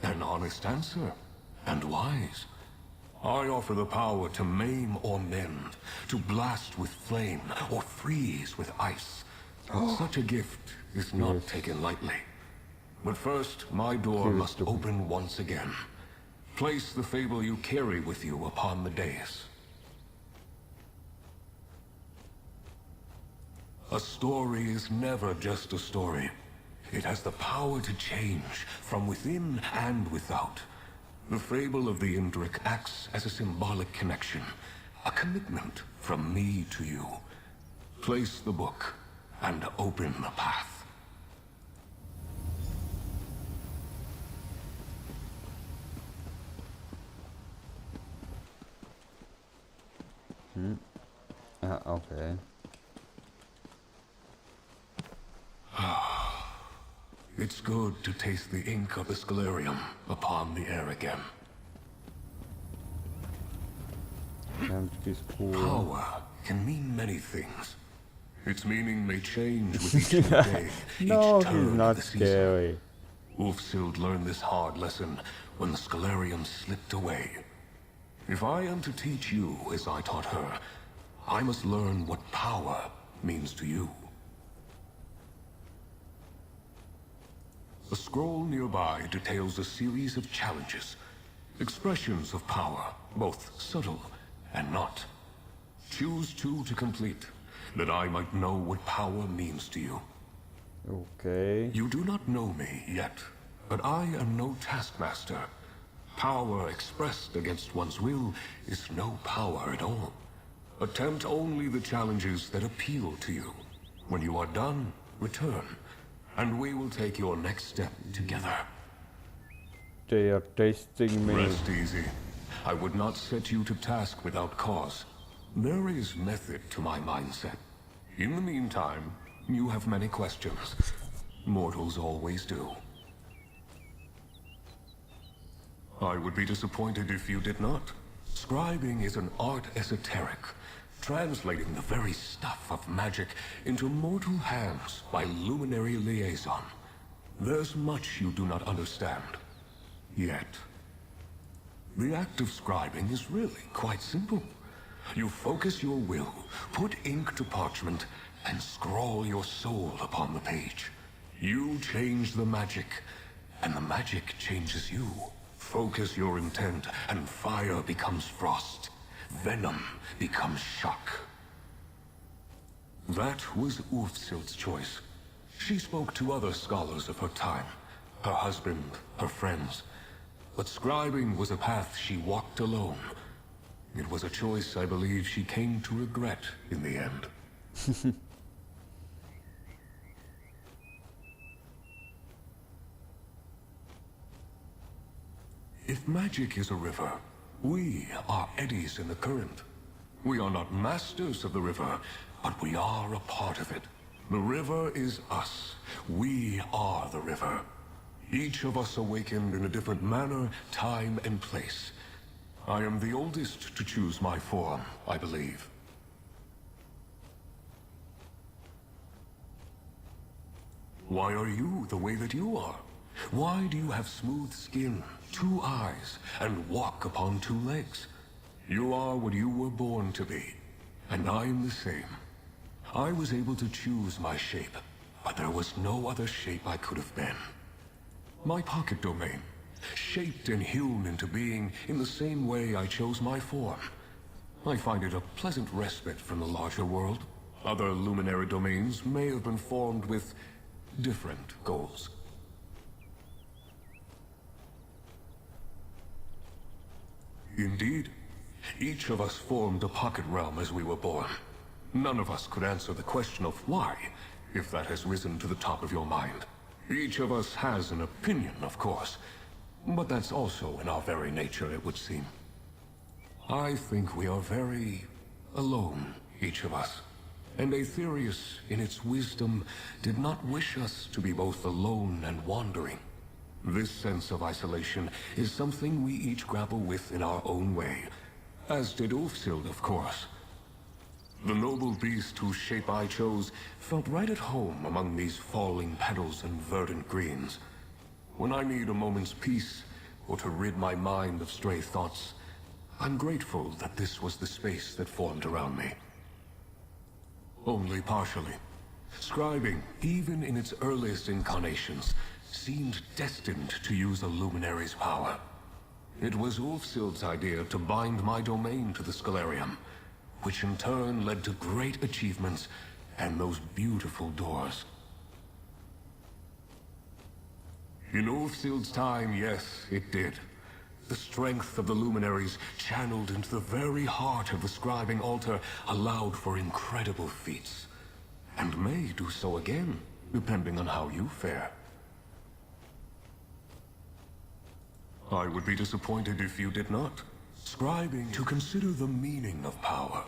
An honest answer, and wise. I offer the power to maim or mend, to blast with flame or freeze with ice. Such a gift is not taken lightly. But first, my door must open once again. Place the fable you carry with you upon the dais. A story is never just a story. It has the power to change from within and without. The fable of the Indrik acts as a symbolic connection, a commitment from me to you. Place the book and open the path. Okay. It's good to taste the ink of the Scholarium upon the air again. Power can mean many things. Its meaning may change with each new day, No, each turn he's not of the season. scary. Ulfsild learned this hard lesson when the Scholarium slipped away. If I am to teach you as I taught her, I must learn what power means to you. A scroll nearby details a series of challenges, expressions of power, both subtle and not. Choose two to complete, that I might know what power means to you. Okay. You do not know me yet, but I am no taskmaster. Power expressed against one's will is no power at all. Attempt only the challenges that appeal to you. When you are done, return, and we will take your next step together. They are tasting me. Rest easy. I would not set you to task without cause. There is method to my mindset. In the meantime, you have many questions. Mortals always do. I would be disappointed if you did not. Scribing is an art esoteric, translating the very stuff of magic into mortal hands by luminary liaison. There's much you do not understand. Yet. The act of scribing is really quite simple. You focus your will, put ink to parchment, and scrawl your soul upon the page. You change the magic, and the magic changes you. Focus your intent, and fire becomes frost. Venom becomes shock. That was Ulfsild's choice. She spoke to other scholars of her time, her husband, her friends. But scribing was a path she walked alone. It was a choice I believe she came to regret in the end. If magic is a river, we are eddies in the current. We are not masters of the river, but we are a part of it. The river is us. We are the river. Each of us awakened in a different manner, time, and place. I am the oldest to choose my form, I believe. Why are you the way that you are? Why do you have smooth skin, 2 eyes, and walk upon 2 legs? You are what you were born to be, and I'm the same. I was able to choose my shape, but there was no other shape I could have been. My pocket domain, shaped and hewn into being in the same way I chose my form. I find it a pleasant respite from the larger world. Other luminary domains may have been formed with different goals. Indeed, each of us formed a pocket realm as we were born. None of us could answer the question of why, if that has risen to the top of your mind. Each of us has an opinion, of course, but that's also in our very nature, it would seem. I think we are very alone, each of us. And Aetherius, in its wisdom, did not wish us to be both alone and wandering. This sense of isolation is something we each grapple with in our own way, as did Ulfsild, of course. The noble beast whose shape I chose felt right at home among these falling petals and verdant greens. When I need a moment's peace, or to rid my mind of stray thoughts, I'm grateful that this was the space that formed around me. Only partially. Scribing, even in its earliest incarnations, seemed destined to use a luminary's power. It was Ulfsild's idea to bind my domain to the Scalarium, which in turn led to great achievements and those beautiful doors. In Ulfsild's time, yes, it did. The strength of the luminaries, channeled into the very heart of the scribing altar, allowed for incredible feats. And may do so again, depending on how you fare. I would be disappointed if you did not. Scribing to consider the meaning of power.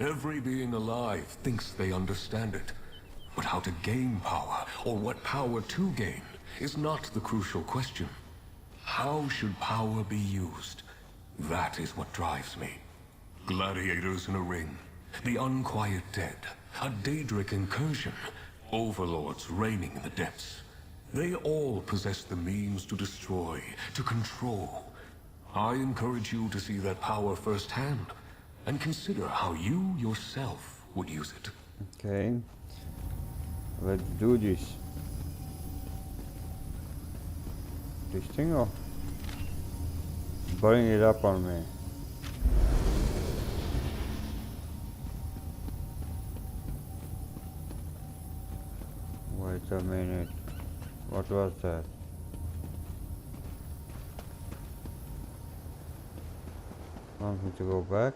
Every being alive thinks they understand it. But how to gain power, or what power to gain, is not the crucial question. How should power be used? That is what drives me. Gladiators in a ring, the unquiet dead, a Daedric incursion, overlords reigning in the depths. They all possess the means to destroy, to control. I encourage you to see that power firsthand, and consider how you yourself would use it. Okay. Let's do this. This thing, or bring it up on me. Wait a minute. What was that? Want me to go back?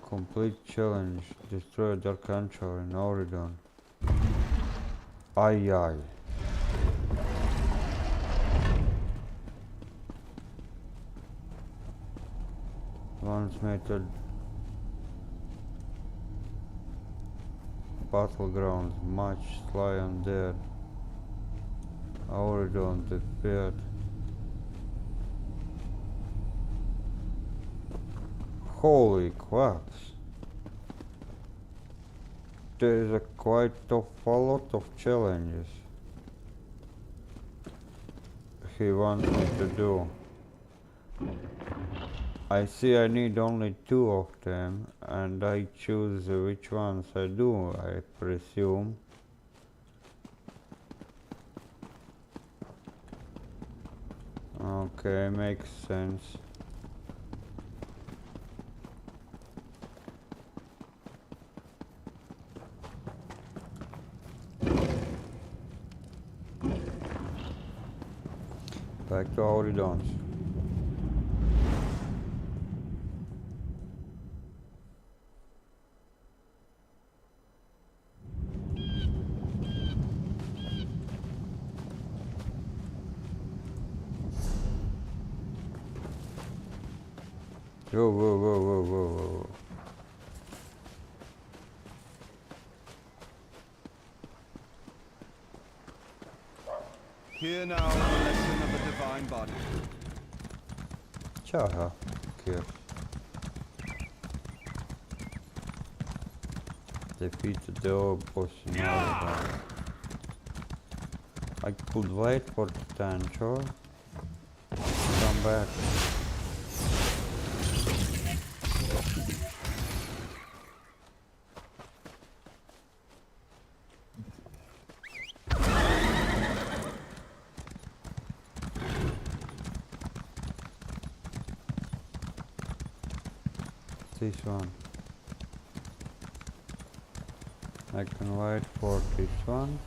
Complete challenge. Destroy a Dark Anchor in Oridon. Aye aye. Once method. Battlegrounds, match, sly undead. Auridon, defeat. Holy quacks. There is quite a lot of challenges he wants me to do. I see I need only 2 of them, and I choose which ones I do, I presume. Okay, makes sense. Back to Auridons. Whoa, whoa, whoa, whoa, whoa, whoa. Hear now the lesson of the divine body. Chaha. Okay. Defeat the old boss in Oregon. I could wait for Tancho to come back. This one. I can wait for this one.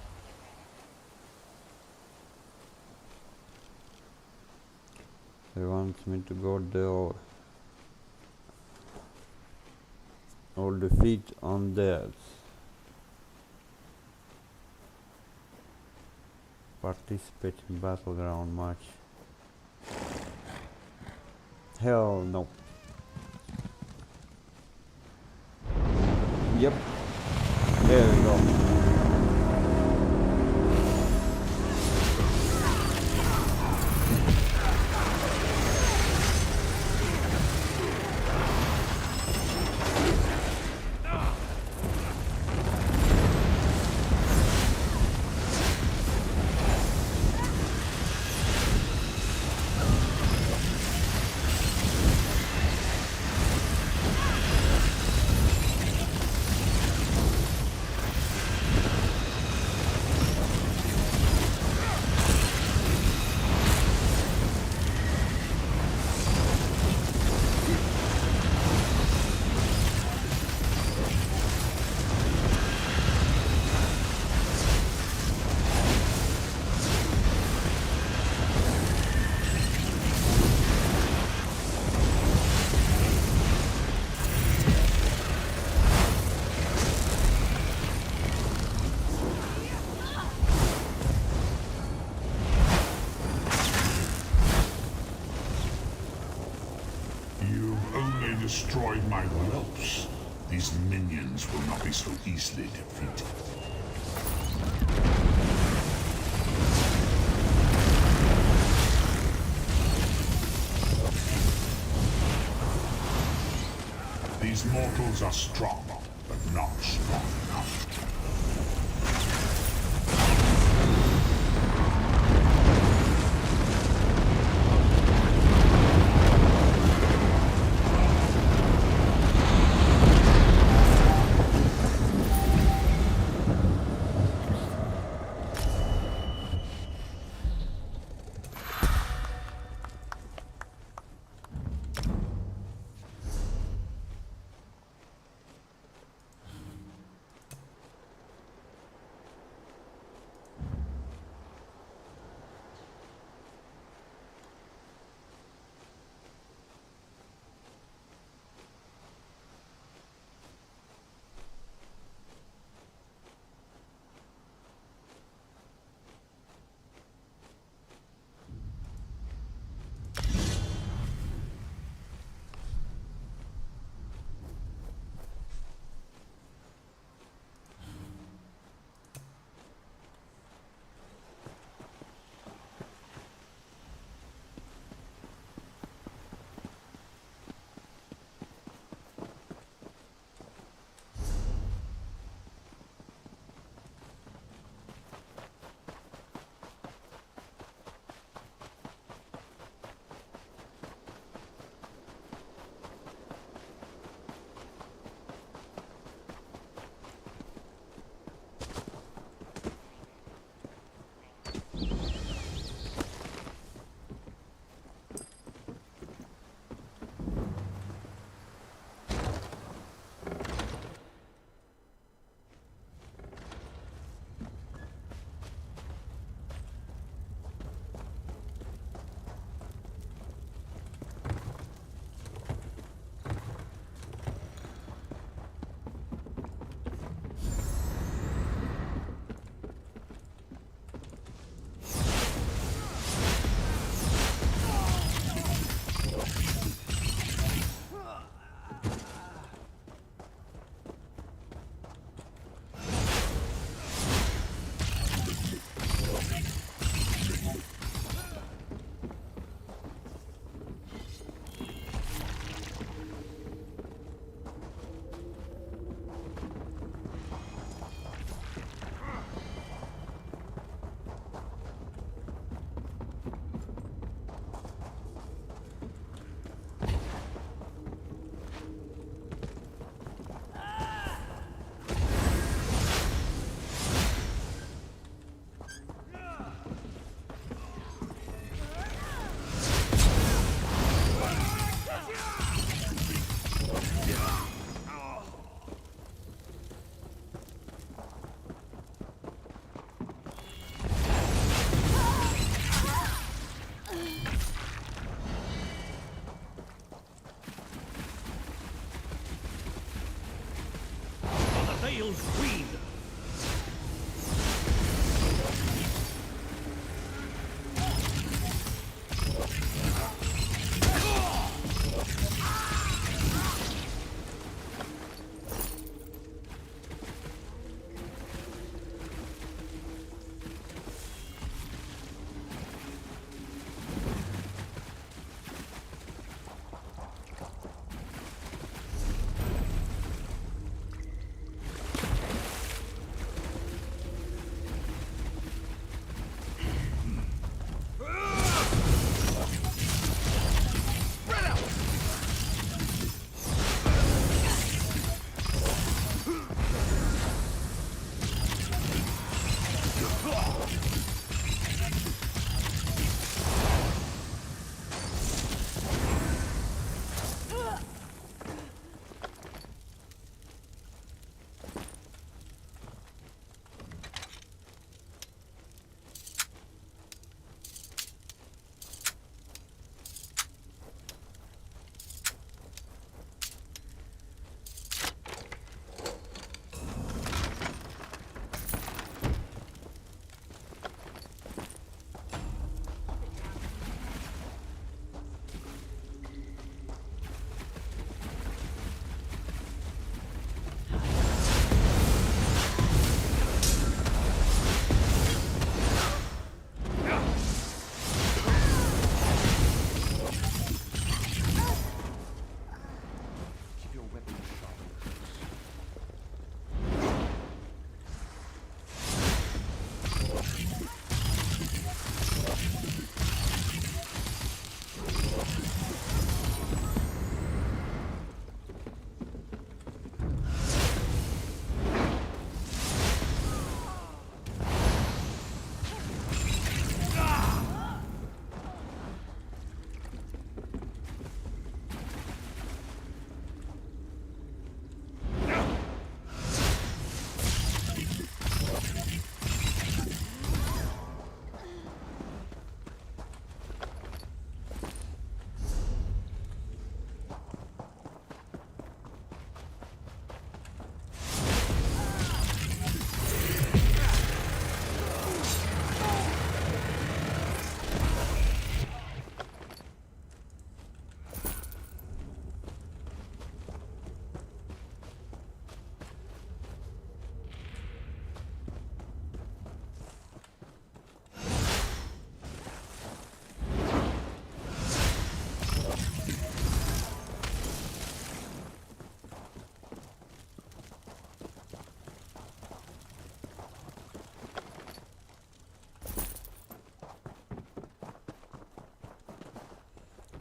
He wants me to go there or defeat undead. Participate in battleground match. Hell no. Yep. There we go. Destroyed my whelps. These minions will not be so easily defeated. These mortals are strong, but not strong enough.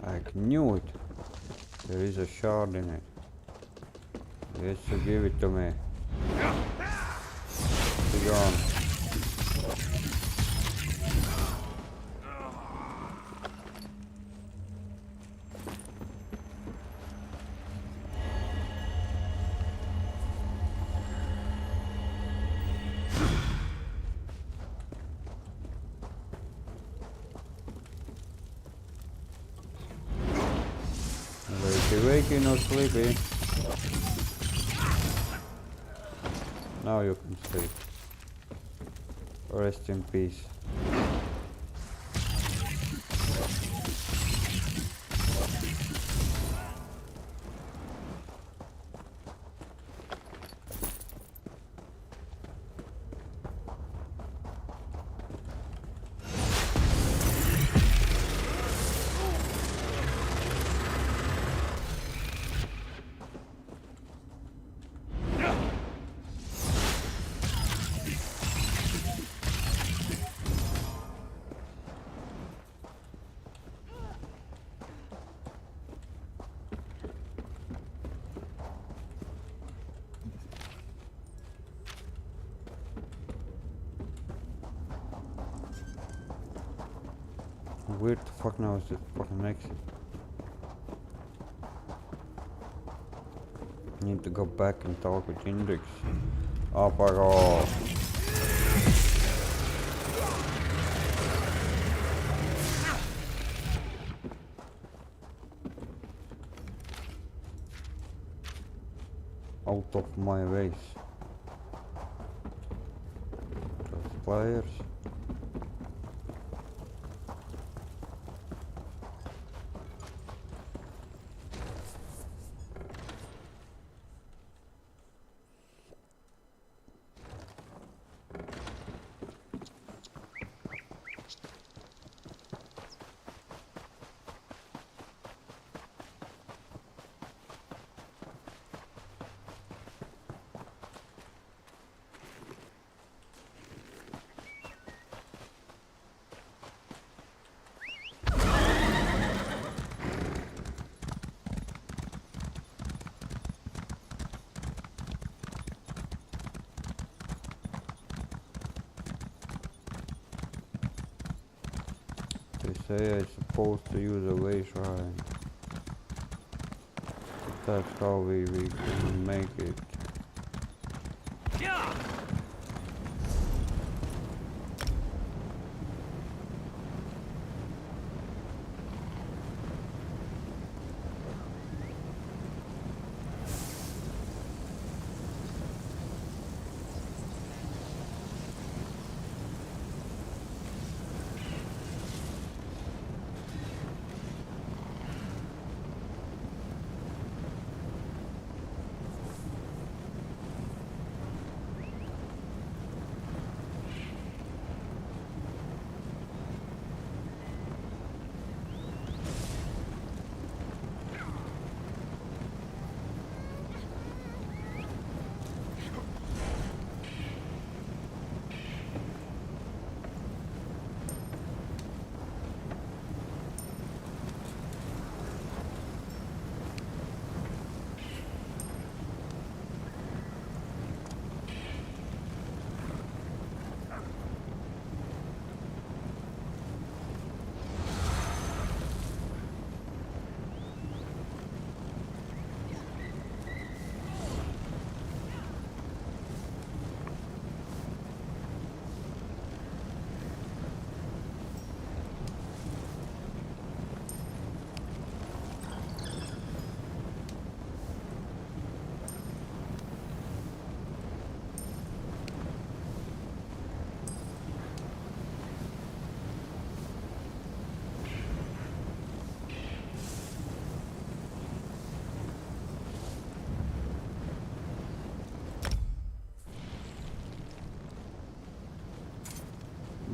I knew it. There is a shard in it. Yes, so give it to me. Be gone. Wakey, no sleepy. Now you can sleep. Rest in peace. Where the fuck now is this fucking exit? Need to go back and talk with Hendrix. Up I go. Out of my ways. Those players. They say I'm supposed to use a way shrine. That's how we can make it.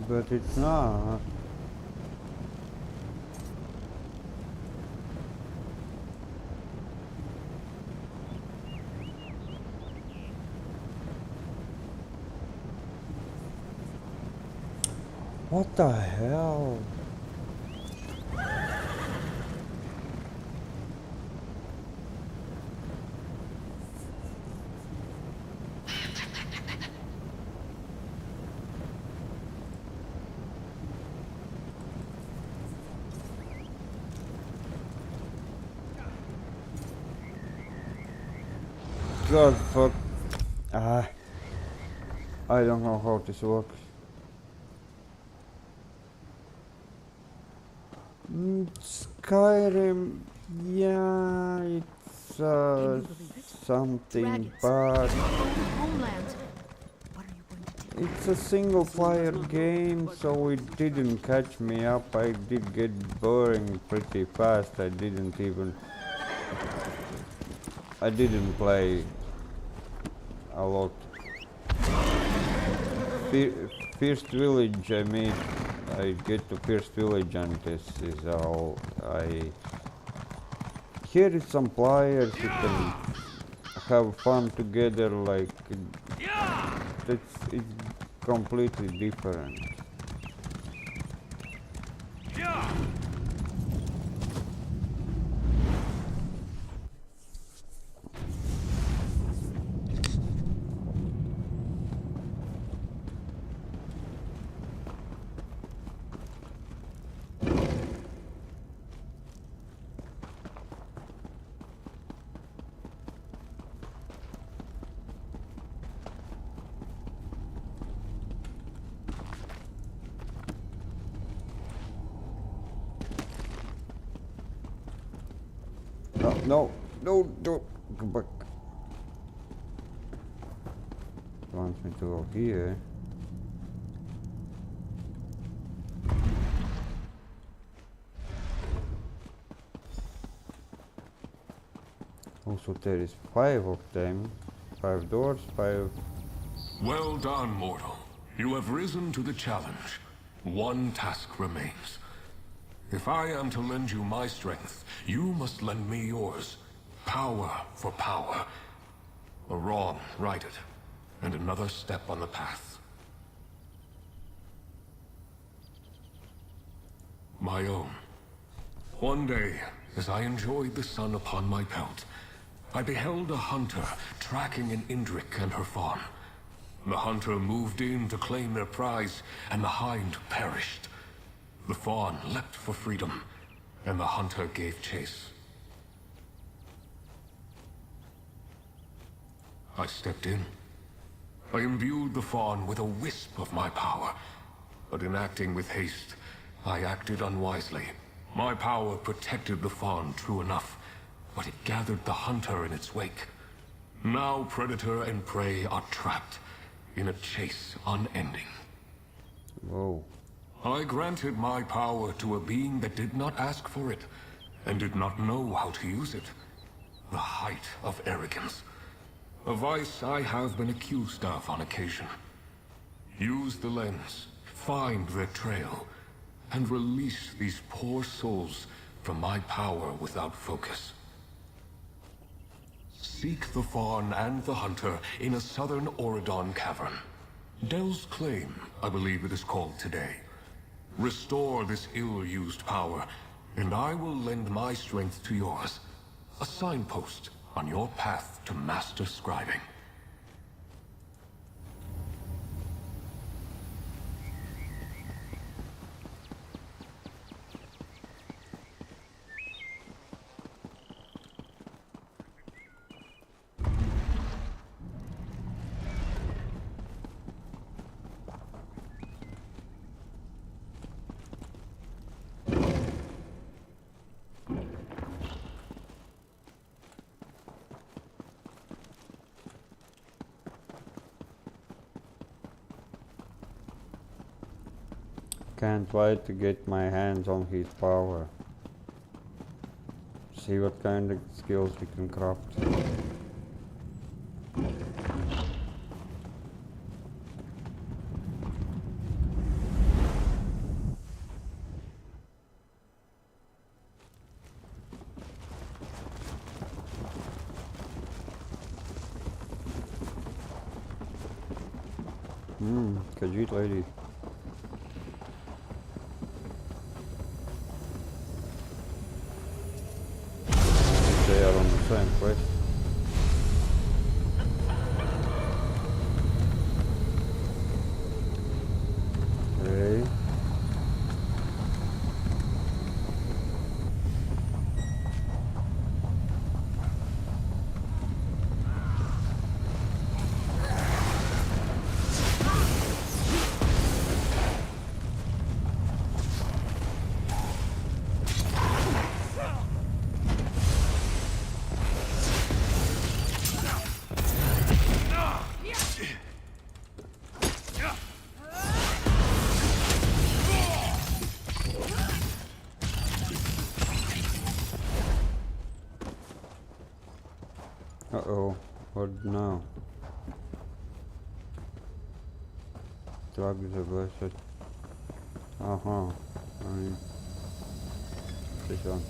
But it's not. What the hell? God fuck. I don't know how this works. Skyrim, yeah, it's something, but it's a single player game, so it didn't catch me up. I did get boring pretty fast. I didn't play a lot. First village I get to first village and this is all here is some players you can have fun together, like it's completely different. No, go back. Wants me to go here. Also, there is 5 of them. 5 doors, 5. Well done, mortal. You have risen to the challenge. One task remains. If I am to lend you my strength, you must lend me yours. Power for power. A wrong righted, and another step on the path. My own. One day, as I enjoyed the sun upon my pelt, I beheld a hunter tracking an Indrik and her fawn. The hunter moved in to claim their prize, and the hind perished. The fawn leapt for freedom, and the hunter gave chase. I stepped in. I imbued the fawn with a wisp of my power, but in acting with haste, I acted unwisely. My power protected the fawn, true enough, but it gathered the hunter in its wake. Now predator and prey are trapped in a chase unending. Whoa. I granted my power to a being that did not ask for it, and did not know how to use it. The height of arrogance. A vice I have been accused of on occasion. Use the lens, find their trail, and release these poor souls from my power without focus. Seek the fawn and the hunter in a southern Auridon cavern. Del's Claim, I believe it is called today. Restore this ill-used power, and I will lend my strength to yours. A signpost on your path to master scribing. Can't wait to get my hands on his power. See what kind of skills we can craft. Khajiit lady. They are on the same quest. Okay. Uh-oh, what now? Drugs are versus... Uh-huh, I mean... This one.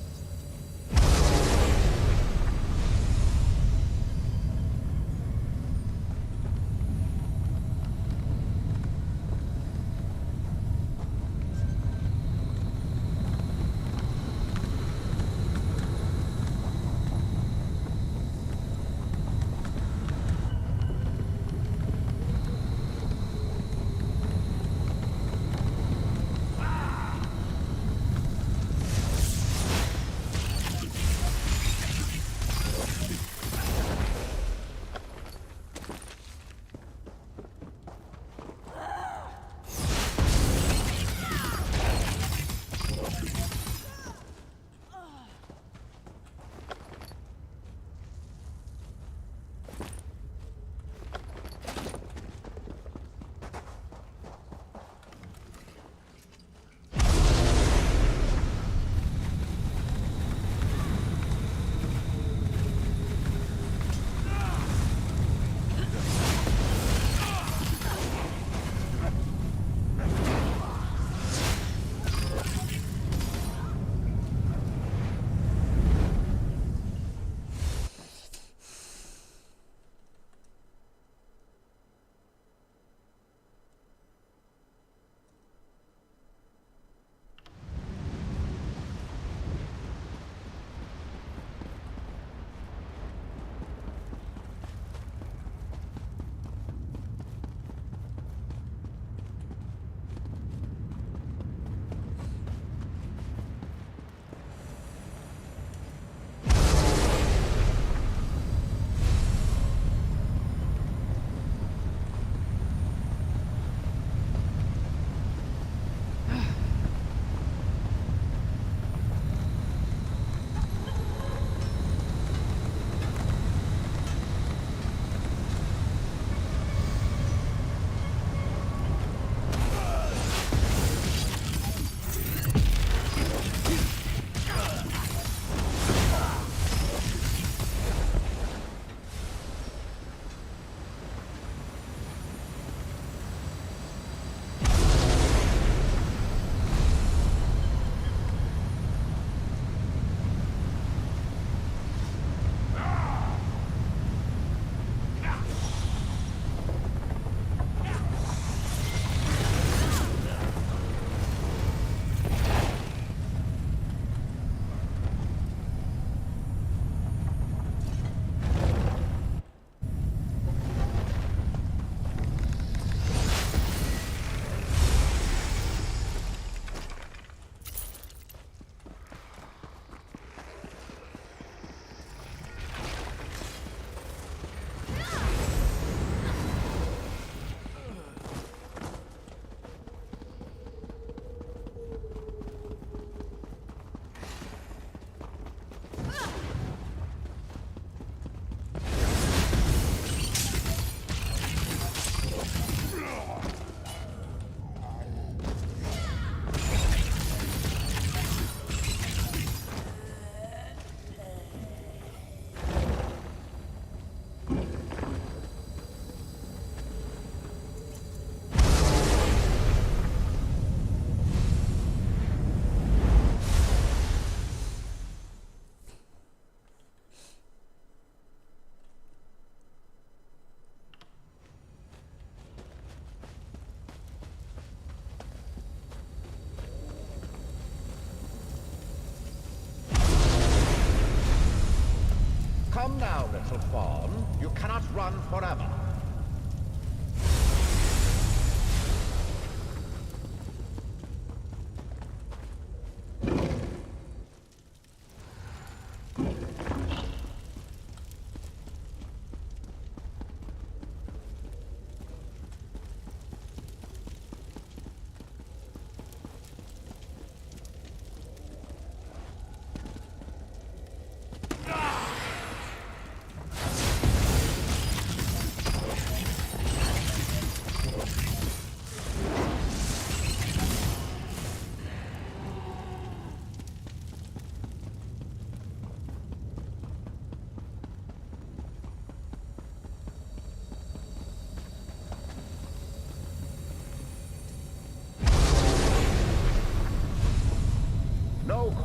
Come now, little fawn. You cannot run forever.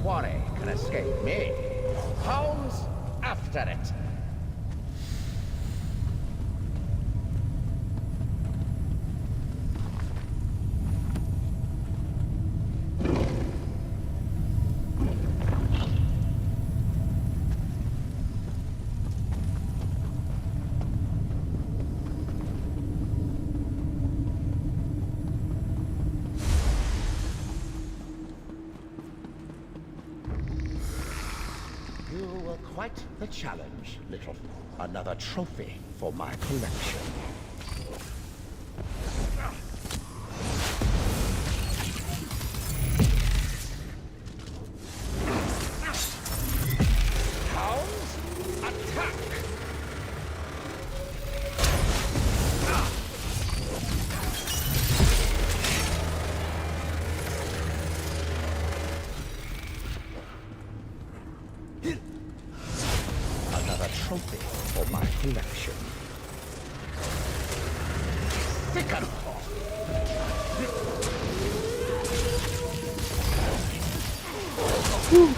quarry can escape me. Hounds, after it! Quite the challenge, little. Another trophy for my collection. Hounds, attack! Trophy for my collection. Second.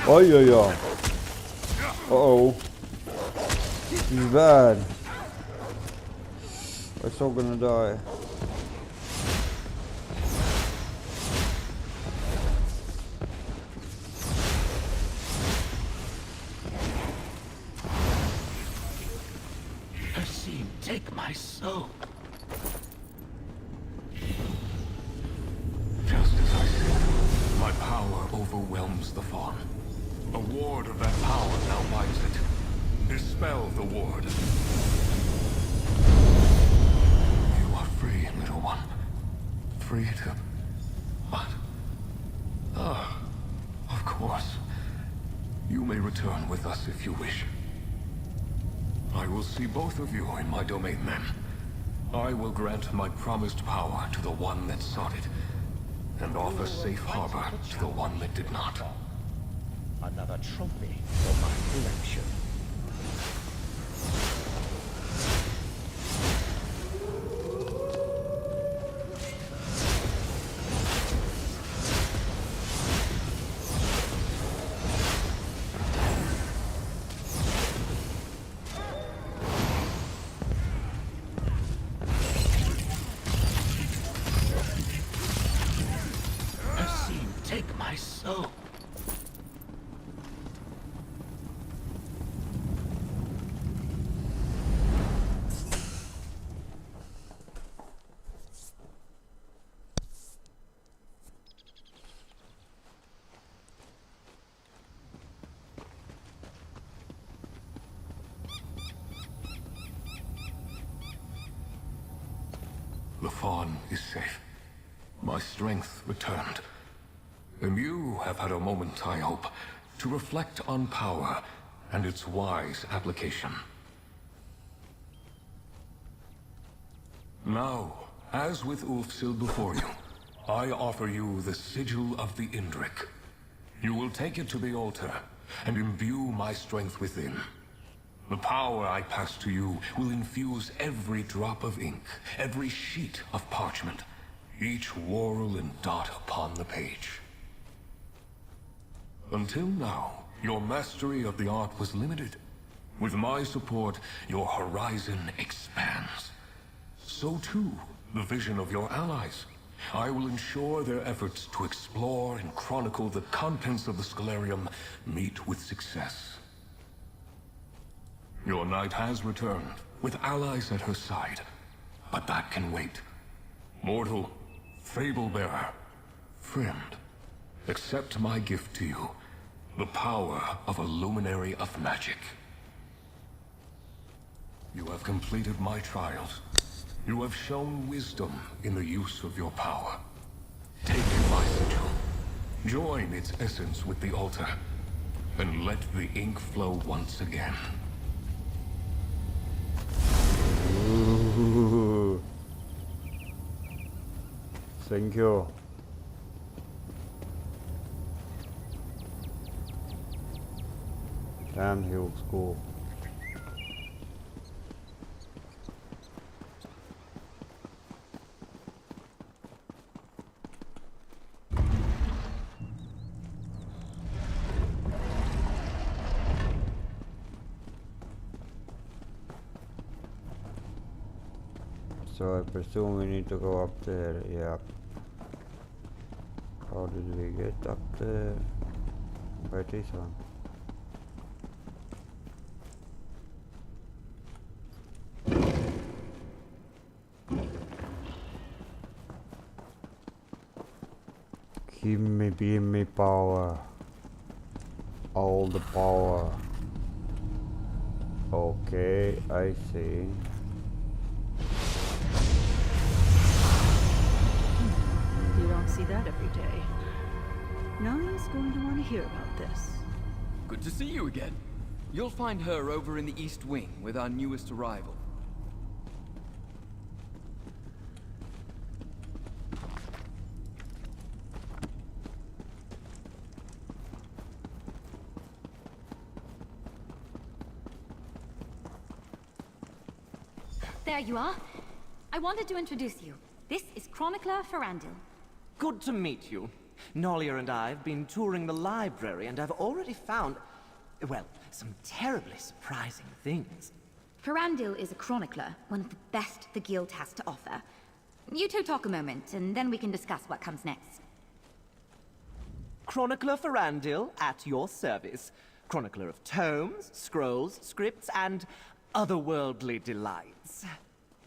Oh yeah. Uh-oh. He's bad. We're still gonna die. Take my soul. Just as I said, my power overwhelms the fawn. A ward of that power now binds it. Dispel the ward. You are free, little one. Free to... What? Ah, of course. You may return with us if you wish. I will see both of you in my domain then. I will grant my promised power to the one that sought it, and offer safe harbor to the one that did not. Another trophy for my collection. Take my soul. The fawn is safe. My strength returned. And you have had a moment, I hope, to reflect on power and its wise application. Now, as with Ulfsil before you, I offer you the sigil of the Indrik. You will take it to the altar and imbue my strength within. The power I pass to you will infuse every drop of ink, every sheet of parchment, each whorl and dot upon the page. Until now, your mastery of the art was limited. With my support, your horizon expands. So too, the vision of your allies. I will ensure their efforts to explore and chronicle the contents of the Scholarium meet with success. Your knight has returned, with allies at her side. But that can wait. Mortal, fable-bearer, friend, accept my gift to you, the power of a luminary of magic. You have completed my trials. You have shown wisdom in the use of your power. Take my sigil, join its essence with the altar, and let the ink flow once again. Ooh. Thank you. Damn, he looks cool. So I presume we need to go up there, yeah. How did we get up there? By this one. Give me power. All the power. Okay, I see. You don't see that every day. Nalia's going to want to hear about this. Good to see you again. You'll find her over in the East Wing with our newest arrival. There you are. I wanted to introduce you. This is Chronicler Ferrandil. Good to meet you. Nolia and I have been touring the library and I've already found, well, some terribly surprising things. Ferrandil is a chronicler, one of the best the guild has to offer. You two talk a moment, and then we can discuss what comes next. Chronicler Ferrandil, at your service. Chronicler of tomes, scrolls, scripts, and otherworldly delights.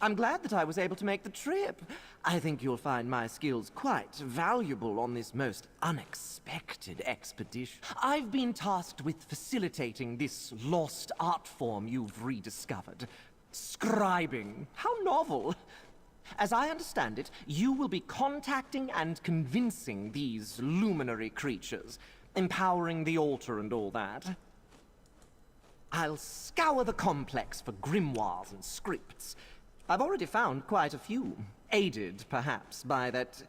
I'm glad that I was able to make the trip. I think you'll find my skills quite valuable on this most unexpected expedition. I've been tasked with facilitating this lost art form you've rediscovered. Scribing. How novel. As I understand it, you will be contacting and convincing these luminary creatures, empowering the altar and all that. I'll scour the complex for grimoires and scripts. I've already found quite a few, aided, perhaps, by that...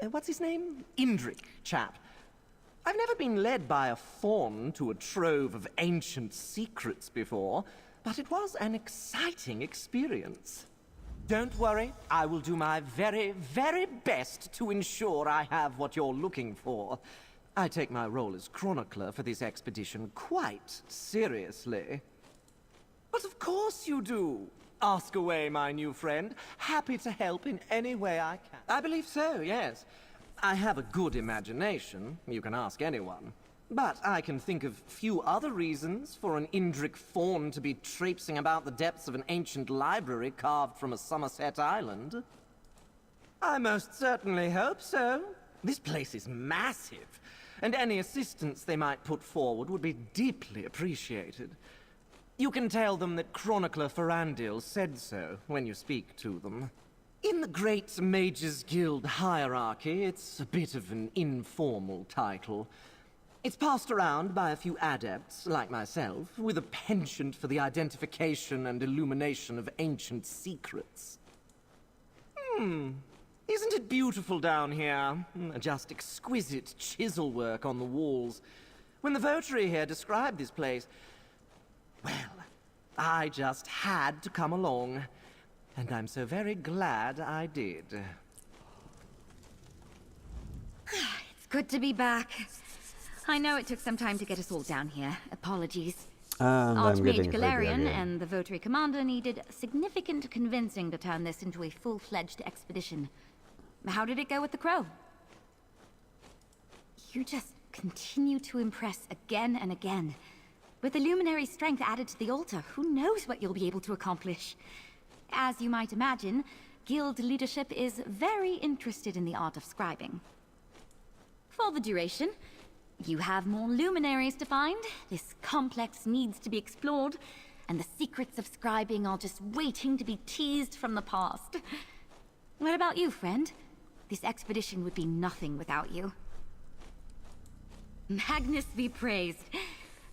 what's his name? Indrik chap. I've never been led by a faun to a trove of ancient secrets before, but it was an exciting experience. Don't worry, I will do my very, very best to ensure I have what you're looking for. I take my role as chronicler for this expedition quite seriously. But of course you do. Ask away, my new friend. Happy to help in any way I can. I believe so, yes. I have a good imagination. You can ask anyone. But I can think of few other reasons for an Indrik faun to be traipsing about the depths of an ancient library carved from a Somerset island. I most certainly hope so. This place is massive, and any assistance they might put forward would be deeply appreciated. You can tell them that Chronicler Ferrandil said so when you speak to them. In the Great Mages Guild hierarchy, it's a bit of an informal title. It's passed around by a few adepts, like myself, with a penchant for the identification and illumination of ancient secrets. Isn't it beautiful down here? Just exquisite chisel work on the walls. When the votary here described this place, well, I just had to come along, and I'm so very glad I did. It's good to be back. I know it took some time to get us all down here. Apologies. And I'm Archmage getting Galarian and the votary commander needed significant convincing to turn this into a full-fledged expedition. How did it go with the crow? You just continue to impress again and again. With the luminary strength added to the altar, who knows what you'll be able to accomplish? As you might imagine, guild leadership is very interested in the art of scribing. For the duration, you have more luminaries to find, this complex needs to be explored, and the secrets of scribing are just waiting to be teased from the past. What about you, friend? This expedition would be nothing without you. Magnus be praised.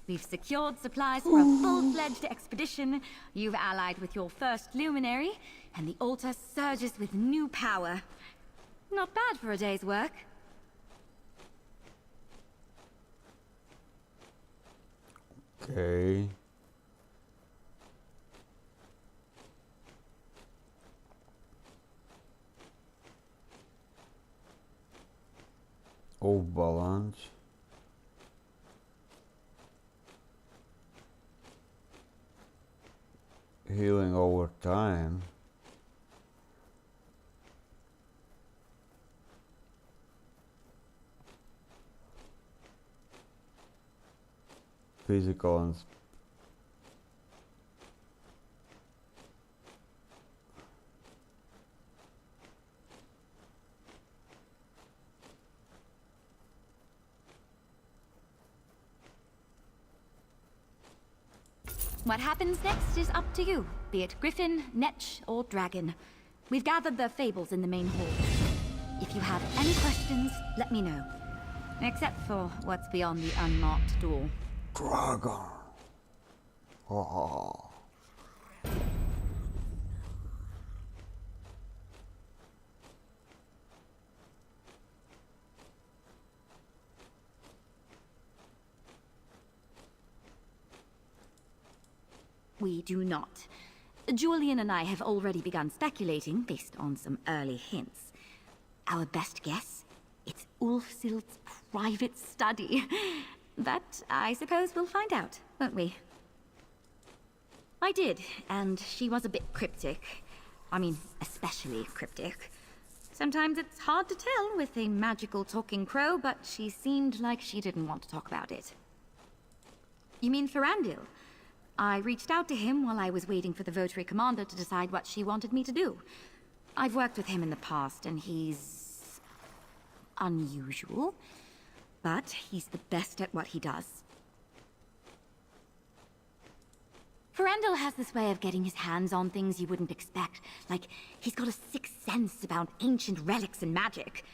We've secured supplies for a full-fledged expedition, you've allied with your first luminary, and the altar surges with new power. Not bad for a day's work. Okay. Off balance. Healing over time. physical and What happens next is up to you, be it griffin, netch, or dragon. We've gathered the fables in the main hall. If you have any questions, let me know. Except for what's beyond the unmarked door. Dragon. Oh. We do not. Julian and I have already begun speculating based on some early hints. Our best guess? It's Ulfsild's private study. But I suppose we'll find out, won't we? I did, and she was a bit cryptic. I mean, especially cryptic. Sometimes it's hard to tell with a magical talking crow, but she seemed like she didn't want to talk about it. You mean Ferandil? I reached out to him while I was waiting for the Votary Commander to decide what she wanted me to do. I've worked with him in the past, and he's unusual, but he's the best at what he does. Ferandil has this way of getting his hands on things you wouldn't expect, like he's got a sixth sense about ancient relics and magic.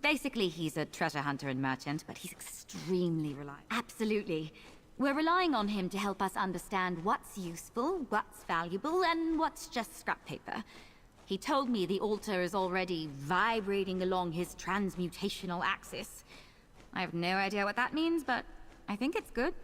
Basically, he's a treasure hunter and merchant, but he's extremely reliable. Absolutely. We're relying on him to help us understand what's useful, what's valuable, and what's just scrap paper. He told me the altar is already vibrating along his transmutational axis. I have no idea what that means, but I think it's good.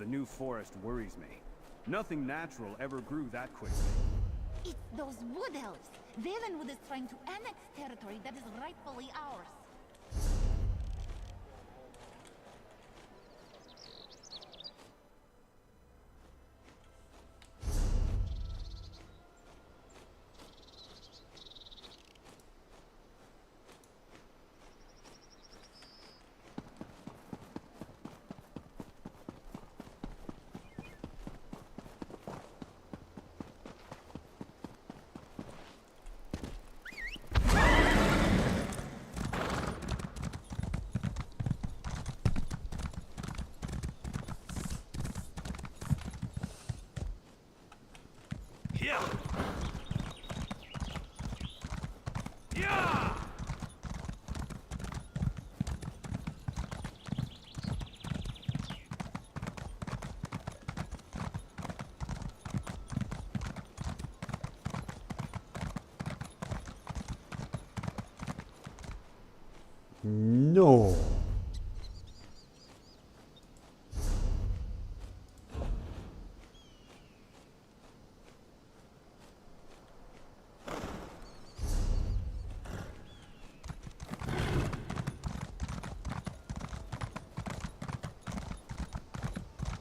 the new forest worries me. Nothing natural ever grew that quickly. It's those wood elves. Valenwood is trying to annex territory that is rightfully ours. No.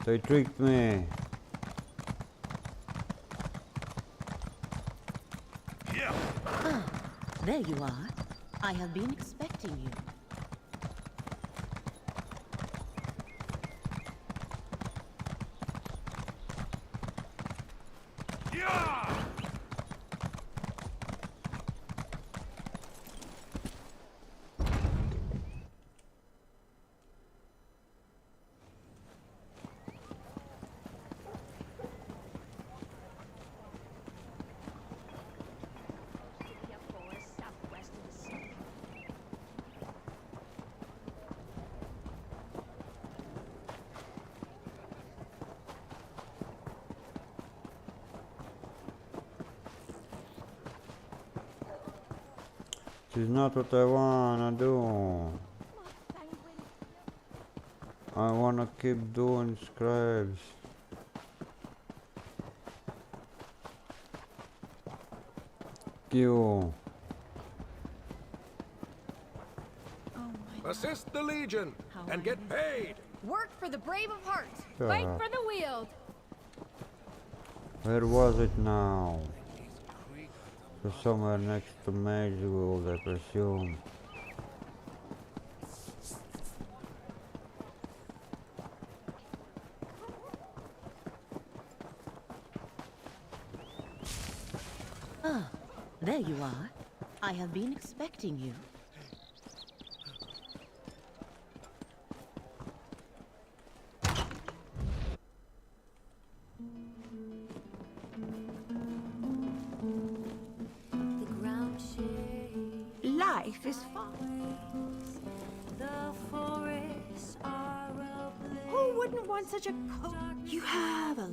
They tricked me. Ah, there you are. I have been expecting you. This is not what I wanna do. I wanna keep doing scribes. You. Assist the Legion and get paid. Work for the brave of heart. Shut Fight up. for the Weald. Where was it now? So somewhere next to Mage World, I presume. Ah, there you are. I have been expecting you. Life is fun. Who wouldn't want such a coat? You have a...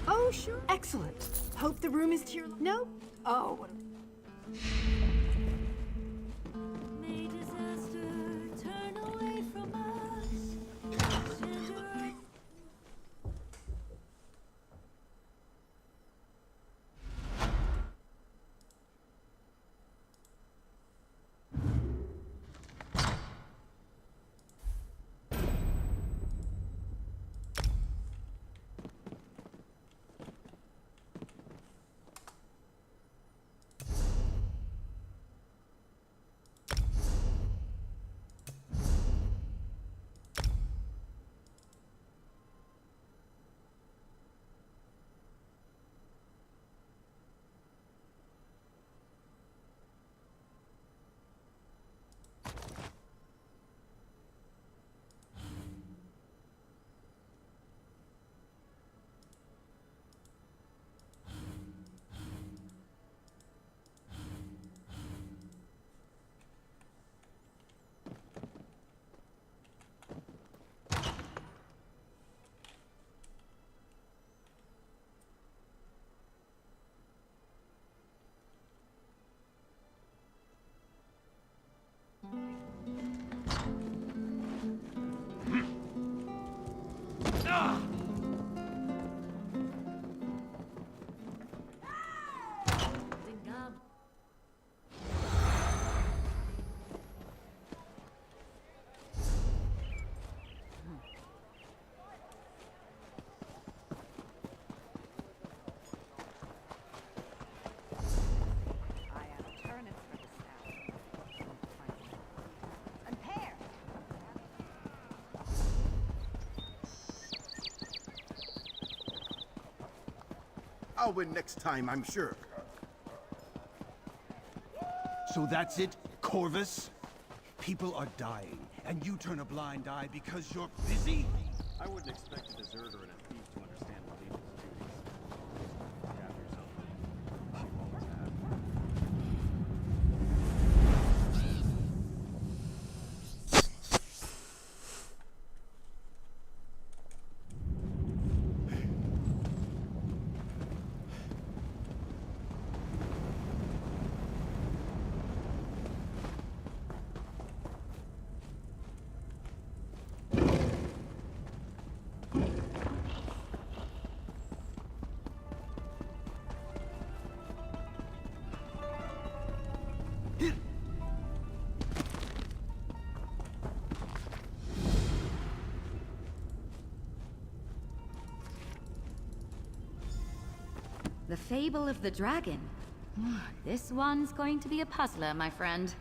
Oh, sure. Excellent. Hope the room is to your... No? Oh, what I'll win next time, I'm sure. So that's it, Corvus? People are dying, and you turn a blind eye because you're busy? I wouldn't expect a deserter and a thief to understand the Legion's duties. Look after yourself. You always have. The Fable of the Dragon. This one's going to be a puzzler, my friend.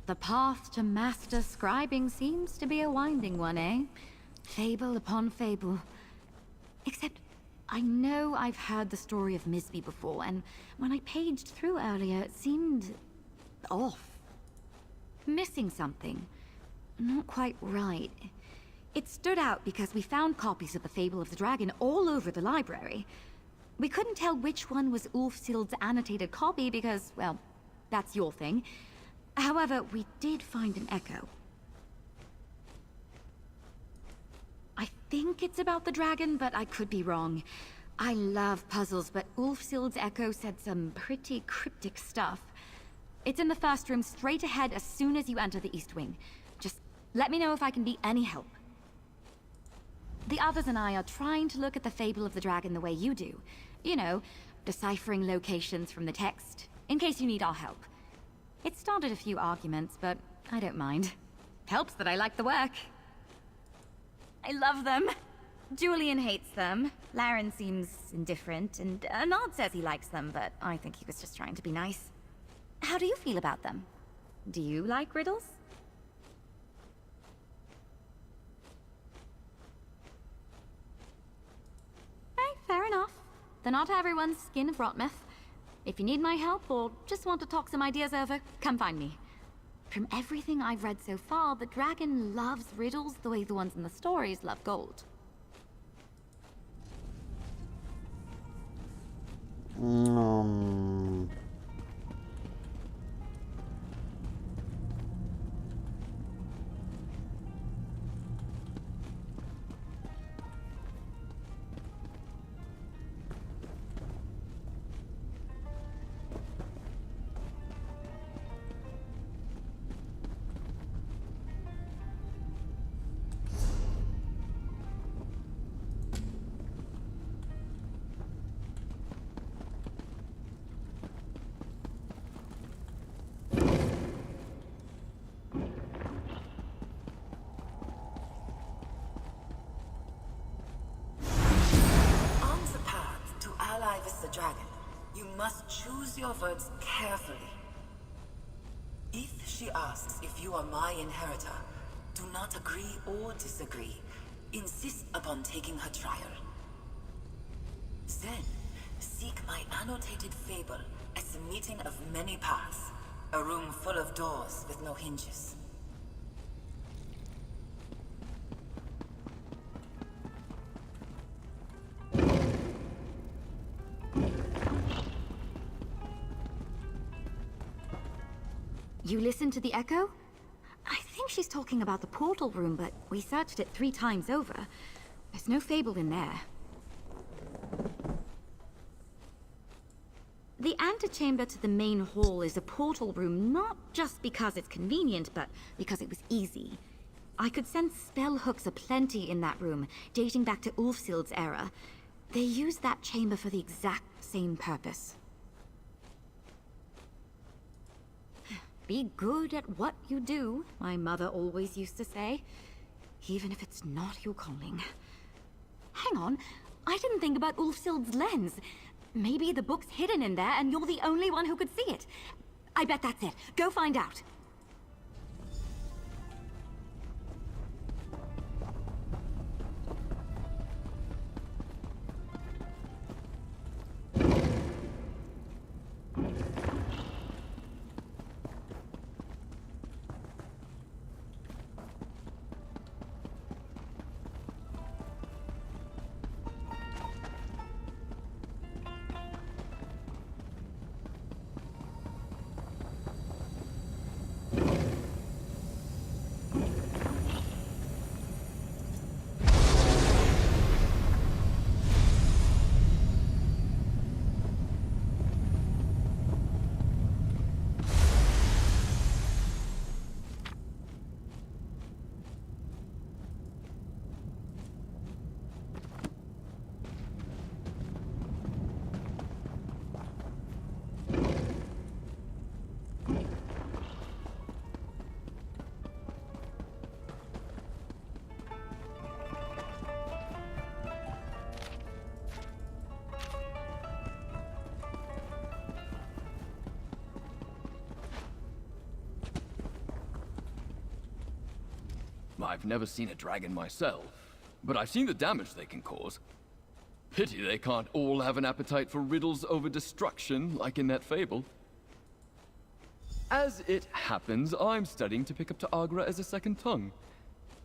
The path to master scribing seems to be a winding one, eh? Fable upon fable. Except, I know I've heard the story of Misby before, and when I paged through earlier, it seemed off. Missing something. Not quite right. It stood out because we found copies of the Fable of the Dragon all over the library. We couldn't tell which one was Ulfsild's annotated copy because, well, that's your thing. However, we did find an echo. I think it's about the dragon, but I could be wrong. I love puzzles, but Ulfsild's echo said some pretty cryptic stuff. It's in the first room straight ahead as soon as you enter the East Wing. Just let me know if I can be any help. The others and I are trying to look at the Fable of the Dragon the way you do. You know, deciphering locations from the text, in case you need our help. It started a few arguments, but I don't mind. Helps that I like the work. I love them. Julian hates them. Laren seems indifferent, and Nod says he likes them, but I think he was just trying to be nice. How do you feel about them? Do you like riddles? Hey, fair enough. They're not everyone's skin of Rotmouth. If you need my help or just want to talk some ideas over, come find me. From everything I've read so far, the dragon loves riddles the way the ones in the stories love gold. address a dragon, you must choose your words carefully. If she asks if you are my inheritor, do not agree or disagree. Insist upon taking her trial. Then, seek my annotated fable as the meeting of many paths. A room full of doors with no hinges. You listened to the echo? I think she's talking about the portal room, but we searched it 3 times over. There's no fable in there. The antechamber to the main hall is a portal room, not just because it's convenient, but because it was easy. I could sense spell hooks aplenty in that room, dating back to Ulfsild's era. They used that chamber for the exact same purpose. Be good at what you do, my mother always used to say. Even if it's not your calling. Hang on, I didn't think about Ulfsild's lens. Maybe the book's hidden in there and you're the only one who could see it. I bet that's it. Go find out. I've never seen a dragon myself, but I've seen the damage they can cause. Pity they can't all have an appetite for riddles over destruction, like in that fable. As it happens, I'm studying to pick up to Agra as a second tongue.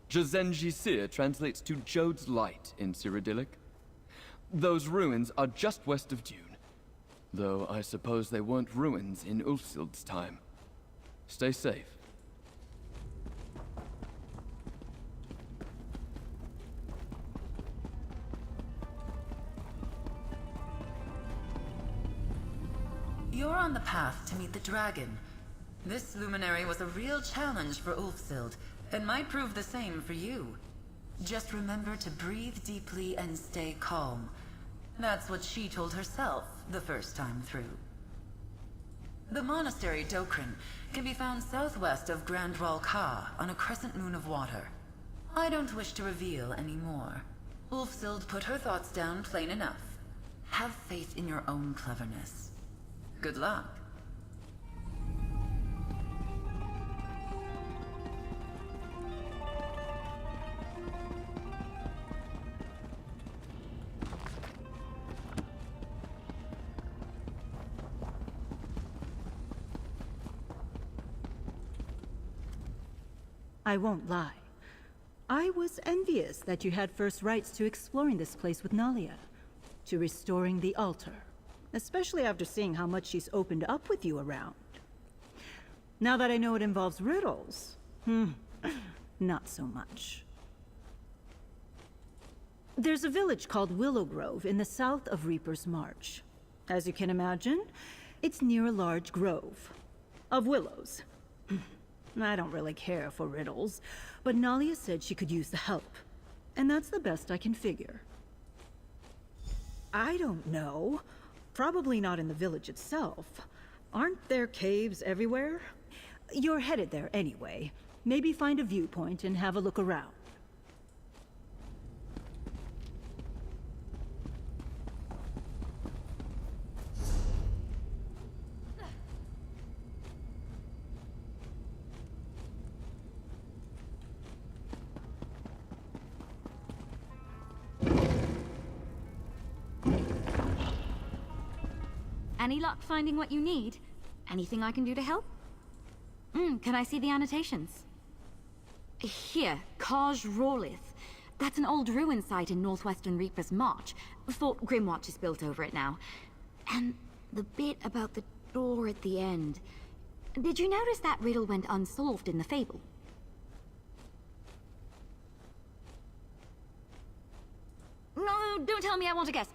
Jazenji Sir translates to Jode's Light in Cyrodiilic. Those ruins are just west of Dune, though I suppose they weren't ruins in Ulfsild's time. Stay safe. You're on the path to meet the dragon. This luminary was a real challenge for Ulfsild, and might prove the same for you. Just remember to breathe deeply and stay calm. That's what she told herself the first time through. The monastery Dokrin can be found southwest of Grand Ral Ka on a crescent moon of water. I don't wish to reveal any more. Ulfsild put her thoughts down plain enough. Have faith in your own cleverness. Good luck. I won't lie. I was envious that you had first rights to exploring this place with Nalia, to restoring the altar. Especially after seeing how much she's opened up with you around. Now that I know it involves riddles, not so much. There's a village called Willow Grove in the south of Reaper's March. As you can imagine, it's near a large grove of willows. I don't really care for riddles, but Nalia said she could use the help, and that's the best I can figure. I don't know. Probably not in the village itself. Aren't there caves everywhere? You're headed there anyway. Maybe find a viewpoint and have a look around. Any luck finding what you need? Anything I can do to help? Can I see the annotations? Here, Kaj Rawlith. That's an old ruin site in northwestern Reaper's March. Fort Grimwatch is built over it now. And the bit about the door at the end. Did you notice that riddle went unsolved in the fable? No, don't tell me, I want to guess.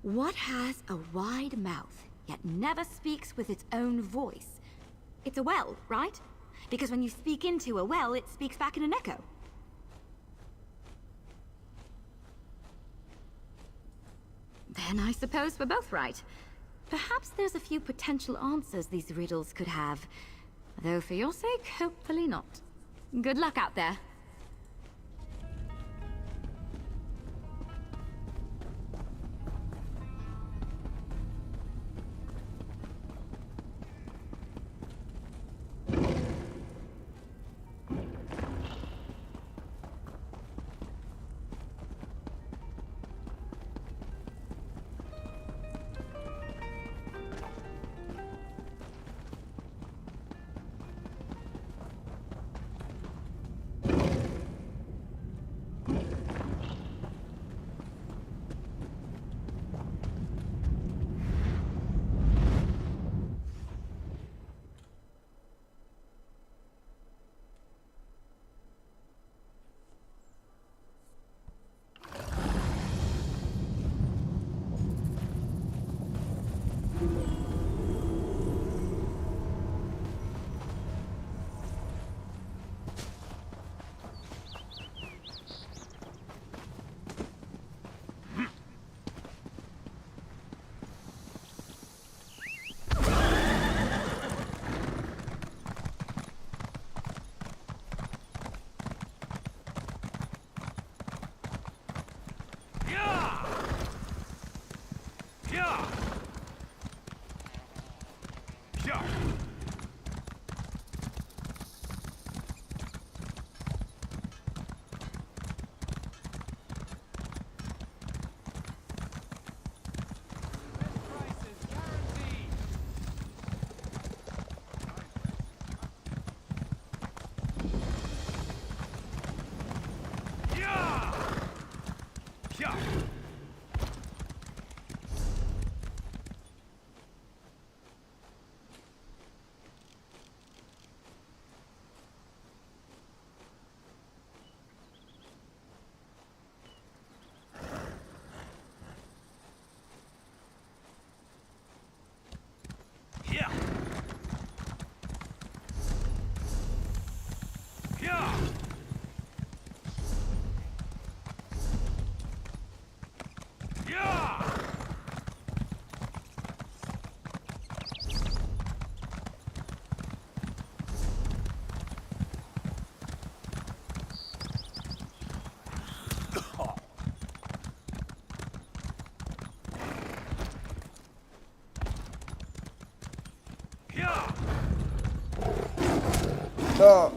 What has a wide mouth, yet never speaks with its own voice? It's a well, right? Because when you speak into a well, it speaks back in an echo. Then I suppose we're both right. Perhaps there's a few potential answers these riddles could have. Though for your sake, hopefully not. Good luck out there. So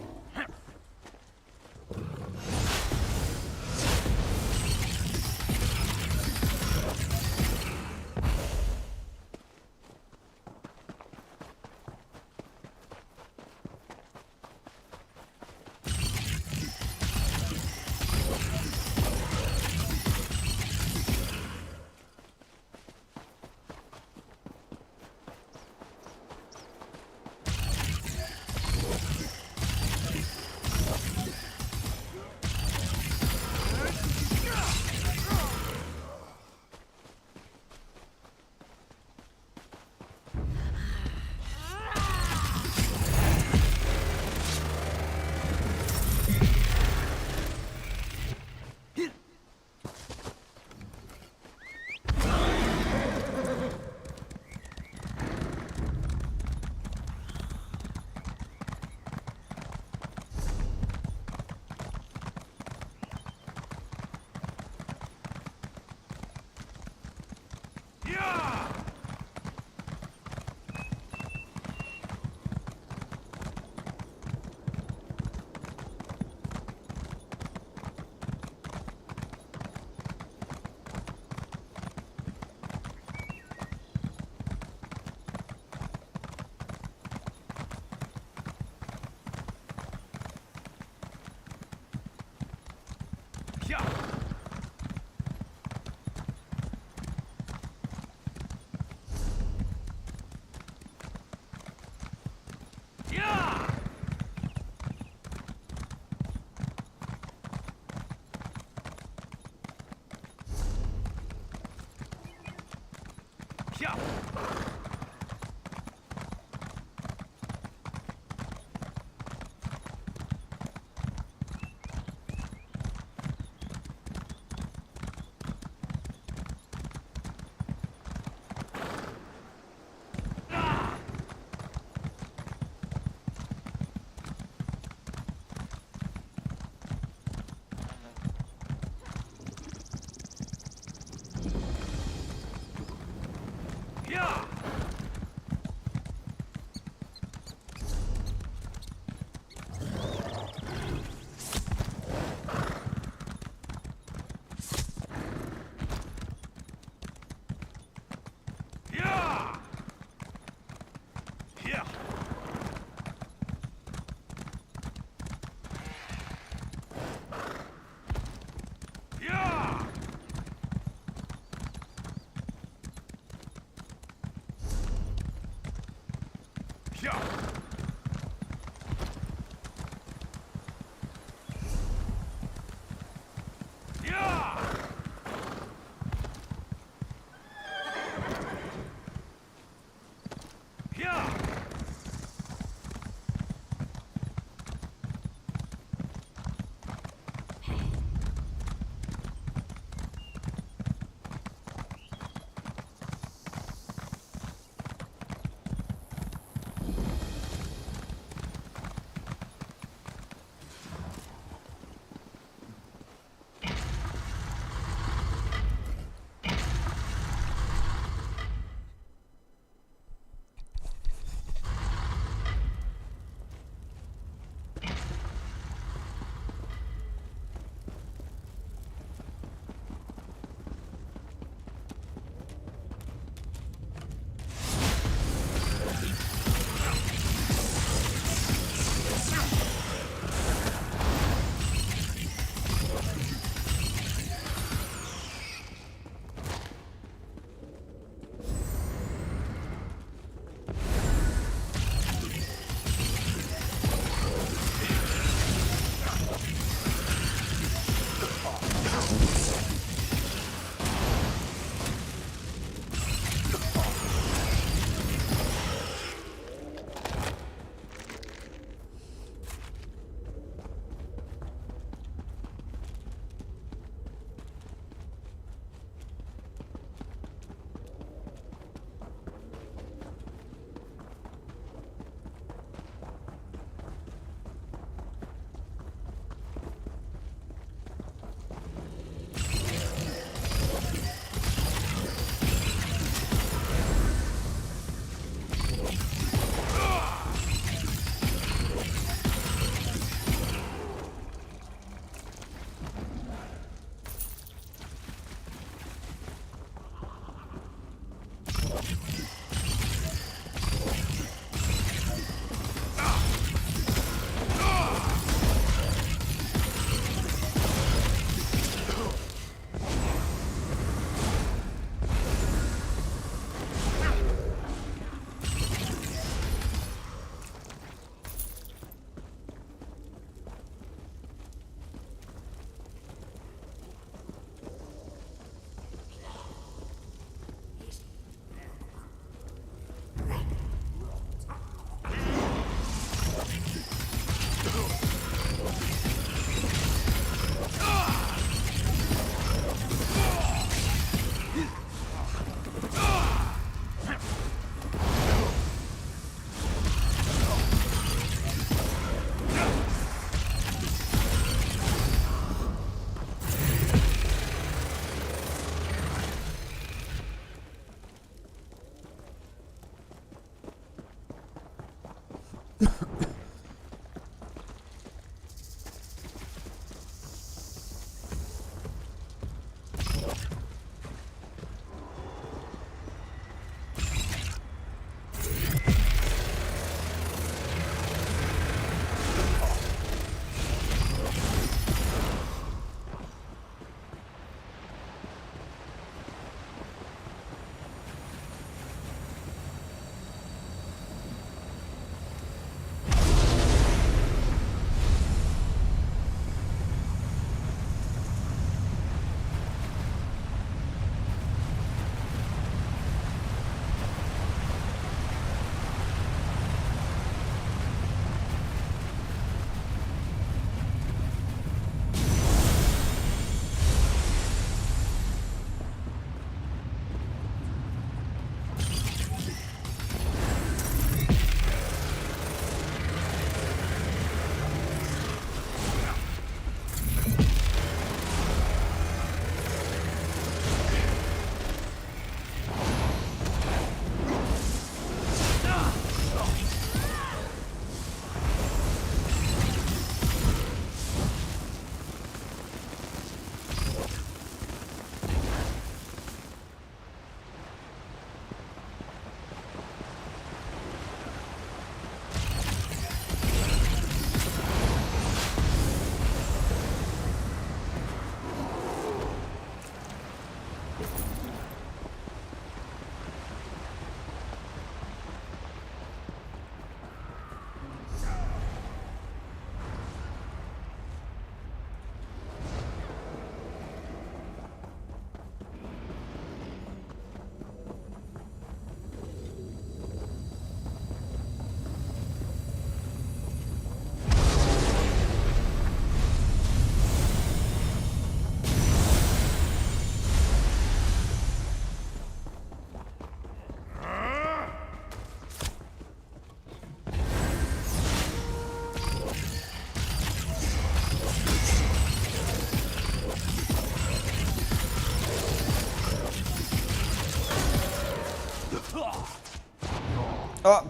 Oh,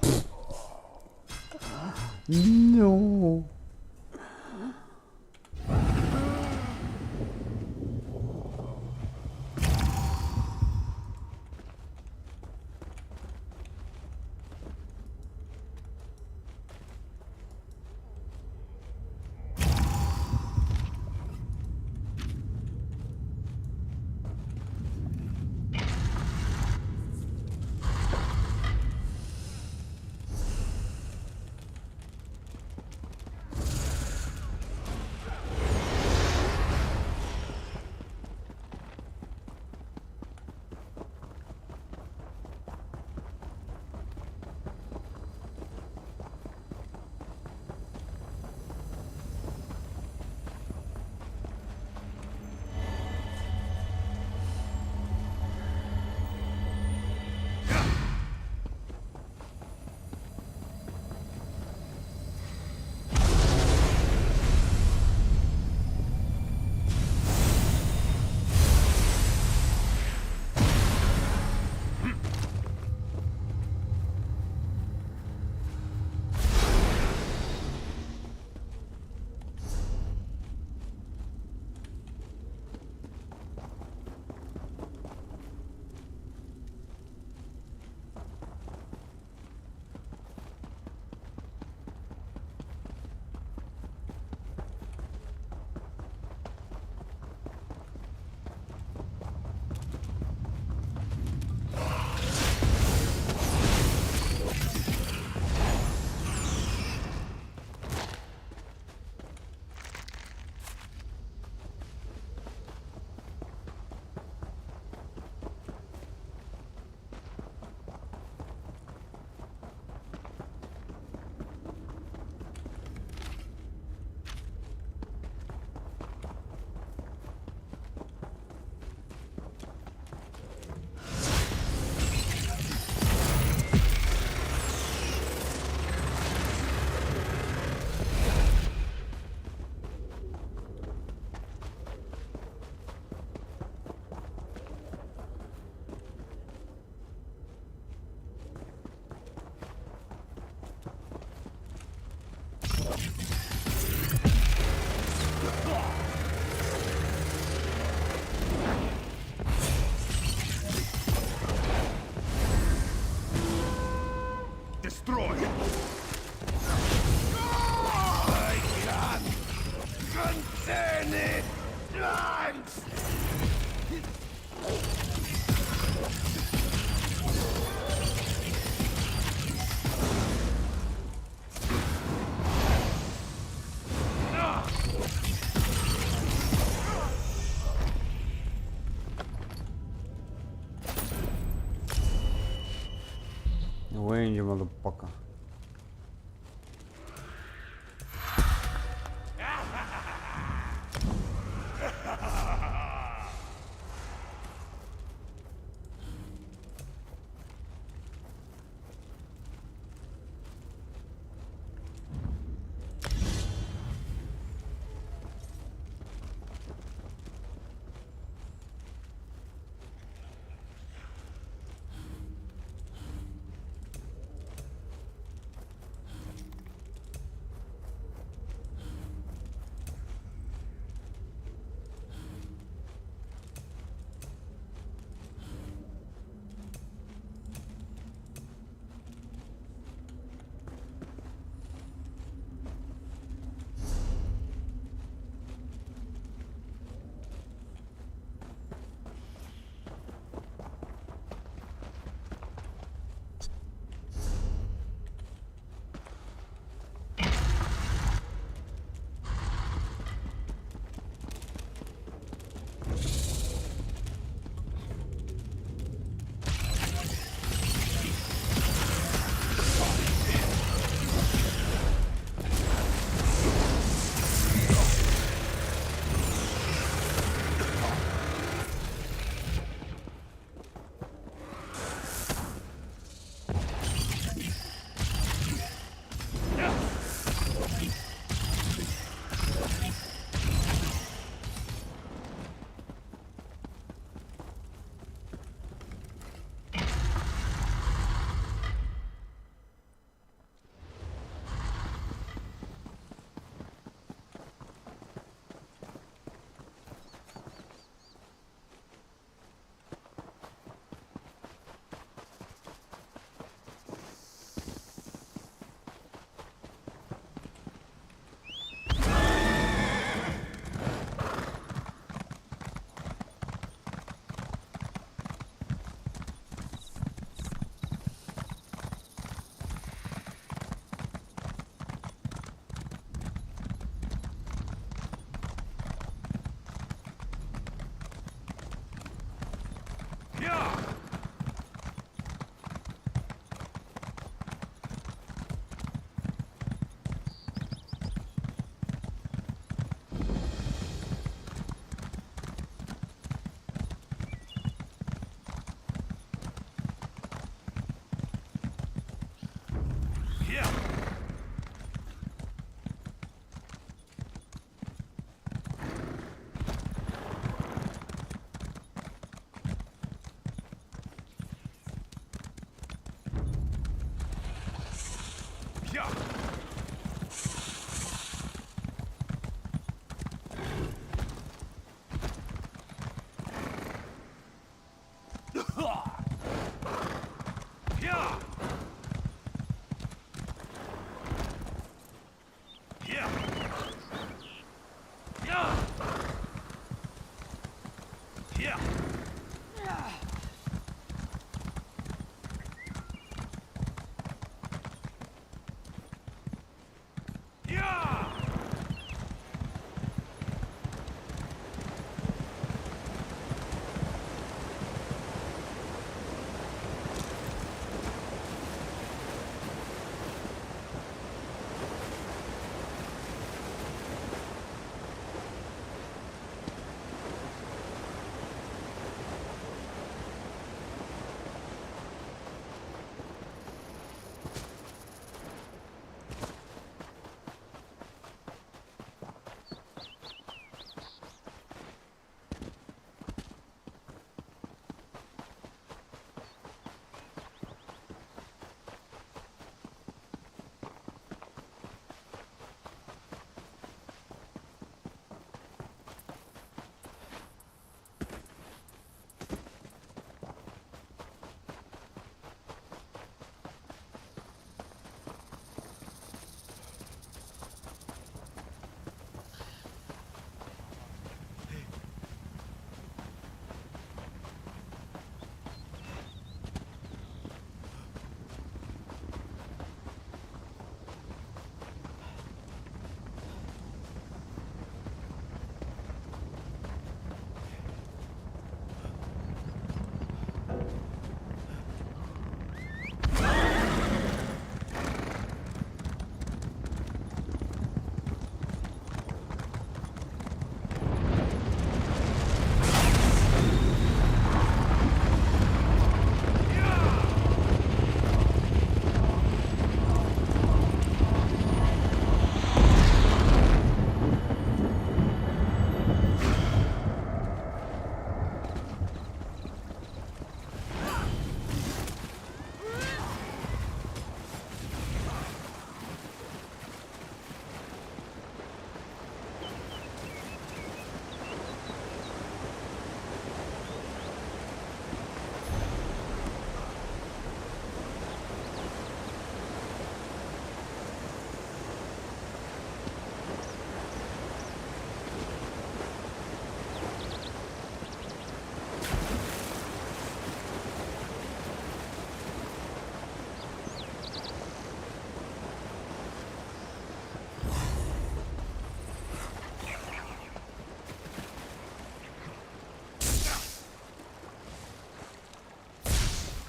no. Destroy! I can't contain it! Wayne, you motherfucker.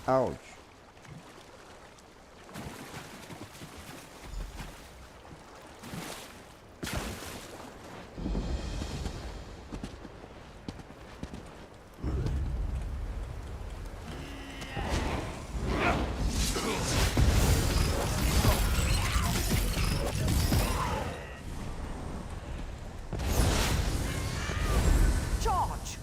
Ouch. Charge!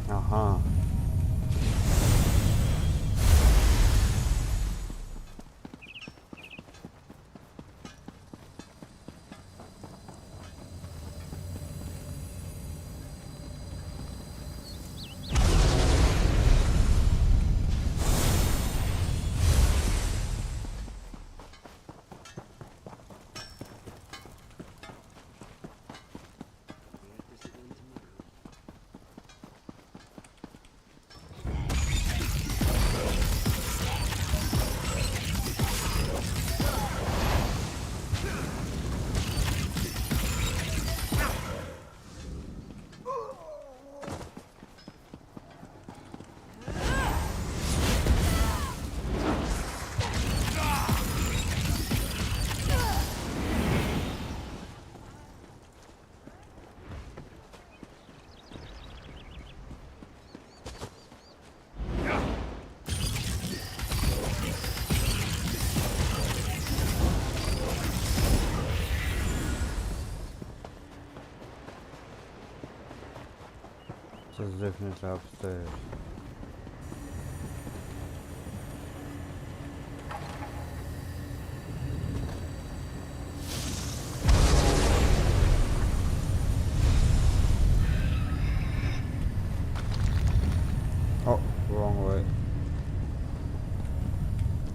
Aha. is definitely upstairs. Oh, wrong way.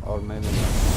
Or maybe not.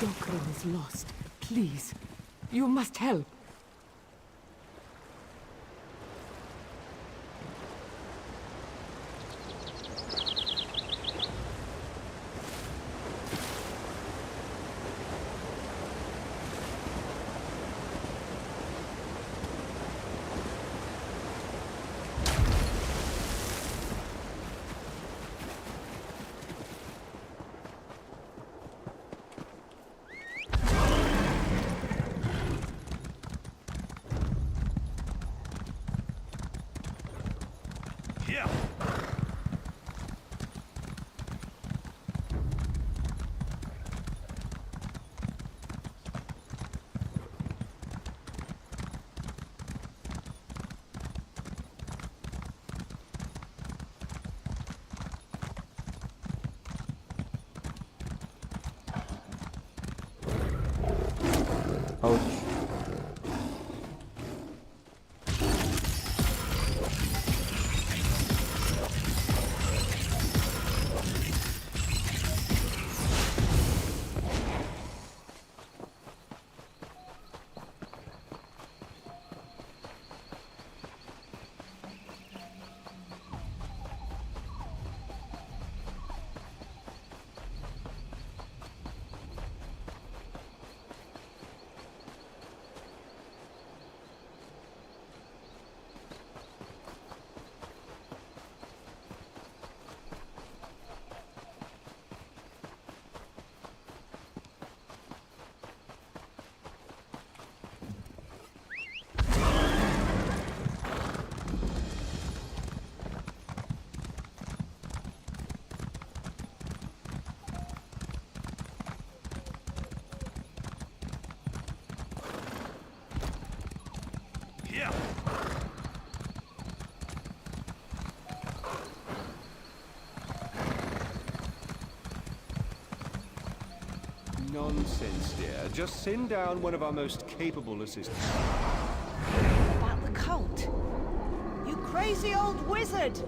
Dokrin is lost. Please, you must help. Ouch. Nonsense, dear. Just send down one of our most capable assistants. About the cult. You crazy old wizard!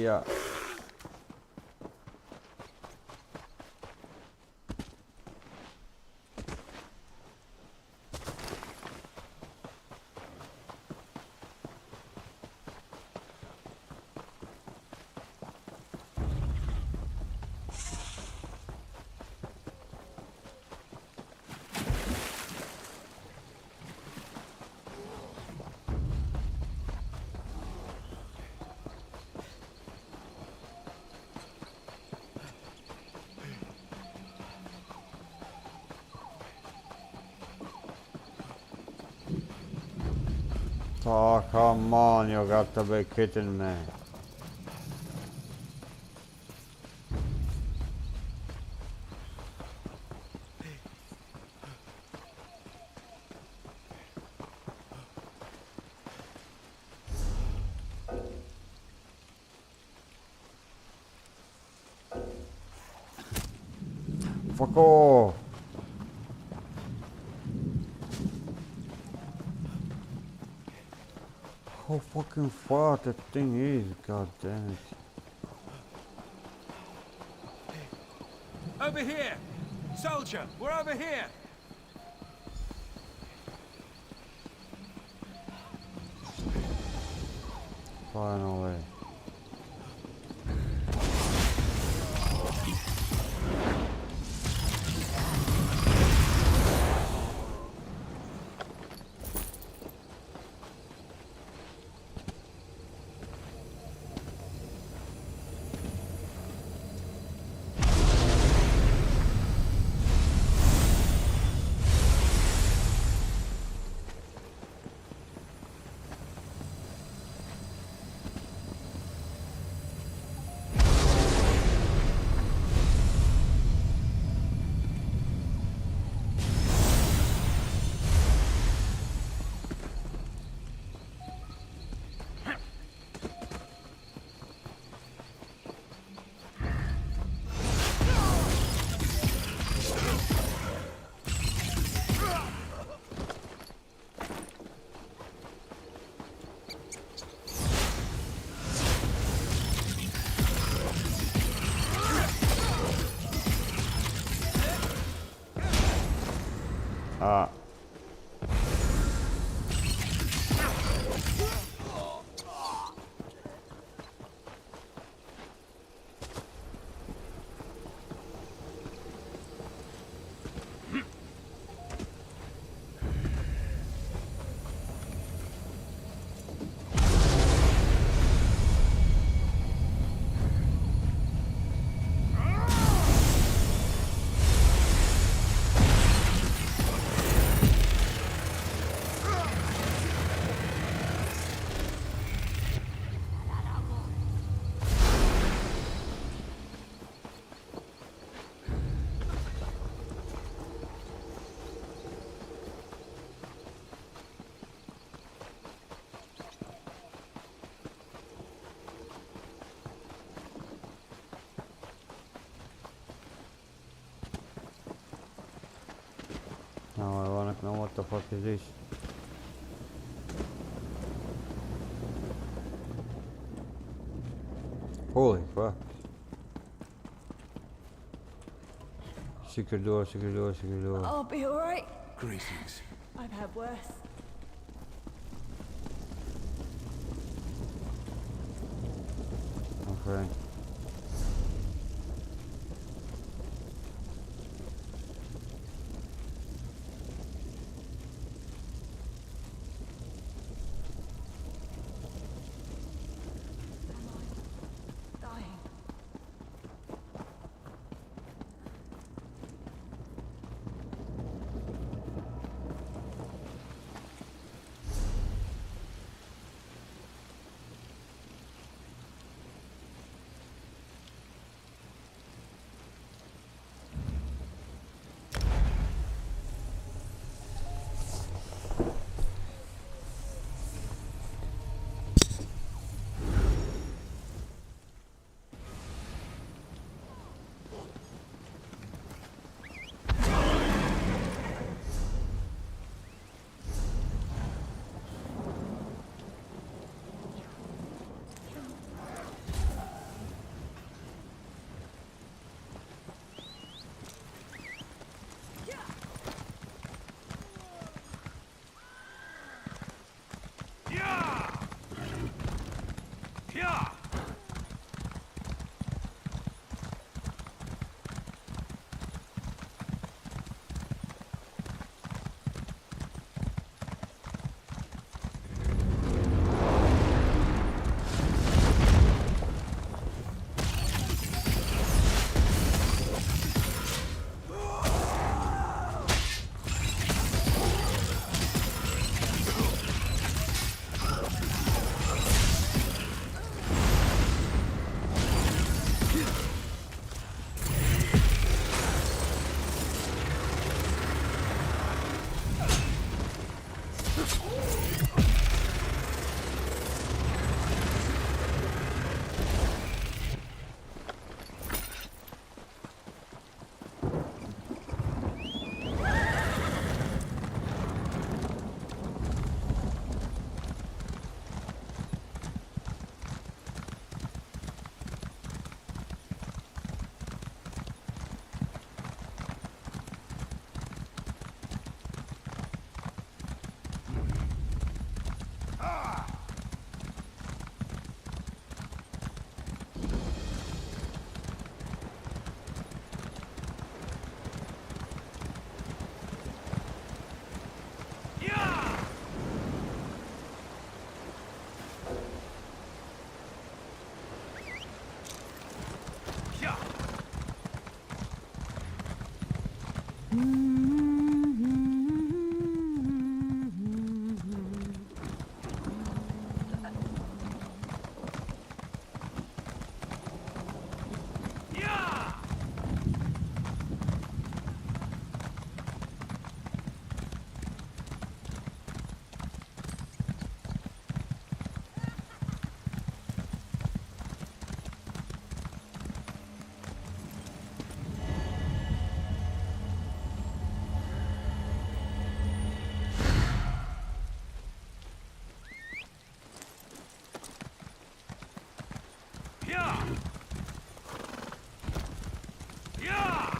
Yeah. Oh, come on, you got to be kidding me. Fuck off. How fucking far that thing is, god damn it. Over here! Soldier, we're over here! Finally. Ah. Now I wanna know what the fuck is this. Holy fuck. Secret door, secret door, secret door. I'll be alright. Greetings. I've had worse. Okay. Yeah! Yeah!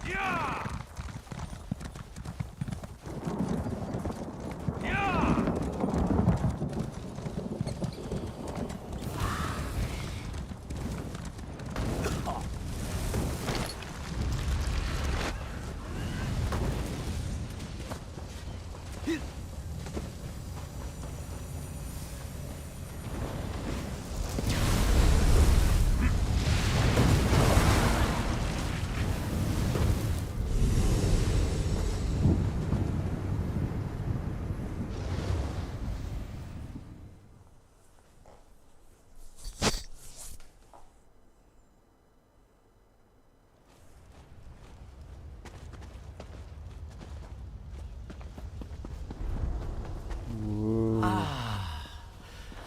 Yeah!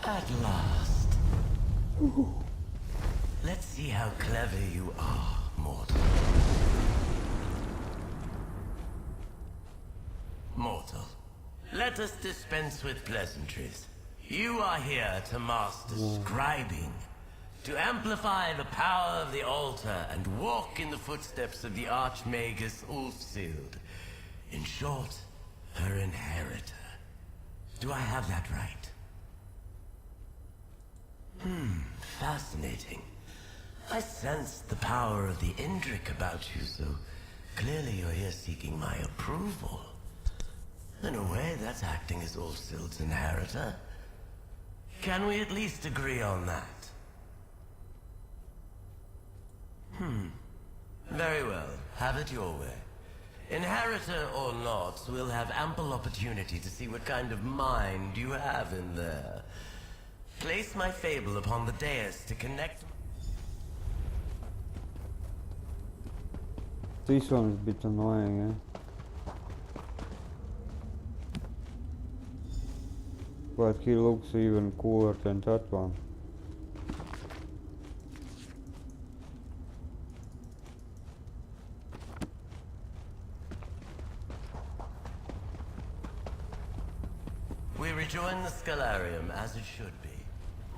At last. Let's see how clever you are, mortal. Mortal, let us dispense with pleasantries. You are here to master scribing, to amplify the power of the altar and walk in the footsteps of the Archmagus Ulfsild. In short, her inheritor. Do I have that right? Fascinating. I sensed the power of the Indrik about you, so clearly you're here seeking my approval. In a way, that's acting as Ulfsild's inheritor. Can we at least agree on that? Very well. Have it your way. Inheritor or not, we'll have ample opportunity to see what kind of mind you have in there. Place my fable upon the dais to connect... This one is a bit annoying, eh? But he looks even cooler than that one. We rejoin the Scalarium as it should be.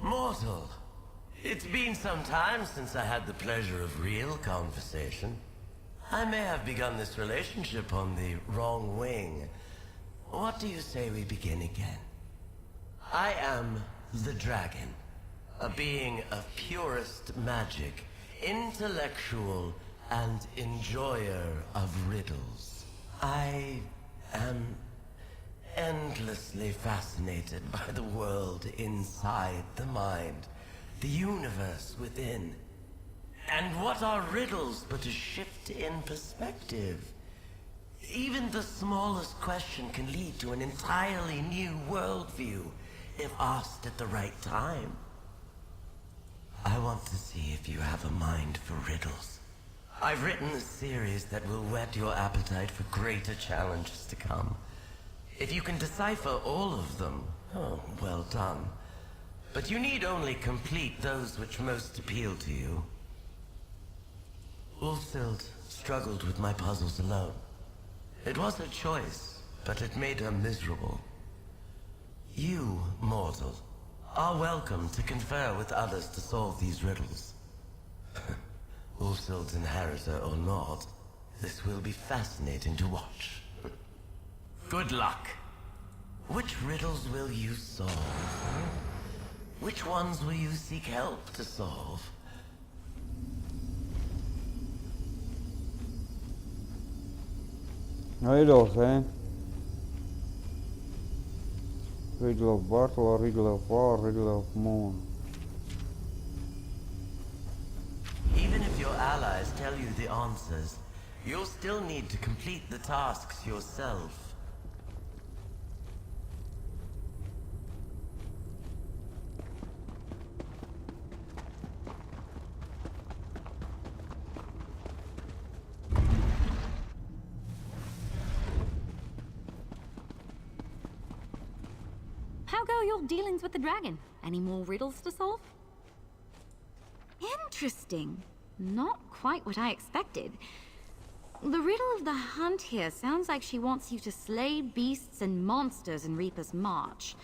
Mortal, it's been some time since I had the pleasure of real conversation. I may have begun this relationship on the wrong wing. What do you say we begin again? I am the dragon, a being of purest magic, intellectual and enjoyer of riddles. I am endlessly fascinated by the world inside the mind, the universe within. And what are riddles but a shift in perspective? Even the smallest question can lead to an entirely new worldview, if asked at the right time. I want to see if you have a mind for riddles. I've written a series that will whet your appetite for greater challenges to come. If you can decipher all of them, oh, well done. But you need only complete those which most appeal to you. Ulfsild struggled with my puzzles alone. It was her choice, but it made her miserable. You, mortal, are welcome to confer with others to solve these riddles. Ulfsild's inheritor or not, this will be fascinating to watch. Good luck. Which riddles will you solve? Which ones will you seek help to solve? Riddles, eh? Riddle of battle, riddle of war, riddle of moon. Even if your allies tell you the answers, you'll still need to complete the tasks yourself. How go your dealings with the dragon? Any more riddles to solve? Interesting. Not quite what I expected. The riddle of the hunt here sounds like she wants you to slay beasts and monsters in Reaper's March.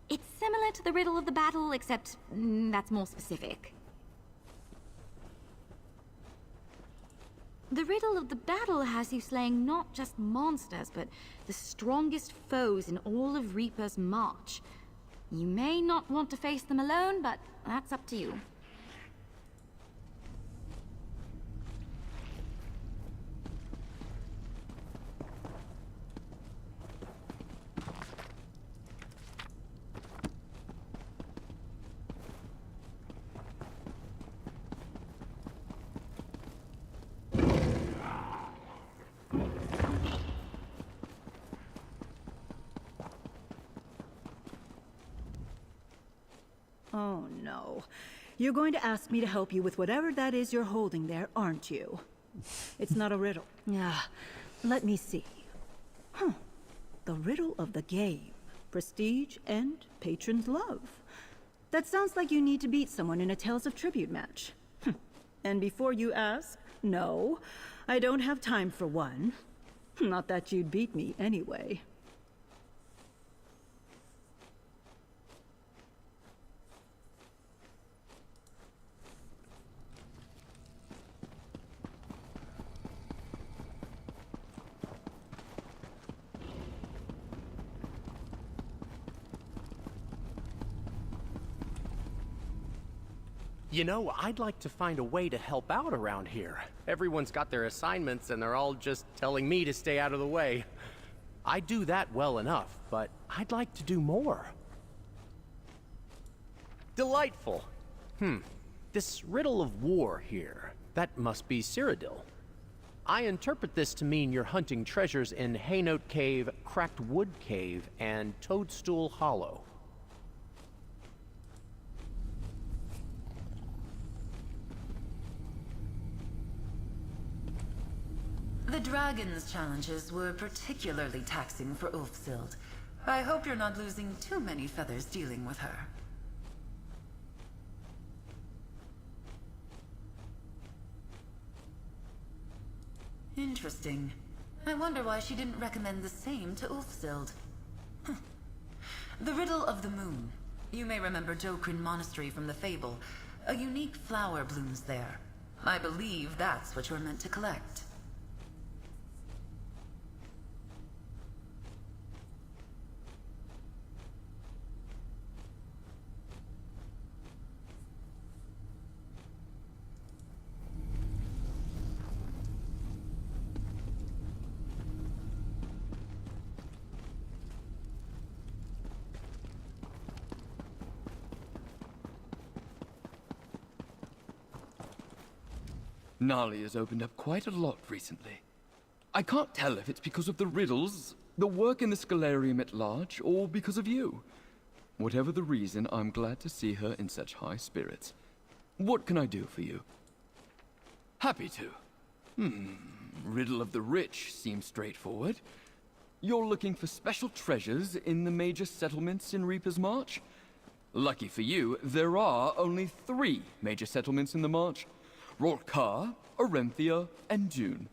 It's similar to the riddle of the battle, except that's more specific. The riddle of the battle has you slaying not just monsters, but the strongest foes in all of Reaper's March. You may not want to face them alone, but that's up to you. Oh, no. You're going to ask me to help you with whatever that is you're holding there, aren't you? It's not a riddle. Let me see. The riddle of the game. Prestige and patron's love. That sounds like you need to beat someone in a Tales of Tribute match. And before you ask, no, I don't have time for one. Not that you'd beat me anyway. You know, I'd like to find a way to help out around here. Everyone's got their assignments and they're all just telling me to stay out of the way. I do that well enough, but I'd like to do more. Delightful. This riddle of war here, that must be Cyrodiil. I interpret this to mean you're hunting treasures in Haynote Cave, Cracked Wood Cave, and Toadstool Hollow. The dragon's challenges were particularly taxing for Ulfsild. I hope you're not losing too many feathers dealing with her. Interesting. I wonder why she didn't recommend the same to Ulfsild. The Riddle of the Moon. You may remember Jokrin Monastery from the fable. A unique flower blooms there. I believe that's what you're meant to collect. Nali has opened up quite a lot recently. I can't tell if it's because of the riddles, the work in the Scalarium at large, or because of you. Whatever the reason, I'm glad to see her in such high spirits. What can I do for you? Happy to. Riddle of the Rich seems straightforward. You're looking for special treasures in the major settlements in Reaper's March? Lucky for you, there are only 3 major settlements in the March. Rorkar, Orenthia, and Dune.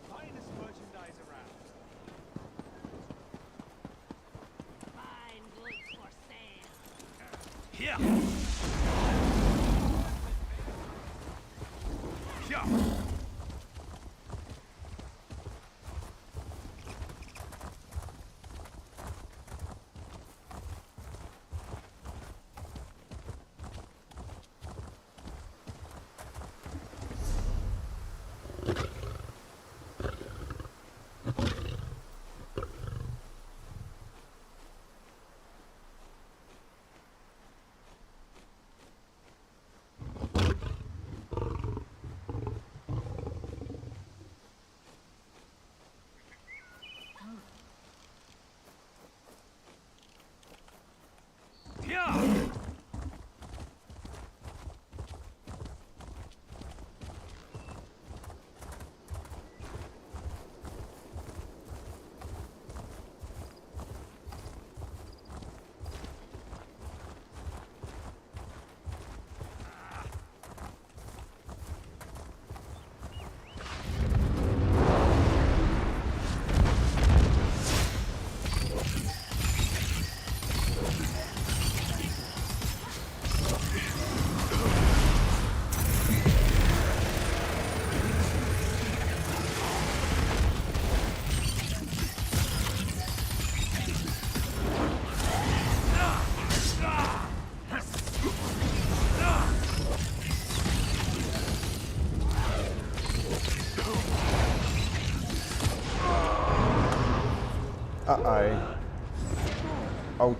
Finest merchandise around. Fine goods for sale. Here. Here. Here. Uh-oh. Ouch.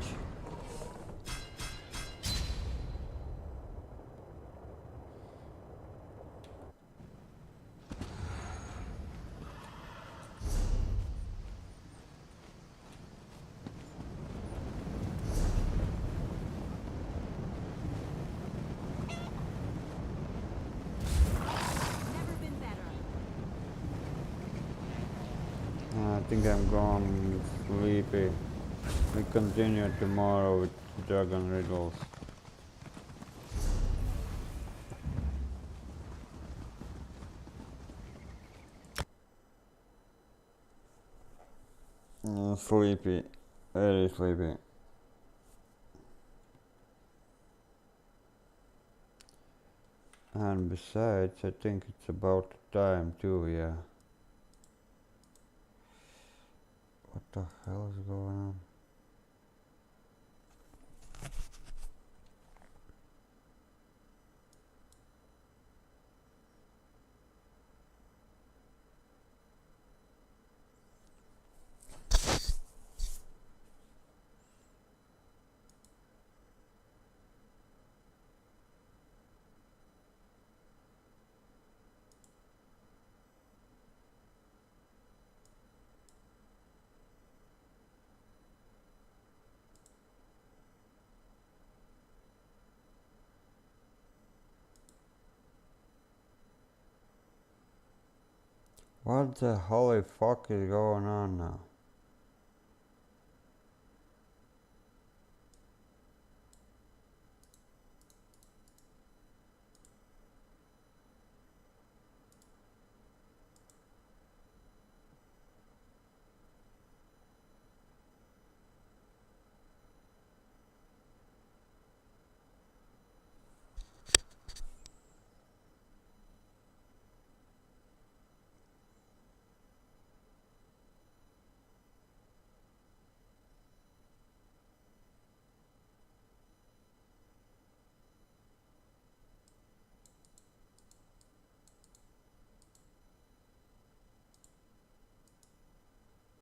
I think I'm gone sleepy. We continue tomorrow with Dragon Riddles. Sleepy. Very sleepy. And besides, I think it's about time too, yeah. What the hell is going on? What the holy fuck is going on now?